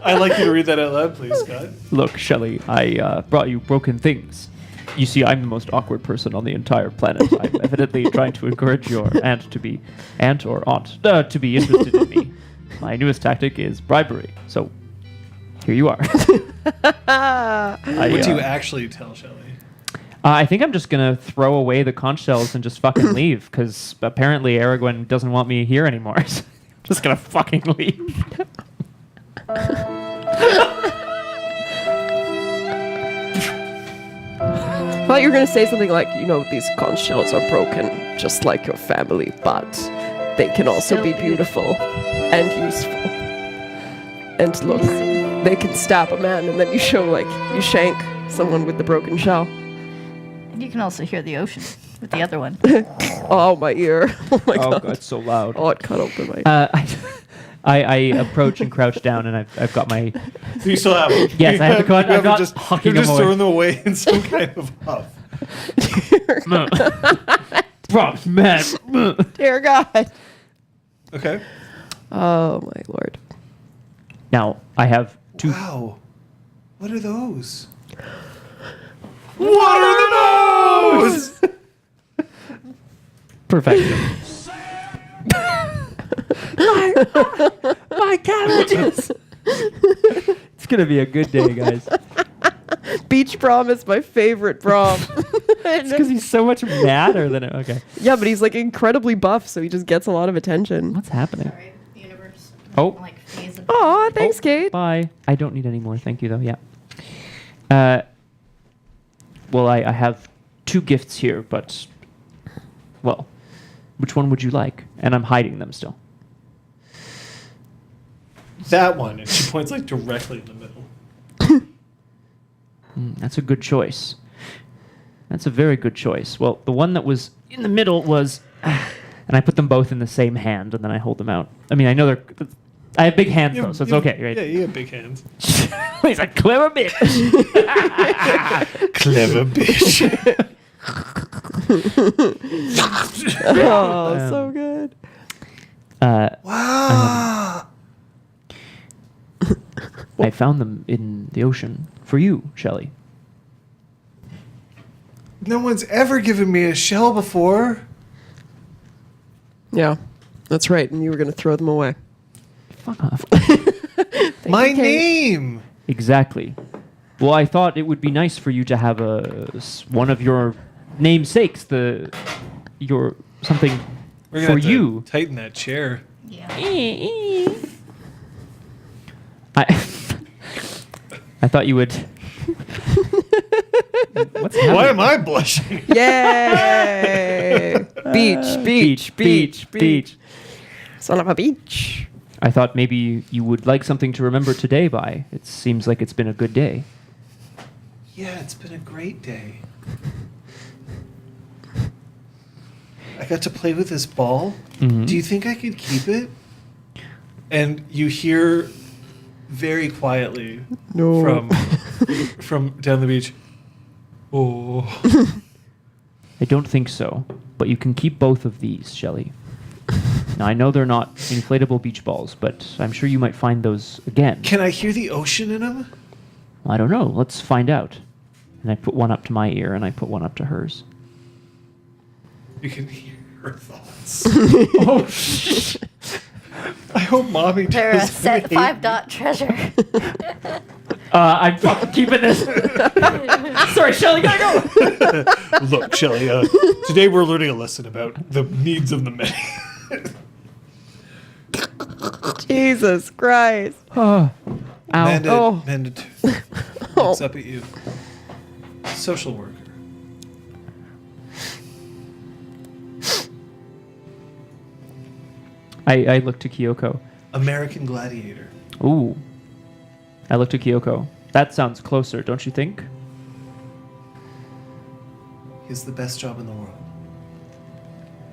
I'd like you to read that out loud, please, Scott. Look, Shelly, I brought you broken things. You see, I'm the most awkward person on the entire planet. I'm evidently trying to encourage your aunt to be to be interested in me. My newest tactic is bribery. So, here you are. What do you actually tell Shelly? I think I'm just gonna throw away the conch shells and just fucking leave, because apparently Aragorn doesn't want me here anymore. So I'm just gonna fucking leave. I thought you were going to say something like, these conch shells are broken, just like your family, but they can also be beautiful and useful. And look, they can stab a man, and then you shank someone with the broken shell. And you can also hear the ocean with the other one. Oh, my ear. Oh, my Oh God. god, it's so loud. Oh, it cut open my ear. I approach and crouch down, and I've got my. Do you still have them? Yes, I have the con- You I'm not just, hucking you're just them away. throwing them away in some kind of huff. Props, man. Dear God. Okay. Oh, my Lord. Now I have 2. Wow. What are those? What are those? Perfection. My cabbages. It's gonna be a good day, guys. Beach Brom is my favorite Brom. It's because he's so much madder than it. Okay. Yeah, but he's incredibly buff, so he just gets a lot of attention. What's happening? Sorry, the universe. Oh. Phase of Aw, thanks, Kate. Bye. I don't need any more. Thank you, though. Yeah. Well, I have 2 gifts here, but well, which one would you like? And I'm hiding them still. That one. And she points directly in the middle. That's a good choice. That's a very good choice. Well, the one that was in the middle was, and I put them both in the same hand, and then I hold them out. I mean, I know I have big hands though, so it's okay, right? Yeah, you have big hands. He's a clever bitch. Clever bitch. Oh, so good. Wow. I found them in the ocean for you, Shelly. No one's ever given me a shell before. Yeah, that's right. And you were going to throw them away. Fuck off. My you, Kate. name. Exactly. Well, I thought it would be nice for you to have one of your namesakes, the something We're gonna for have to you. tighten that chair. Yeah. I thought you would. What's happening? Why am I blushing? Yay! Beach. Son of a beach. I thought maybe you would like something to remember today by. It seems like it's been a good day. Yeah, it's been a great day. I got to play with this ball. Mhm. Do you think I could keep it? And you hear very quietly from down the beach. Oh. I don't think so, but you can keep both of these, Shelley. Now, I know they're not inflatable beach balls, but I'm sure you might find those again. Can I hear the ocean in them? Well, I don't know. Let's find out. And I put one up to my ear, and I put one up to hers. You can hear her thoughts. Oh, I hope mommy They're a doesn't set hate 5-dot treasure. I'm fucking keeping this. Sorry, Shelley, gotta go. Look, Shelley, today we're learning a lesson about the needs of the many. Jesus Christ. Ow. Amanda looks up at you. Social worker. I look to Kyoko. American Gladiator. Ooh. I look to Kyoko. That sounds closer, don't you think? He has the best job in the world.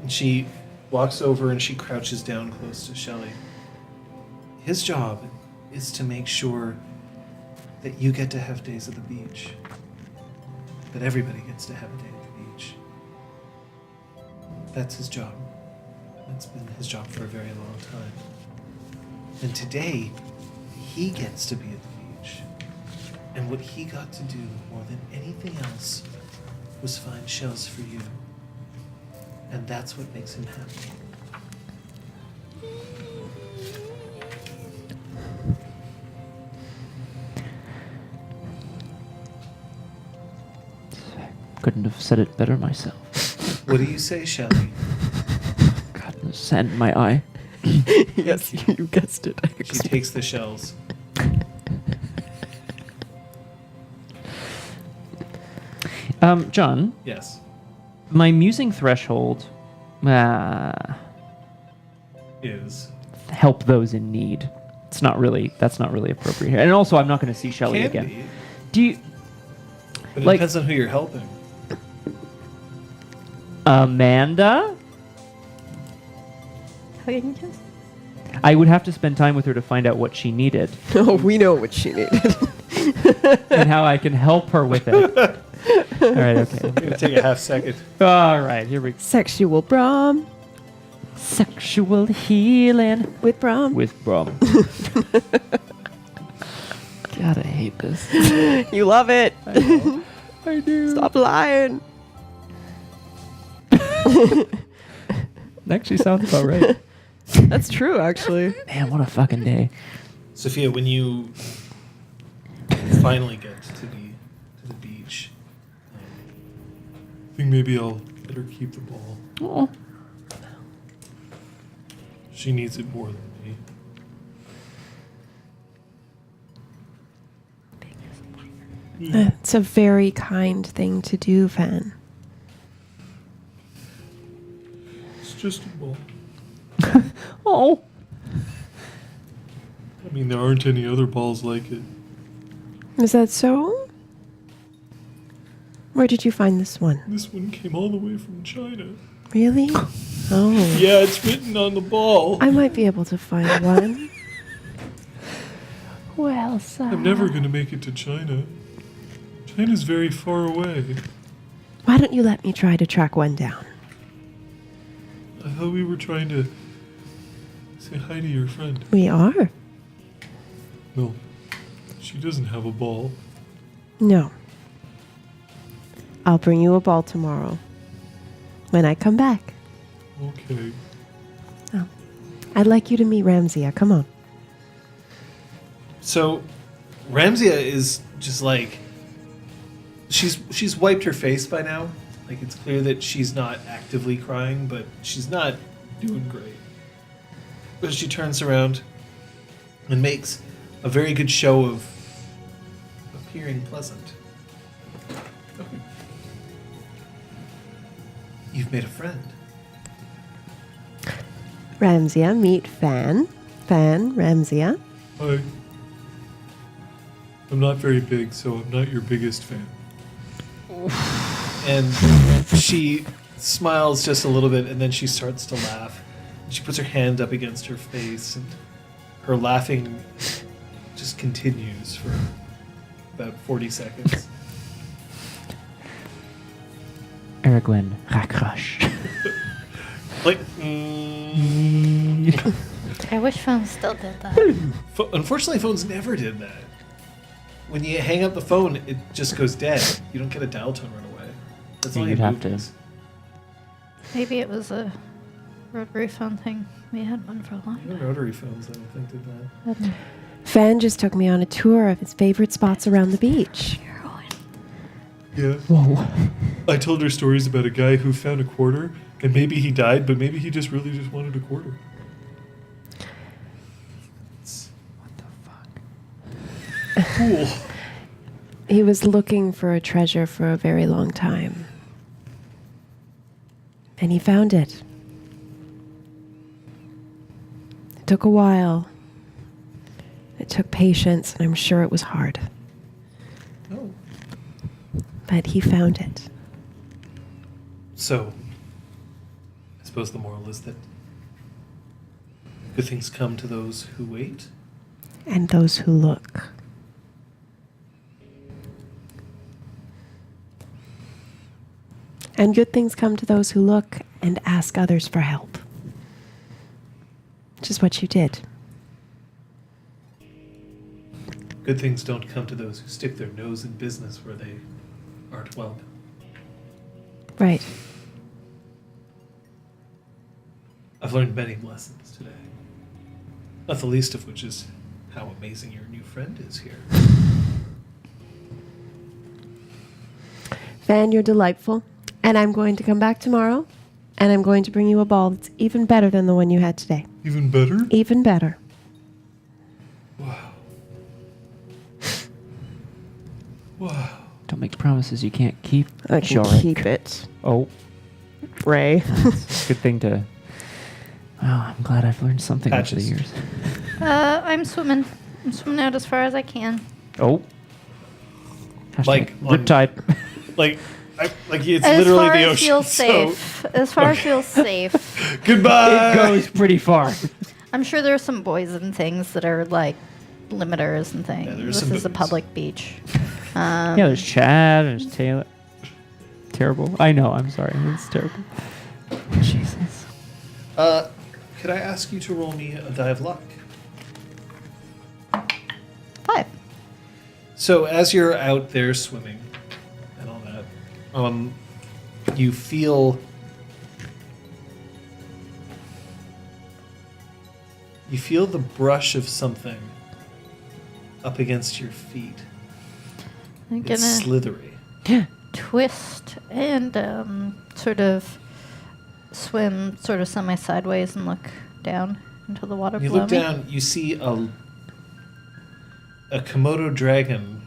And she walks over and she crouches down close to Shelley. His job is to make sure that you get to have days at the beach. That everybody gets to have a day at the beach. That's his job. That's been his job for a very long time. And today, he gets to be at the beach. And what he got to do more than anything else was find shells for you. And that's what makes him happy. Couldn't have said it better myself. What do you say, Shelley? God, the sand in my eye. Yes, you guessed it. She takes the shells. John, Yes. my musing threshold, Is. help those in need. That's not really appropriate here. And also, I'm not going to see Shelley Can again. be, Do you, but it Like- depends on who you're helping. Amanda? I would have to spend time with her to find out what she needed Oh, we know what she needed. and how I can help her with it. All right, okay. I'm going to take a half second. All right, here we go. Sexual Brom Sexual healing with Brom. with Brom. God, I hate this. You love it. I do. Stop lying. Actually sounds about right. That's true, actually. Man, what a fucking day. Sophia, when you finally get to the beach, I think maybe I'll let her keep the ball. Oh. She needs it more than me. It's a very kind thing to do, Van. It's just a ball. Oh. I mean, there aren't any other balls like it. Is that so? Where did you find this one? This one came all the way from China. Really? Oh. Yeah, it's written on the ball. I might be able to find one. Well, son. I'm never going to make it to China. China's very far away. Why don't you let me try to track one down? I thought we were trying to say hi to your friend. We are? No, she doesn't have a ball. No. I'll bring you a ball tomorrow. When I come back. Okay. Oh. I'd like you to meet Ramsia. Come on. So, Ramsia is just like she's wiped her face by now, Like, it's clear that she's not actively crying, but she's not doing great. But she turns around and makes a very good show of appearing pleasant. Okay. You've made a friend. Ramsia, meet Fan. Fan, Ramsia. Hi. I'm not very big, so I'm not your biggest fan. And she smiles just a little bit, and then she starts to laugh. And she puts her hand up against her face, and her laughing just continues for about 40 seconds. Aragwen, Rakrush. Like, I wish phones still did that. Unfortunately, phones never did that. When you hang up the phone, it just goes dead. You don't get a dial tone right away. That's all You'd you have to. movies. Maybe it was a rotary phone thing. We had one for a long Even time. rotary phones, I don't think, did that. Fan just took me on a tour of his favorite spots around the beach. Yeah. Whoa. I told her stories about a guy who found a quarter, and maybe he died, but maybe he just really just wanted a quarter. What the fuck? Cool. He was looking for a treasure for a very long time. And he found it. It took a while. It took patience, and I'm sure it was hard. Oh. But he found it. So, I suppose the moral is that good things come to those who wait. And those who look. And good things come to those who look and ask others for help. Which is what you did. Good things don't come to those who stick their nose in business where they aren't welcome. Right. I've learned many lessons today. Not the least of which is how amazing your new friend is here. Van, you're delightful. And I'm going to come back tomorrow, and I'm going to bring you a ball that's even better than the one you had today. Even better? Even better. Wow. Wow. Don't make promises you can't keep. I can Sure. keep it, Oh, Ray. good thing to. Wow, I'm glad I've learned something over the Patches. years. I'm swimming. I'm swimming out as far as I can. Oh. Hashtag Like Riptide. Like it's As literally far the as ocean. feels so- safe. As far as feels safe. Goodbye. It goes pretty far. I'm sure there are some boys and things that are like limiters and things. Yeah, there are This some is a boobies. public beach. Yeah, there's Chad, there's Taylor. Terrible. I know, I'm sorry. It's terrible. Jesus. Could I ask you to roll me a die of luck? 5. So as you're out there swimming and all that, you feel the brush of something up against your feet. I'm It's gonna slithery. twist and sort of swim sort of semi-sideways and look down into the water When you below look me. down, you see a Komodo dragon,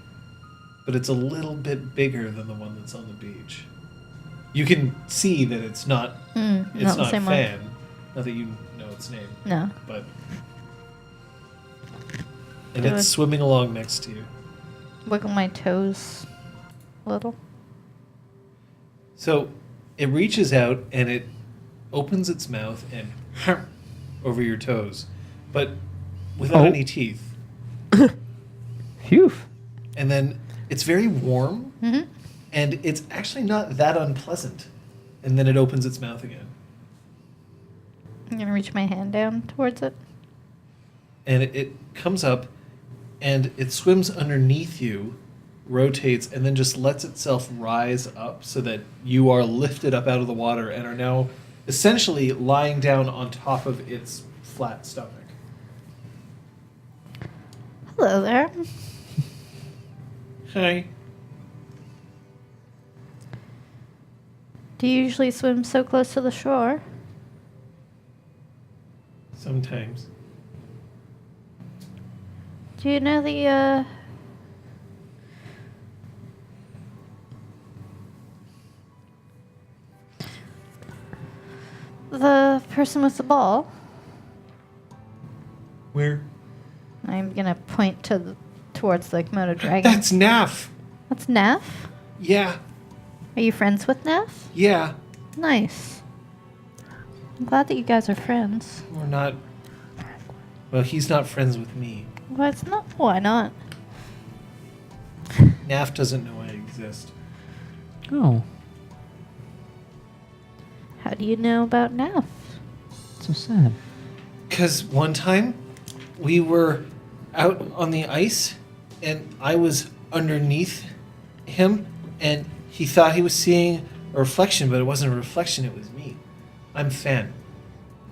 but it's a little bit bigger than the one that's on the beach. You can see that it's not Not the not same one. Fan. Not that you know its name, No. but and Good. it's swimming along next to you. Wiggle my toes a little. So it reaches out and it opens its mouth and over your toes, but without Oh. any teeth. Phew. And then it's very warm, Mm-hmm. and it's actually not that unpleasant. And then it opens its mouth again, I'm gonna reach my hand down towards it. and it comes up, and it swims underneath you, rotates, and then just lets itself rise up so that you are lifted up out of the water and are now essentially lying down on top of its flat stomach. Hello there. Hi. Do you usually swim so close to the shore? Sometimes. Do you know the person with the ball? Where? I'm gonna point towards the Komodo dragon. That's Naf. That's Naf? Yeah. Are you friends with Naf? Yeah. Nice. I'm glad that you guys are friends. We're not. Well, he's not friends with me. Why not? Naf doesn't know I exist. Oh, How do you know about Naf? so sad. Because one time we were out on the ice and I was underneath him and he thought he was seeing a reflection, but it wasn't a reflection, it was me. I'm Fan.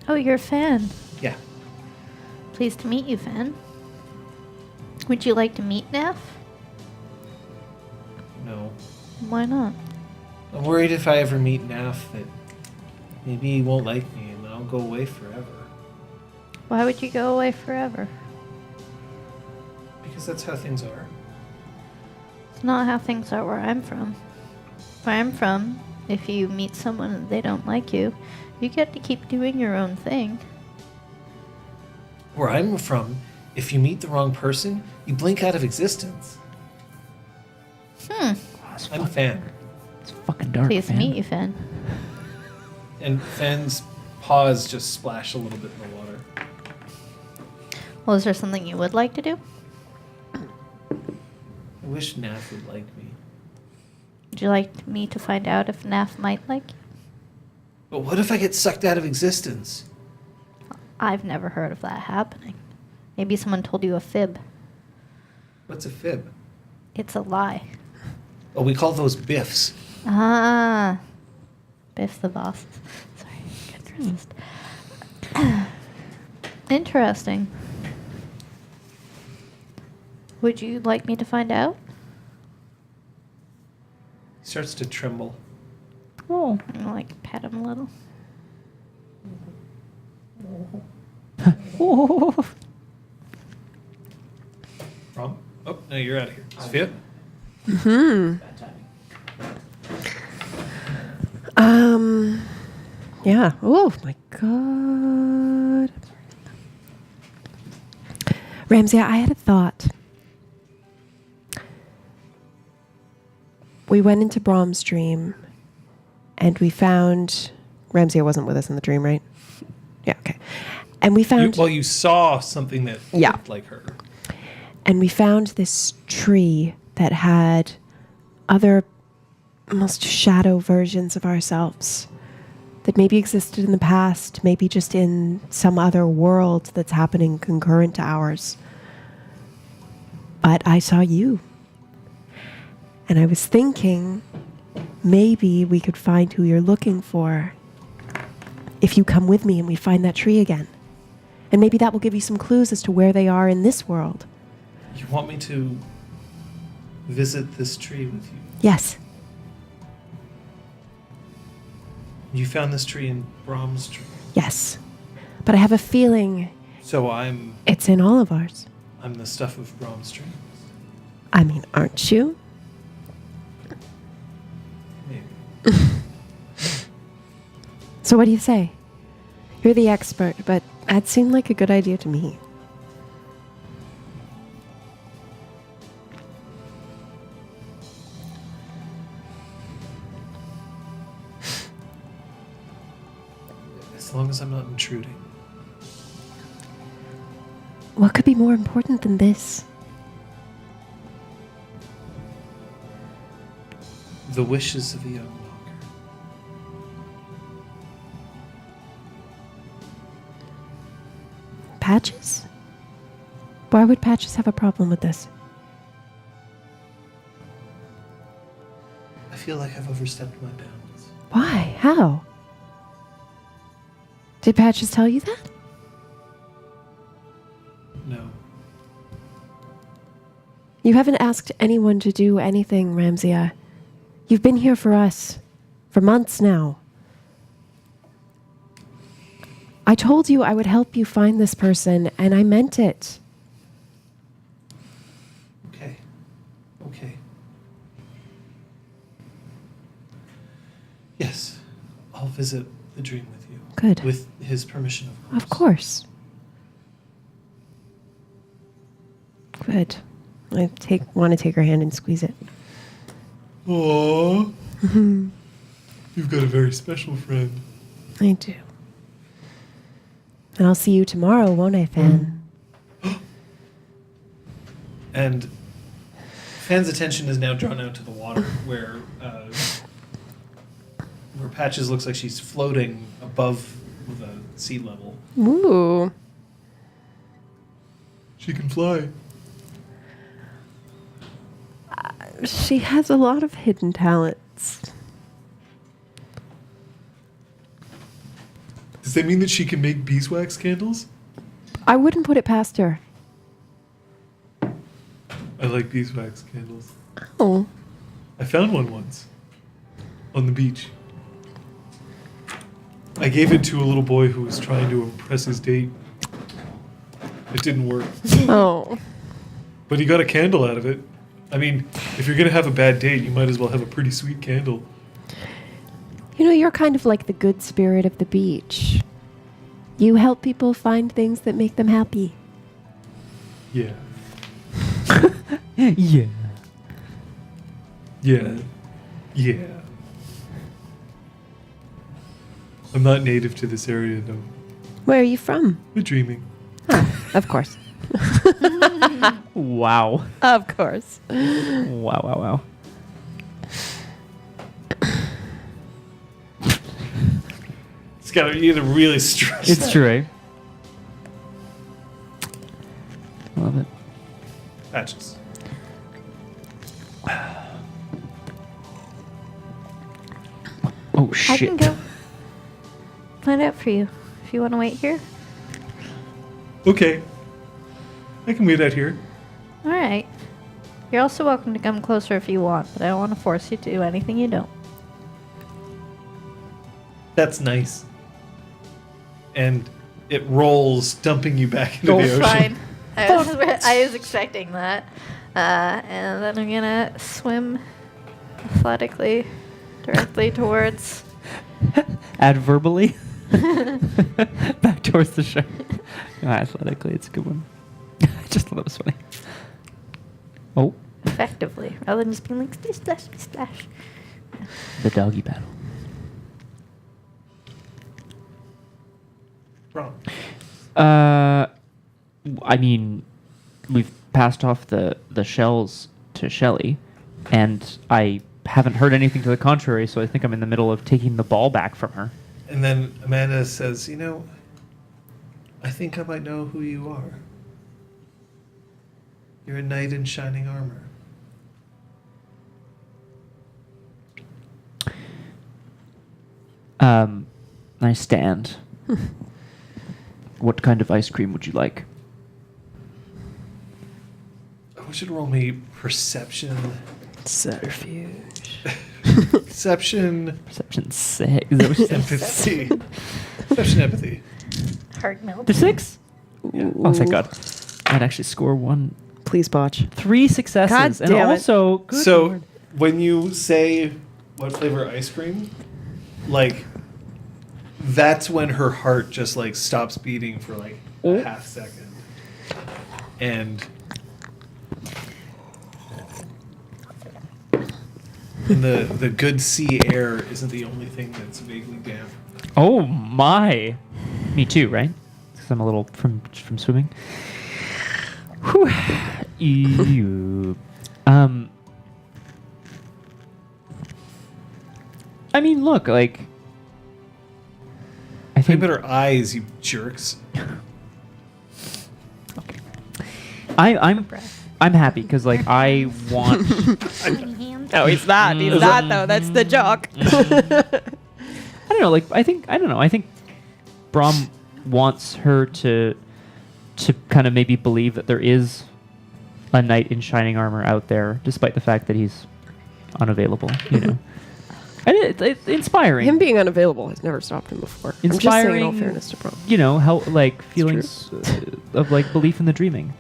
Oh, you're a fan. Yeah. Pleased to meet you, Fan. Would you like to meet Naf? No. Why not? I'm worried if I ever meet Naf that maybe he won't like me and I'll go away forever. Why would you go away forever? Because that's how things are. It's not how things are where I'm from. Where I'm from, if you meet someone and they don't like you, you get to keep doing your own thing. Where I'm from, if you meet the wrong person, you blink out of existence. I'm Fan. It's fucking dark, Pleased to man. meet you, Fan. And Fan's paws just splash a little bit in the water. Well, is there something you would like to do? I wish Naf would like me. Would you like me to find out if Naf might like you? But what if I get sucked out of existence? I've never heard of that happening. Maybe someone told you a fib. What's a fib? It's a lie. Oh, we call those biffs. Ah. Biff the boss. Sorry, I couldn't resist. Interesting. Would you like me to find out? He starts to tremble. Oh. I'm gonna, like, pet him a little. Oh. Rom? Oh, no, you're out of here. Sophia? Yeah. Oh my god. Ramsey, I had a thought. We went into Brahm's dream and we found Ramsey wasn't with us in the dream, right? Yeah, okay. And we found You saw something that Yeah. looked like her. and we found this tree that had other almost shadow versions of ourselves that maybe existed in the past, maybe just in some other world that's happening concurrent to ours. But I saw you. And I was thinking maybe we could find who you're looking for if you come with me and we find that tree again. And maybe that will give you some clues as to where they are in this world. You want me to visit this tree with you? Yes. You found this tree in Brahm's tree. Yes. But I have a feeling So I'm it's in all of ours. the stuff of Brahm's tree. I mean, aren't you? Maybe. So what do you say? You're the expert, but that seemed like a good idea to me. As long as I'm not intruding. What could be more important than this? The wishes of a young walker. Patches? Why would Patches have a problem with this? I feel like I've overstepped my bounds. Why? How? Did Patches tell you that? No. You haven't asked anyone to do anything, Ramsia. You've been here for us for months now. I told you I would help you find this person, and I meant it. Okay. Yes, I'll visit the dream with you. Good. With his permission, of course. Of course. Good. I want to take her hand and squeeze it. Aww. You've got a very special friend. I do. And I'll see you tomorrow, won't I, Fan? And Fan's attention is now drawn out to the water, where Patches looks like she's floating above the sea level. Ooh. She can fly. She has a lot of hidden talents. Does that mean that she can make beeswax candles? I wouldn't put it past her. I like beeswax candles. Oh. I found one once on the beach. I gave it to a little boy who was trying to impress his date. It didn't work. Oh. But he got a candle out of it. I mean, if you're going to have a bad date, you might as well have a pretty sweet candle. You know, you're kind of like the good spirit of the beach. You help people find things that make them happy. Yeah. Yeah. Yeah. Yeah. I'm not native to this area, though. Where are you from? We're dreaming. Of course. Wow. Of course. Wow. It's got to either really stress. It's true, eh? Love it. Patches. Oh, I shit. can go find out for you if you want to wait here. Okay. I can wait out here. All right. You're also welcome to come closer if you want, but I don't want to force you to do anything you don't. That's nice. And it rolls, dumping you back into the ocean. Fine. I was expecting that. And then I'm going to swim athletically directly towards... Adverbally? Back towards the shore. Athletically, it's a good one. I just thought that was funny. Oh. Effectively, rather than just being like, splash, splash, splash. The doggy battle. Wrong. I mean, we've passed off the shells to Shelly, and I haven't heard anything to the contrary, so I think I'm in the middle of taking the ball back from her. And then Amanda says, I think I might know who you are. You're a knight in shining armor. I stand. What kind of ice cream would you like? I want you to roll me perception. Subterfuge. Perception. Perception 6. Is that what you said? Empathy. Perception, empathy. Heart melt. The 6? Yeah. Oh, thank God. I'd actually score 1. Please botch. 3 successes. God and damn it. also, good So Lord. when you say what flavor ice cream, like that's when her heart just like stops beating for like a half second. And the good sea air isn't the only thing that's vaguely damp. Oh my! Me too, right? Because I'm a little from swimming. Whew. Ew. I mean, look, like I Think think about her eyes, you jerks. I'm happy because like I want. No, he's not. He's Mm. not, though. That's the joke. I don't know. Like I think Brom wants her to kind of maybe believe that there is a knight in shining armor out there, despite the fact that he's unavailable. It's inspiring. Him being unavailable has never stopped him before. I'm just saying in all Inspiring. fairness to Brom. You know, how like feelings of like belief in the dreaming.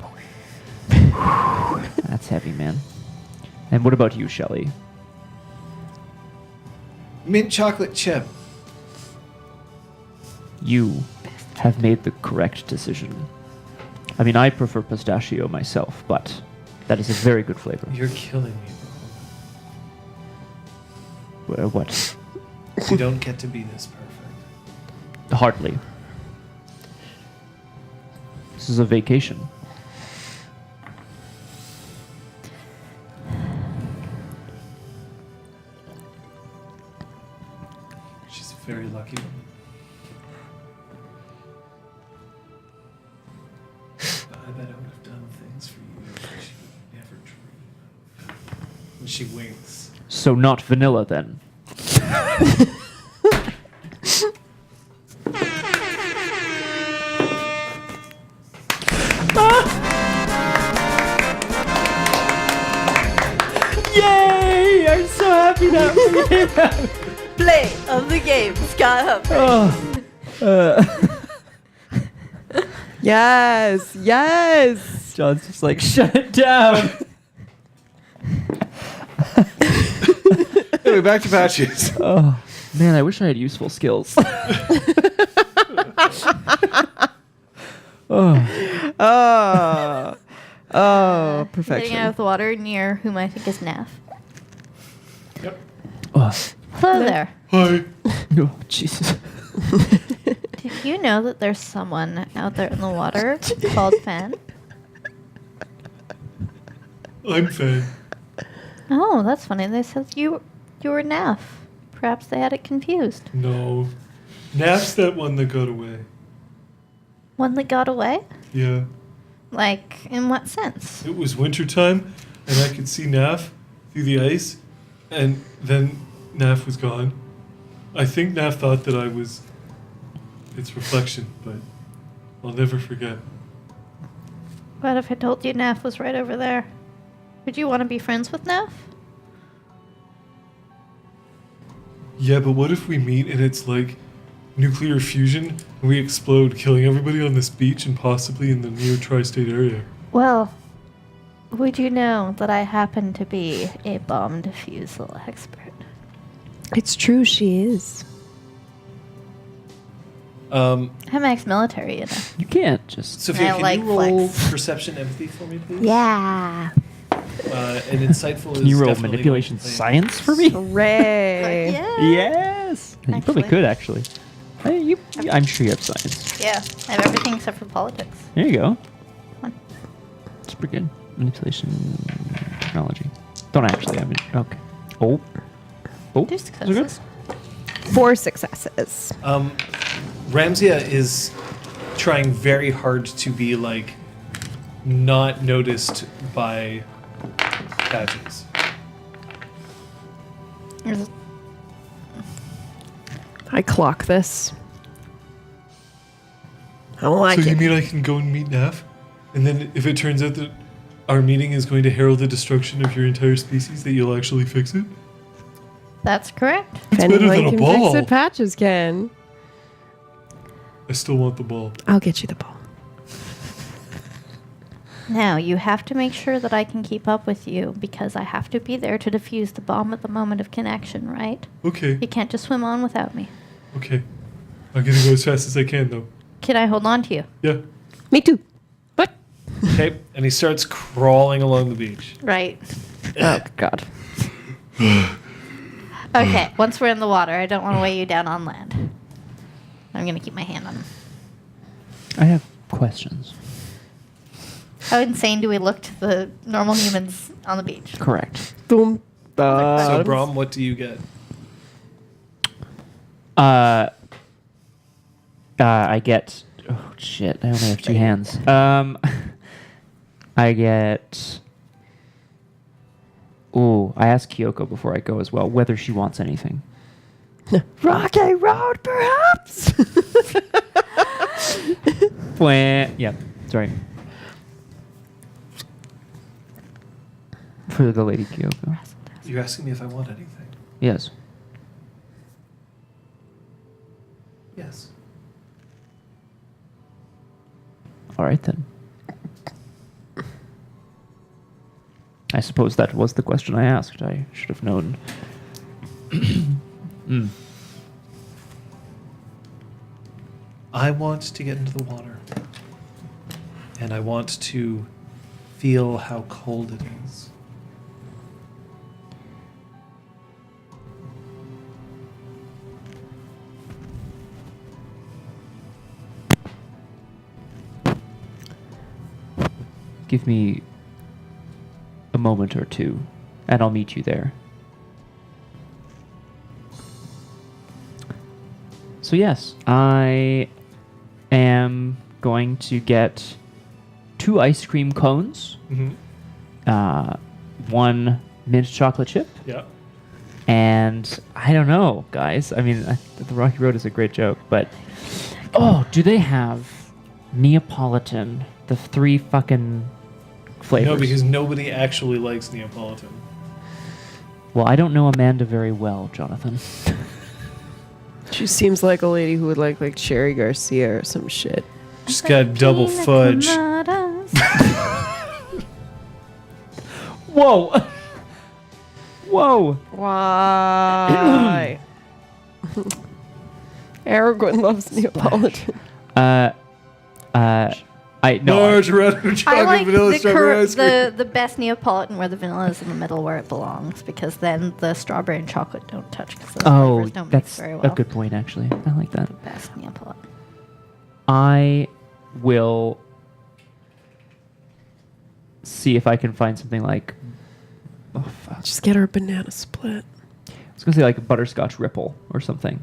That's heavy, man. And what about you, Shelley? Mint chocolate chip. You have made the correct decision. I mean, I prefer pistachio myself, but that is a very good flavor. You're killing me, What? bro. You don't get to be this perfect. Hardly. This is a vacation. She's a very lucky woman. I bet I would have done things for you that she would never dream of. When she winks. So not vanilla then. Yay! I'm so happy that Play of the game, Scott. Yes, yes. John's just like, shut it down. Anyway, back to patches. Oh, man, I wish I had useful skills. Perfection. Getting out of the water near whom I think is Naf. Yep. Oh, Hello there. Hi. oh, Jesus. Did you know that there's someone out there in the water called Fan? I'm Fan. Oh, that's funny. They said you were Naf. Perhaps they had it confused. No. Naf's that one that got away. One that got away? Yeah. Like, in what sense? It was wintertime, and I could see Naf through the ice, and then Naf was gone. I think Naf thought that I was its reflection, but I'll never forget. What if I told you Naf was right over there? Would you want to be friends with Naf? Yeah, but what if we meet and it's like nuclear fusion and we explode, killing everybody on this beach and possibly in the near tri-state area? Well, would you know that I happen to be a bomb defusal expert? It's true, she is. I'm ex-military, you know. You can't just... Sophia, I can like you roll flex. perception empathy for me, please? Yeah. And insightful Can you is roll definitely manipulation going to play. science for me? Hooray. Yeah. Yes. You probably Actually. could, actually. I'm sure you have science. Yeah, I have everything except for politics. There you go. Come It's pretty good. Manipulation technology. Don't actually. I mean, okay. Oh. Oh. There's those are good. successes. 4 successes. Ramsia is trying very hard to be like not noticed by patches. There's- I clock this. I don't like So you it. mean I can go and meet Naf? And then if it turns out that our meeting is going to herald the destruction of your entire species, that you'll actually fix it? That's correct. If better anyone than a can ball. fix it, Patches can. I still want the ball. I'll get you the ball. Now, you have to make sure that I can keep up with you because I have to be there to defuse the bomb at the moment of connection, right? Okay, You can't just swim on without me. okay. I'm gonna go as fast as I can, though. Can I hold on to you? Yeah. Me too. What? Okay, and he starts crawling along the beach. Right. Oh, God. Okay, once we're in the water, I don't want to weigh you down on land. I'm going to keep my hand on him. I have questions. How insane do we look to the normal humans on the beach? Correct. Boom. So, Brom, what do you get? I get... Oh, shit. I only have 2 hands. I get... Ooh, I asked Kyoko before I go as well whether she wants anything. Rocky Road, perhaps? Yeah, sorry. For the lady Kyoko. You're asking me if I want anything. Yes. Yes. All right, then. I suppose that was the question I asked. I should have known. I want to get into the water. And I want to feel how cold it is. Give me a moment or two, and I'll meet you there. So yes, I am going to get 2 ice cream cones, Mm-hmm. 1 mint chocolate chip, Yeah. and I don't know, guys. I mean, the Rocky Road is a great joke, but do they have Neapolitan? The 3 fucking flavors. No, because nobody actually likes Neapolitan. Well, I don't know Amanda very well, Jonathan. She seems like a lady who would like Cherry Garcia or some shit. Just got double fudge. Whoa! Whoa! Why? Aragorn loves Neapolitan. Large red chocolate I like vanilla the, strawberry ice cream. the best Neapolitan where the vanilla is in the middle where it belongs, because then the strawberry and chocolate don't touch because the flavors don't mix that's very well. a good point, actually. I like that. The best Neapolitan. I will see if I can find something like. Oh, fuck. Just get her a banana split. I was going to say like a butterscotch ripple or something.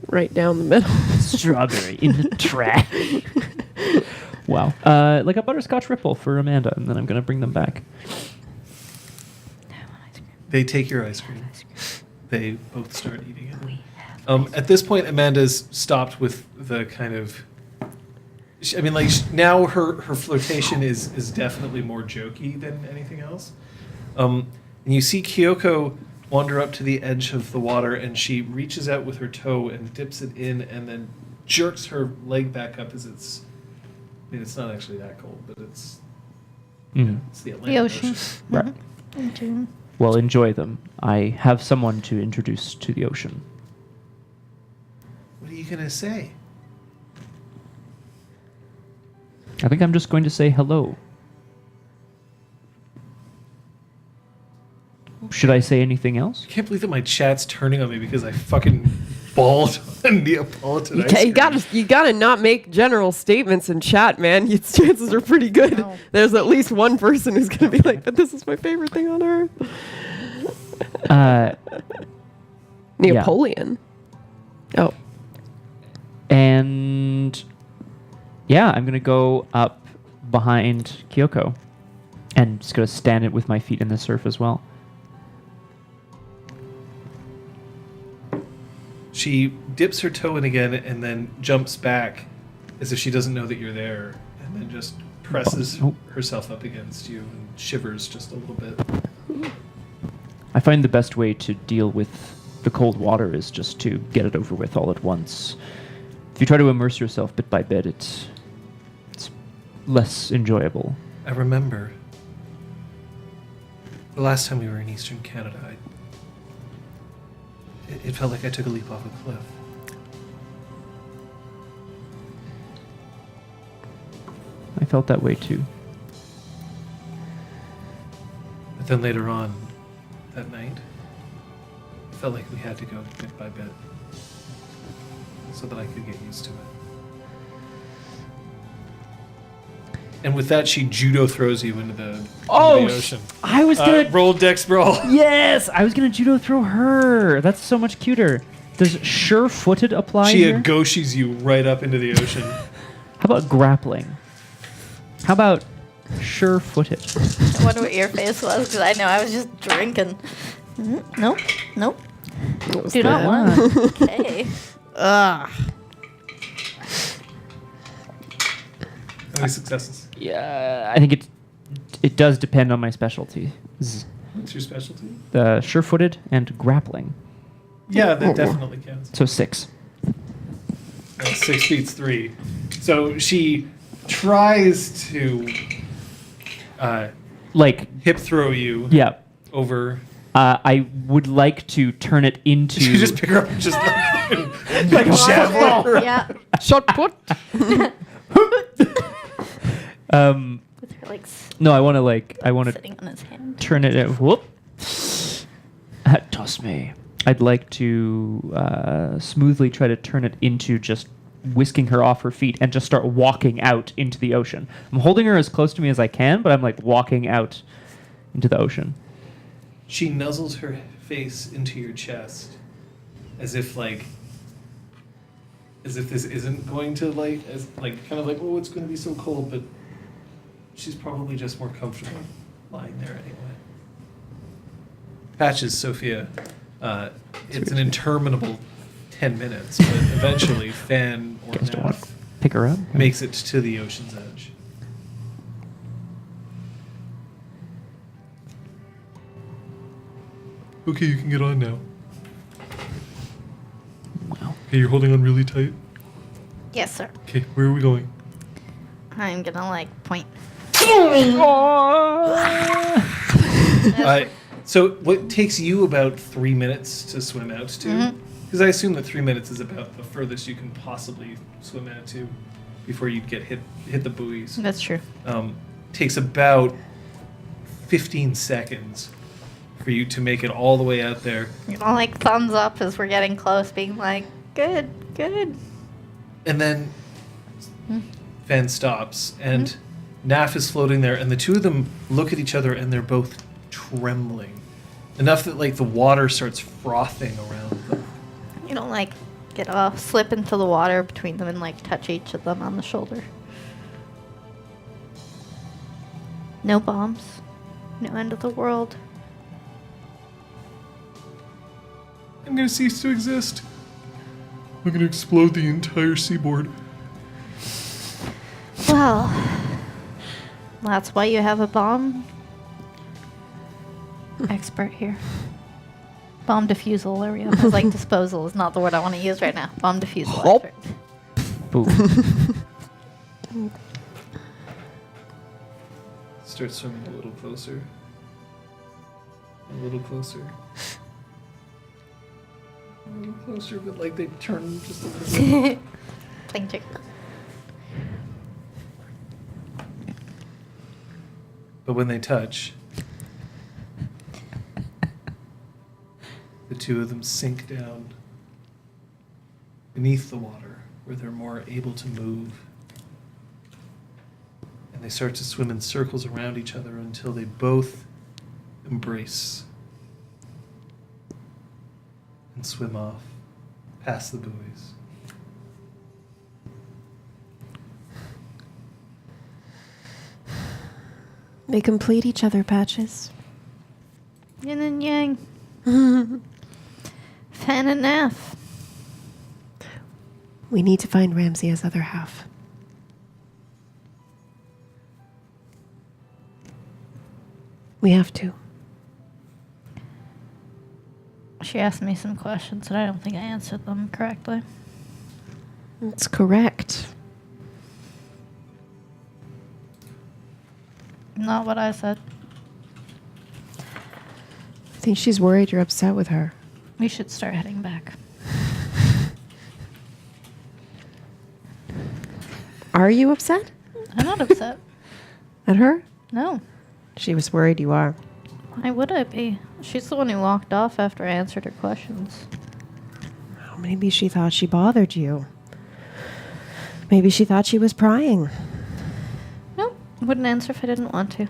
Right down the middle. Strawberry in the trash. Wow. Like a butterscotch ripple for Amanda, and then I'm going to bring them back. They take your ice cream. They both start eating it. At this point, Amanda's stopped with the kind of. I mean, like now her flirtation is definitely more jokey than anything else. And you see Kyoko wander up to the edge of the water, and she reaches out with her toe and dips it in, and then jerks her leg back up as it's. I mean, it's not actually that cold, but it's. It's the Atlantic ocean. Right. In June. Well, enjoy them. I have someone to introduce to the ocean. What are you gonna say? I think I'm just going to say hello. Should I say anything else? I can't believe that my chat's turning on me because I fucking balled on Neapolitan ice cream. You gotta not make general statements in chat, man. Your chances are pretty good. No. There's at least one person who's gonna be like, "But this is my favorite thing on earth." Neapolitan. Oh, And yeah, I'm gonna go up behind Kyoko and just gonna stand it with my feet in the surf as well. She dips her toe in again and then jumps back as if she doesn't know that you're there, and then just presses herself up against you and shivers just a little bit. I find the best way to deal with the cold water is just to get it over with all at once. If you try to immerse yourself bit by bit, it's less enjoyable. I remember the last time we were in Eastern Canada, it felt like I took a leap off a cliff. I felt that way too. But then later on, that night, it felt like we had to go bit by bit so that I could get used to it. And with that, she judo throws you into the ocean. I was gonna Roll Dex Brawl. Yes, I was gonna judo throw her. That's so much cuter. Does sure-footed apply She here? agoshis you right up into the ocean. How about grappling? How about sure-footed? I wonder what your face was, because I know I was just drinking. Nope. Do not want. Okay. ugh. How many successes? Yeah, I think it does depend on my specialty. What's your specialty? The sure-footed and grappling. Yeah, that definitely counts. So 6. 6 feet 3. So she tries to Like, hip throw you yeah. over. I would like to turn it into. You just pick her up and just like javelin her. Yeah. Shot put. With her like No, I want to sitting on his hand. turn it. Whoop. Toss me. I'd like to smoothly try to turn it into just whisking her off her feet and just start walking out into the ocean. I'm holding her as close to me as I can, but I'm like walking out into the ocean. She nuzzles her face into your chest as if this isn't going to kind of like, oh, it's going to be so cold, but she's probably just more comfortable lying there anyway. Patches, Sophia. It's an interminable 10 minutes, but eventually Fan or Guys don't want Nath to pick her up. makes it to the ocean's edge. Okay, you can get on now. Wow. Okay, you're holding on really tight. Yes, sir. Okay, where are we going? I'm gonna like point. So what takes you about 3 minutes to swim out to? Mhm. Because I assume that 3 minutes is about the furthest you can possibly swim out to before you get hit the buoys. That's true. Takes about 15 seconds for you to make it all the way out there. You know, like thumbs up as we're getting close, being like, good, good. And then Fan stops, and Naf is floating there, and the two of them look at each other, and they're both trembling. Enough that, like, the water starts frothing around them. You know, like get off, slip into the water between them and like touch each of them on the shoulder. No bombs. No end of the world. I'm going to cease to exist. I'm going to explode the entire seaboard. Well, that's why you have a bomb expert here. Bomb defusal, there we go. I was like, disposal is not the word I want to use right now. Bomb defusal Hop. expert. Boom. Start swimming a little closer. A little closer. A little closer, but like they turn just a little bit. Playing chicken. But when they touch, the two of them sink down beneath the water where they're more able to move. And they start to swim in circles around each other until they both embrace and swim off past the buoys. They complete each other, Patches. Yin and yang. Fan and Nath. We need to find Ramsia's other half. We have to. She asked me some questions and I don't think I answered them correctly. That's correct. Not what I said. I think she's worried you're upset with her. We should start heading back. Are you upset I'm not upset. at her? No. She was worried you are. Why would I be? She's the one who walked off after I answered her questions. Oh, maybe she thought she bothered you. Maybe she thought she was prying. Nope. Wouldn't answer if I didn't want to.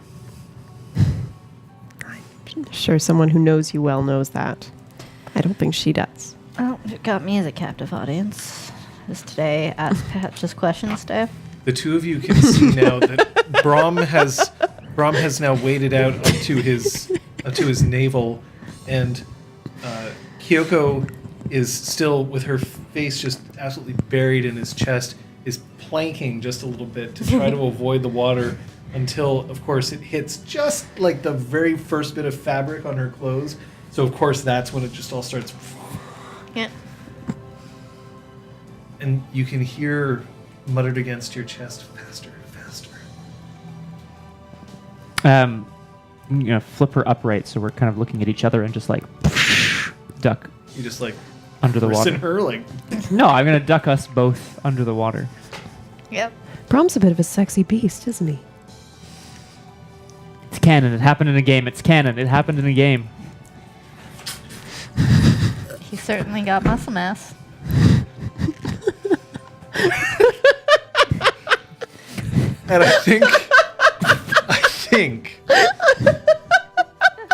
I'm sure someone who knows you well knows that. I don't think she does. Oh, it got me as a captive audience. Is today Ask Patches Questions Day? The two of you can see now that Brahm has now waded out up to his navel, and Kyoko is still with her face just absolutely buried in his chest, is planking just a little bit to try to avoid the water until, of course, it hits just like the very first bit of fabric on her clothes. So, of course, that's when it just all starts. Yeah. And you can hear muttered against your chest, faster, faster. Flip her upright so we're kind of looking at each other and just like duck You just like under the water. her like. No, I'm gonna duck us both under the water. Yep. Brom's a bit of a sexy beast, isn't he? It's canon. It happened in a game. It's canon. It happened in a game. He certainly got muscle mass. And I think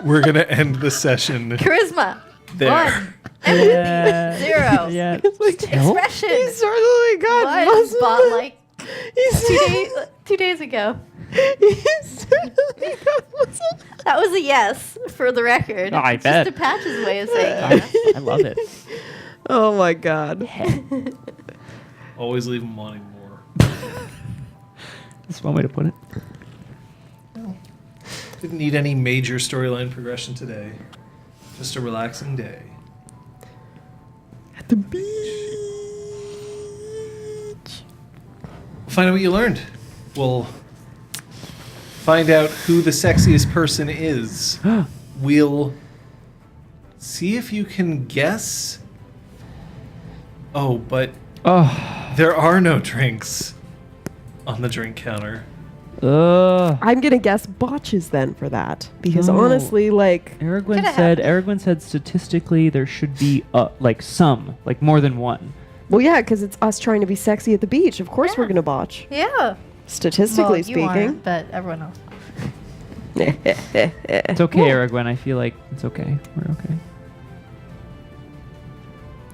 we're gonna end the session Charisma. there. 1. Empathy. 0. Yeah. Expression. He's certainly got 1. muscle. Bought like He's 2 days ago. He's certainly got muscle. That was a yes, for the record. Oh, I It's bet. just a Patch's way of saying yes. I love it. Oh my god. Always leave them wanting more. That's one way to put it. Didn't need any major storyline progression today. Just a relaxing day. At the beach. Find out what you learned. We'll find out who the sexiest person is. We'll see if you can guess. Oh, but Oh. there are no drinks on the drink counter. I'm gonna guess botches then for that because No. honestly, like Aragorn said statistically there should be like more than one. well, yeah, because it's us trying to be sexy at the beach. Of course, Yeah. we're gonna botch. Yeah. Statistically Well, you speaking. aren't, but everyone else. It's okay, Aragorn. I feel like it's okay. We're okay.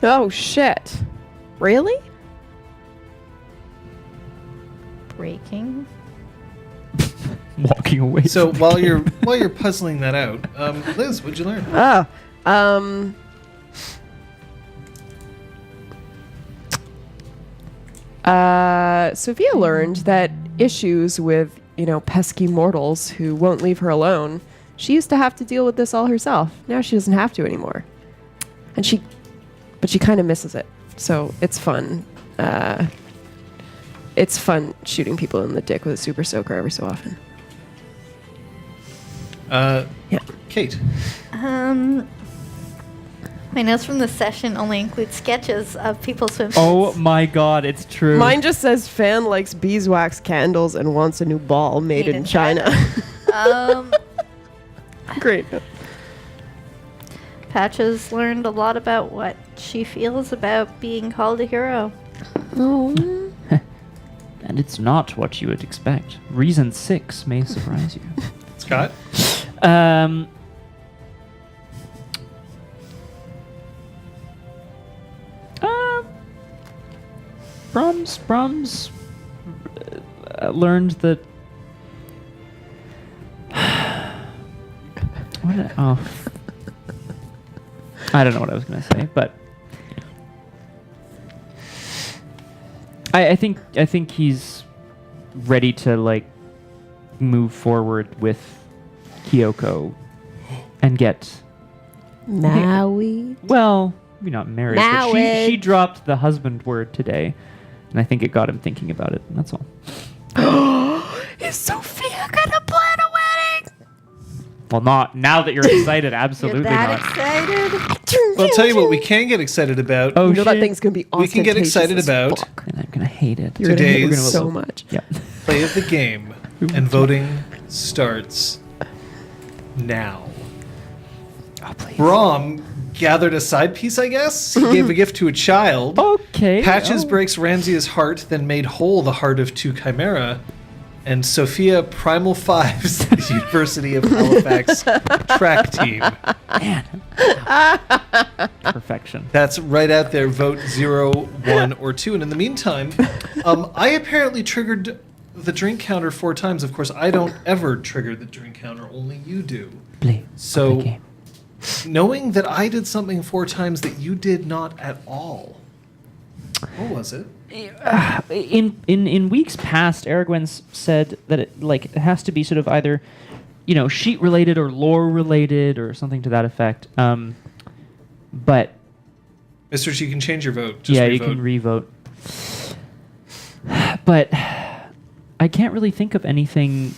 Oh shit! Really? Breaking. Walking away. So while you're puzzling that out, Liz, what'd you learn? Sophia learned that issues with, pesky mortals who won't leave her alone, she used to have to deal with this all herself. Now she doesn't have to anymore. But she kind of misses it. So it's fun. It's fun shooting people in the dick with a super soaker every so often. Yeah. Kate. My notes from the session only include sketches of people's swimsuits. Oh my god, it's true. Mine just says fan likes beeswax candles and wants a new ball made in China. Great. Patches learned a lot about what she feels about being called a hero. Oh. And it's not what you would expect. Reason 6 may surprise you. Scott. Brums learned that. I don't know what I was gonna say, but I think he's ready to move forward with Kyoko and get Maui. well, maybe not married, but Married. she dropped the husband word today, and I think it got him thinking about it. And that's all. Is Sophia gonna plan a wedding? Well, not now that you're excited. Absolutely You're that not. excited? Well, I'll tell you what we can get excited about. Oh, You know that shit. thing's gonna be We can get ostentatious excited as about- fuck. And I'm gonna hate it. You're gonna hate it Today's- so much. Yeah. Play of the game and voting starts now. Oh, please. Brom gathered a side piece, I guess. He gave a gift to a child. Okay. Patches oh. breaks Ramsey's heart, then made whole the heart of two Chimera. And Sophia Primal Fives, the University of Halifax track team. Man. Perfection. That's right out there. Vote 0, 1, or 2. And in the meantime, I apparently triggered the drink counter 4 times. Of course, I don't ever trigger the drink counter. Only you do. Play. So, the game. knowing that I did something 4 times that you did not at all, what was it? In weeks past, Aragorn said that it has to be sort of either, sheet related or lore related or something to that effect. But Mr. You can change your vote. Just yeah, re-vote. you can revote. But I can't really think of anything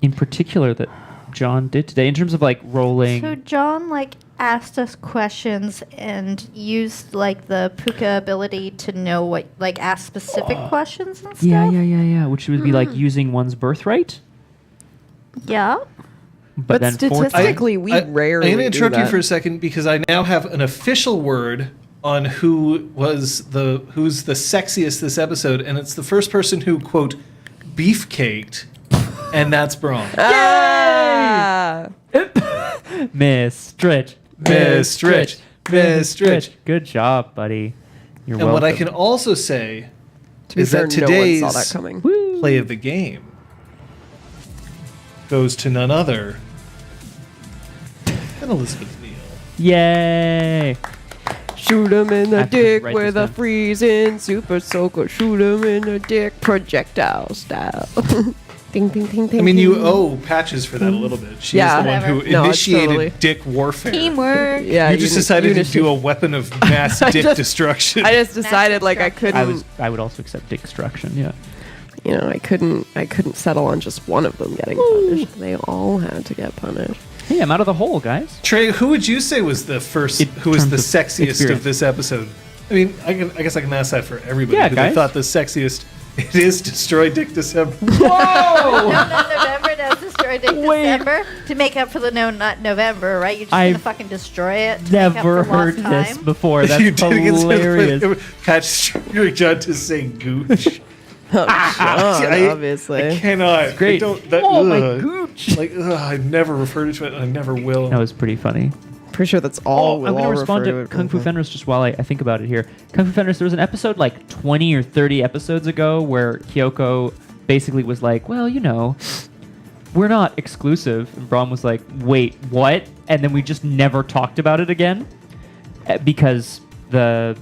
in particular that John did today in terms of like rolling. So John like asked us questions and used like the puka ability to know what like ask specific questions and stuff. Yeah. Which would be like using one's birthright. Yeah. But then statistically, we rarely I'm going to interrupt do you that. for a second because I now have an official word on who's the sexiest this episode, and it's the first person who quote beefcaked, and that's Braum. Ah! Miss Stritch. Good job, buddy. You're And welcome. what I can also say To be is fair, that no one today's saw that coming. play of the game goes to none other than Elizabeth Neal. Yay! Shoot him in I the have to dick write with this a down. freezing super soaker. Shoot him in the dick projectile style. Ding, ding, ding, ding. I mean, you ding. owe Patches for that a little bit. She's Yeah. the one who Whatever. No, it's initiated totally- dick warfare. Teamwork. Yeah, You just decided to unity. do a weapon of mass I dick just- destruction. I just decided like I couldn't. I would also accept dick destruction. Yeah. You know, I couldn't settle on just one of them getting punished. They all had to get punished. Hey, I'm out of the hole, guys. Trey, who would you say was the first, who was the terms of sexiest experience. of this episode? I mean, I guess I can ask that for everybody. Yeah, who guys. they thought the sexiest. It is Destroy Dick December. Whoa! Not November, that's destroy Dick Wait. December. To make up for the no, not November, right? You're just I've gonna fucking destroy it. To Never make up for heard lost this time? before. That's You did against hilarious. Patch triggering John to say gooch. John, I obviously. cannot. Great. I don't, that, Oh, my ugh. gooch. Like, I never referred to it, and I never will. That was pretty funny. Pretty sure that's all. I'm we'll going to all respond refer to it Kung Fu as. Fenris just while I think about it here. Kung Fu Fenris, there was an episode like 20 or 30 episodes ago where Kyoko basically was like, well, you know, we're not exclusive. And Braum was like, wait, what? And then we just never talked about it again because the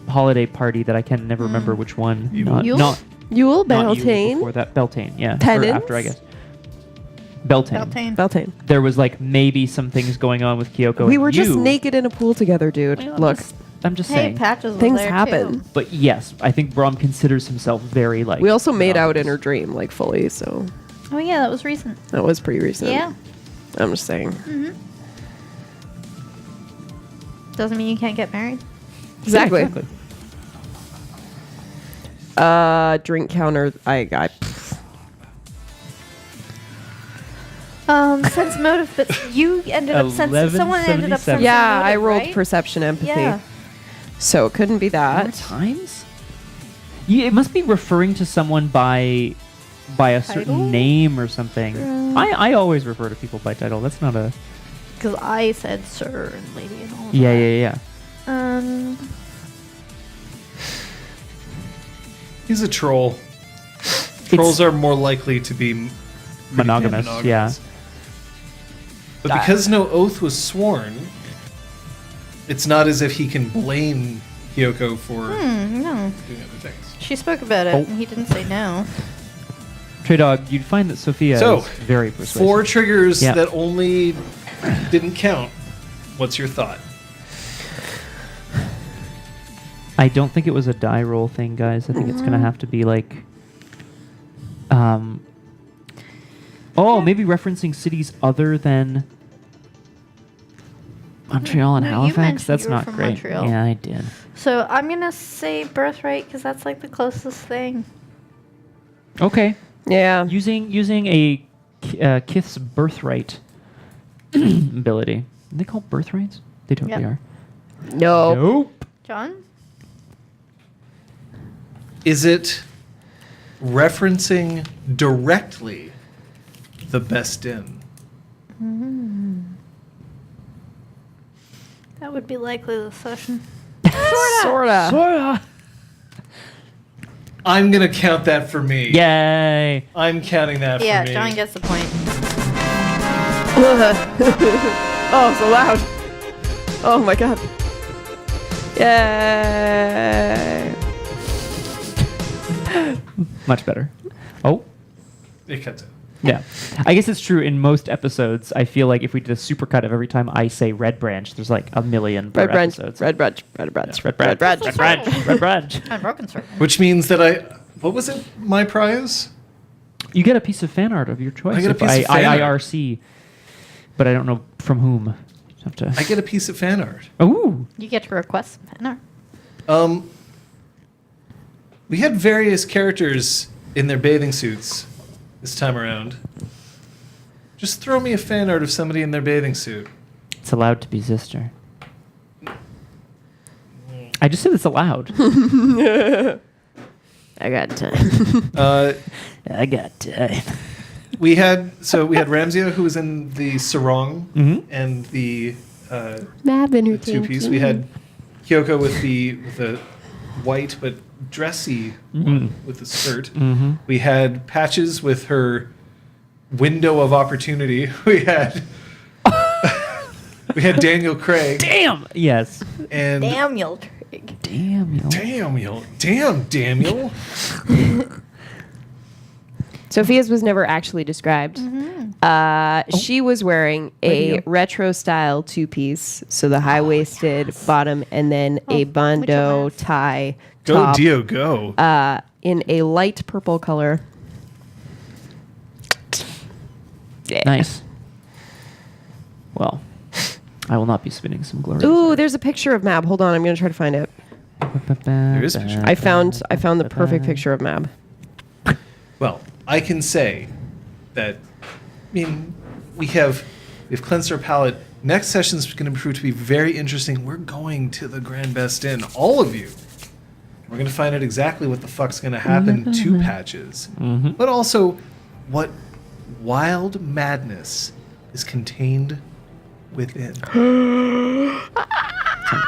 holiday party that I can never remember which one. Yule? Yule Not Yule Beltane. before that. Beltane, yeah. Or Penance? after, I guess. Beltane. Beltane. Beltane. There was like maybe some things going on with Kyoko. We and were just you. naked in a pool together, dude. Well, Look, I'm just Hey, saying. Patches was things there happen. Too. But yes, I think Braum considers himself very like. We also made out in her monogamous. dream, like fully. So Oh yeah, that was recent. that was pretty recent. Yeah. I'm just saying. Doesn't mean you can't get married. Exactly. Yeah, exactly. Drink counter. I Sense motive, but you ended up sensing. Someone ended up 1177. sensing. yeah, motive, I rolled right? perception empathy. Yeah. So it couldn't be More that. times? Yeah, it must be referring to someone by a Title? certain name or something. I always refer to people by title. That's not a. Because I said sir and lady and all. Of Yeah, that. yeah, yeah. He's a troll. Trolls are more likely to be pretty Monogamous, yeah. But because no oath was sworn, it's not as if he can blame Kyoko for No, doing other things. she spoke about it, Oh. and he didn't say no. Trey Dog, you'd find that Sophia So, is very persuasive. 4 triggers Yeah. that only didn't count. What's your thought? I don't think it was a die roll thing, guys. I think it's gonna have to be like, maybe referencing cities other than Montreal and No, you Halifax. mentioned That's you were not from great. Montreal. Yeah, I did. So I'm gonna say birthright because that's like the closest thing. Okay, Yeah. using a Kith's birthright ability. Are they called birthrights? They totally Yep. are. No. Nope. John? Is it referencing directly the best in? That would be likely the session. Sorta. Sorta. I'm gonna count that for me. Yay. I'm counting that Yeah, for me. John gets the point. Oh, so loud. Oh my god. Yay. Much better. Oh, It cuts it. Yeah. I guess it's true in most episodes. I feel like if we did a supercut of every time I say Red Branch, there's like a million per episodes. Red Branch, Red Branch, Red Branch, Red Branch, Red Branch. Unbroken Sword. Which means that what was it? My prize? You get a piece of fan art of your choice. I get a piece of fan art. IIRC, but I don't know from whom. Have to. I get a piece of fan art. Ooh. You get to request some fan art. We had various characters in their bathing suits this time around. Just throw me a fan art of somebody in their bathing suit. It's allowed to be Zister. I just said it's allowed. I got time. I got time. We had Ramsia, who was in the sarong Mhm. and the Mab in her two-piece. We had Kyoko with the white but dressy one with the skirt. Mm-hmm. We had Patches with her window of opportunity. We had Daniel Craig. Damn. Yes. And Daniel Craig. Damn, Daniel. Sophia's was never actually described. She was wearing a retro style two-piece, so the high-waisted bottom and then a bandeau tie Go, top Dio, go. in a light purple color. Yeah. Nice. Well, I will not be spinning some glory. Ooh, there's a picture of Mab. Hold on, I'm gonna try to find it. There is a picture. I found the perfect picture of Mab. Well, I can say that, we have cleansed our palate. Next session is going to prove to be very interesting. We're going to the Grand Best Inn, all of you. We're going to find out exactly what the fuck's going to happen to Patches, but also what wild madness is contained within, Sounds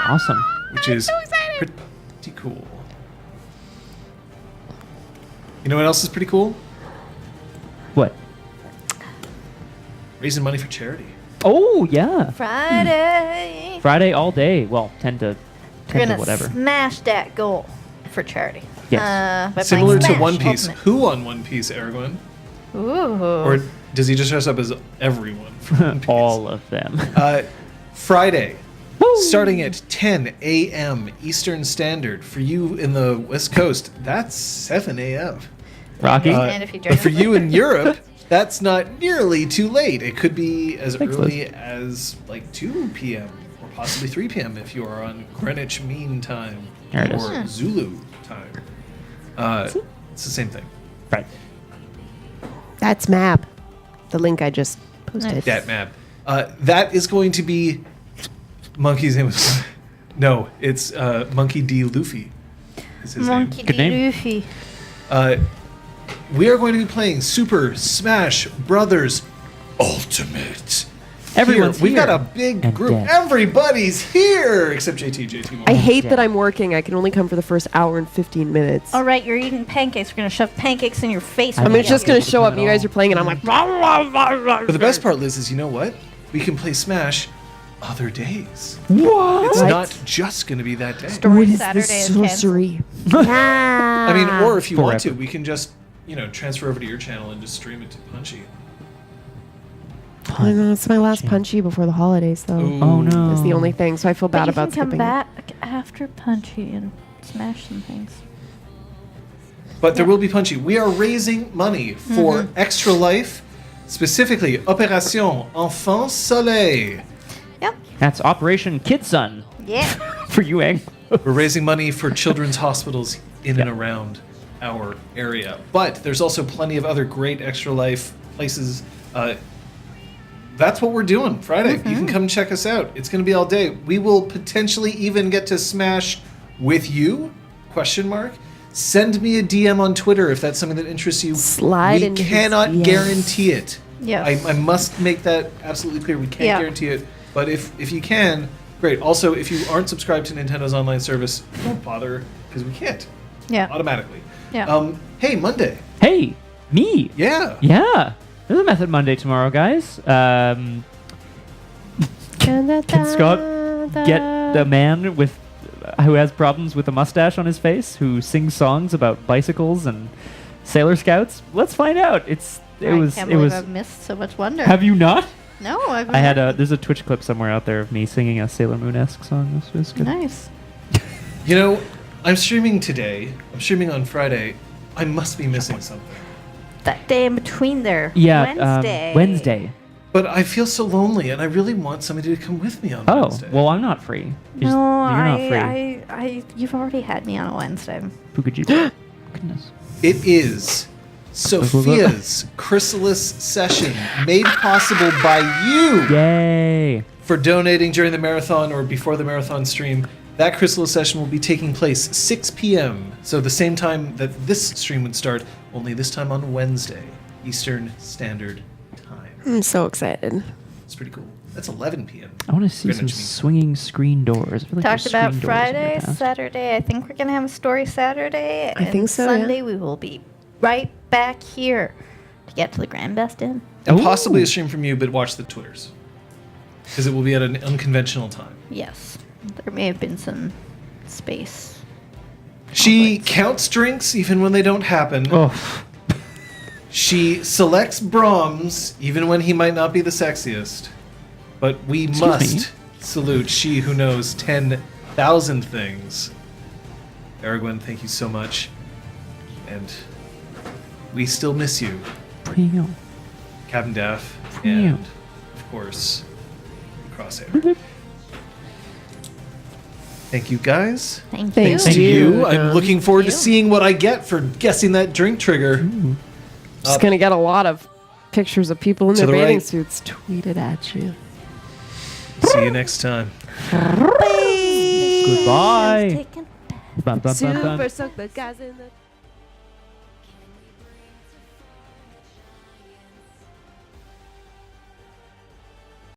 awesome. which is pretty cool. You know what else is pretty cool? What? Raising money for charity. Oh yeah. Friday. Friday all day. Well, 10 to We're gonna whatever. smash that goal for charity. Yes. By Similar playing to One Smash Piece. Ultimate. Who on One Piece, Aragorn? Ooh. Or does he just dress up as everyone from One Piece? All of them. Friday, starting at 10 a.m. Eastern Standard. For you in the West Coast, that's 7 a.m. Rocky. And if you join But for us- you in Europe, that's not nearly too late. It could be as Thanks, early as like 2 p.m. or possibly 3 p.m. if you are on Greenwich Mean Time There it is. or Zulu time. It's the same thing. Right. That's Mab. The link I just posted. Nice. Dat map. That is going to be Monkey's name. No, it's Monkey D. Luffy. Is his Monkey Good D. name. Luffy. name. We are going to be playing Super Smash Brothers Ultimate. Everyone's We've got here. a big And group. dead. Everybody's here except JT. JT won't. I hate Yeah. that I'm working. I can only come for the first hour and 15 minutes. All right, you're eating pancakes. We're gonna shove pancakes in your face. I I when mean, we it's get just here. going to show up and you at guys all. are playing and I'm like, blah, blah, blah, blah. But the best part, Liz, is you know what? We can play Smash other days. What? It's not just going to be that day. Story What is Saturday this is canceled. sorcery? I mean, or if you want to, Forever. we can just, transfer over to your channel and just stream it to Punchy. I know, it's my last punchy before the holidays, though. Ooh. Oh no. That's the only thing, so I feel But bad you about can come skipping. back after Punchy and smash some things. But there will be Punchy. We are raising money for Extra Life, specifically Opération Enfant Soleil. Yep. That's Operation Kid Son Yeah. for you, Ang. We're raising money for children's hospitals in and around our area. But there's also plenty of other great Extra Life places. That's what we're doing Friday. You can come check us out. It's going to be all day. We will potentially even get to Smash with you? Question mark. Send me a DM on Twitter if that's something that interests you. Slide we into his cannot DMs. guarantee it. Yes. I must make that absolutely clear. We can't Yeah. guarantee it. But if you can, great. Also, if you aren't subscribed to Nintendo's online service, don't bother because we can't Yeah. automatically. Yeah. Hey, Monday. Hey, me. Yeah. Yeah. There's a Method Monday tomorrow, guys. Can Scott get the man with who has problems with a mustache on his face, who sings songs about bicycles and Sailor Scouts? Let's find out. It's It was. can't It believe was. I've missed so much wonder. Have you not? No, I've. I had a. There's a Twitch clip somewhere out there of me singing a Sailor Moon-esque song. This was good. Nice. You know, I'm streaming today. I'm streaming on Friday. I must be missing something. That day in between there. Yeah. Wednesday. Wednesday. But I feel so lonely, and I really want somebody to come with me on Oh, Wednesday. well, I'm not free. No, You're not free. you've already had me on a Wednesday. Fukujiba. Goodness. It is Sophia's Chrysalis session, made possible by you Yay. for donating during the marathon or before the marathon stream. That Chrysalis session will be taking place 6 p.m., so the same time that this stream would start, only this time on Wednesday, Eastern Standard Time. I'm so excited. It's pretty cool. That's 11 p.m. I want to see Greenwich some Mean Time. swinging screen doors. I feel like Talked there's about screen doors in your Friday, past. Saturday. I think we're gonna have a story Saturday. I think so, Sunday yeah. we will be right back here to get to the Grand Best Inn. And Ooh. possibly a stream from you, but watch the Twitters. Because it will be at an unconventional time. Yes, there may have been some space. She counts drinks even when they don't happen. Oh. She selects Brahms even when he might not be the sexiest. But we Excuse must me? salute she who knows 10,000 things. Aragorn, thank you so much. And we still miss you, Pretty Captain Daff, Yeah. and of course, Crosshair. Thank you guys. Thank Thanks you. To you. I'm Adam. looking forward to you. seeing what I get for guessing that drink trigger. Just gonna get a lot of pictures of people in To their the bathing right. suits tweeted at you. See you next time. Goodbye. Taken Bum, bum, bum, bum. Super soak the guys in the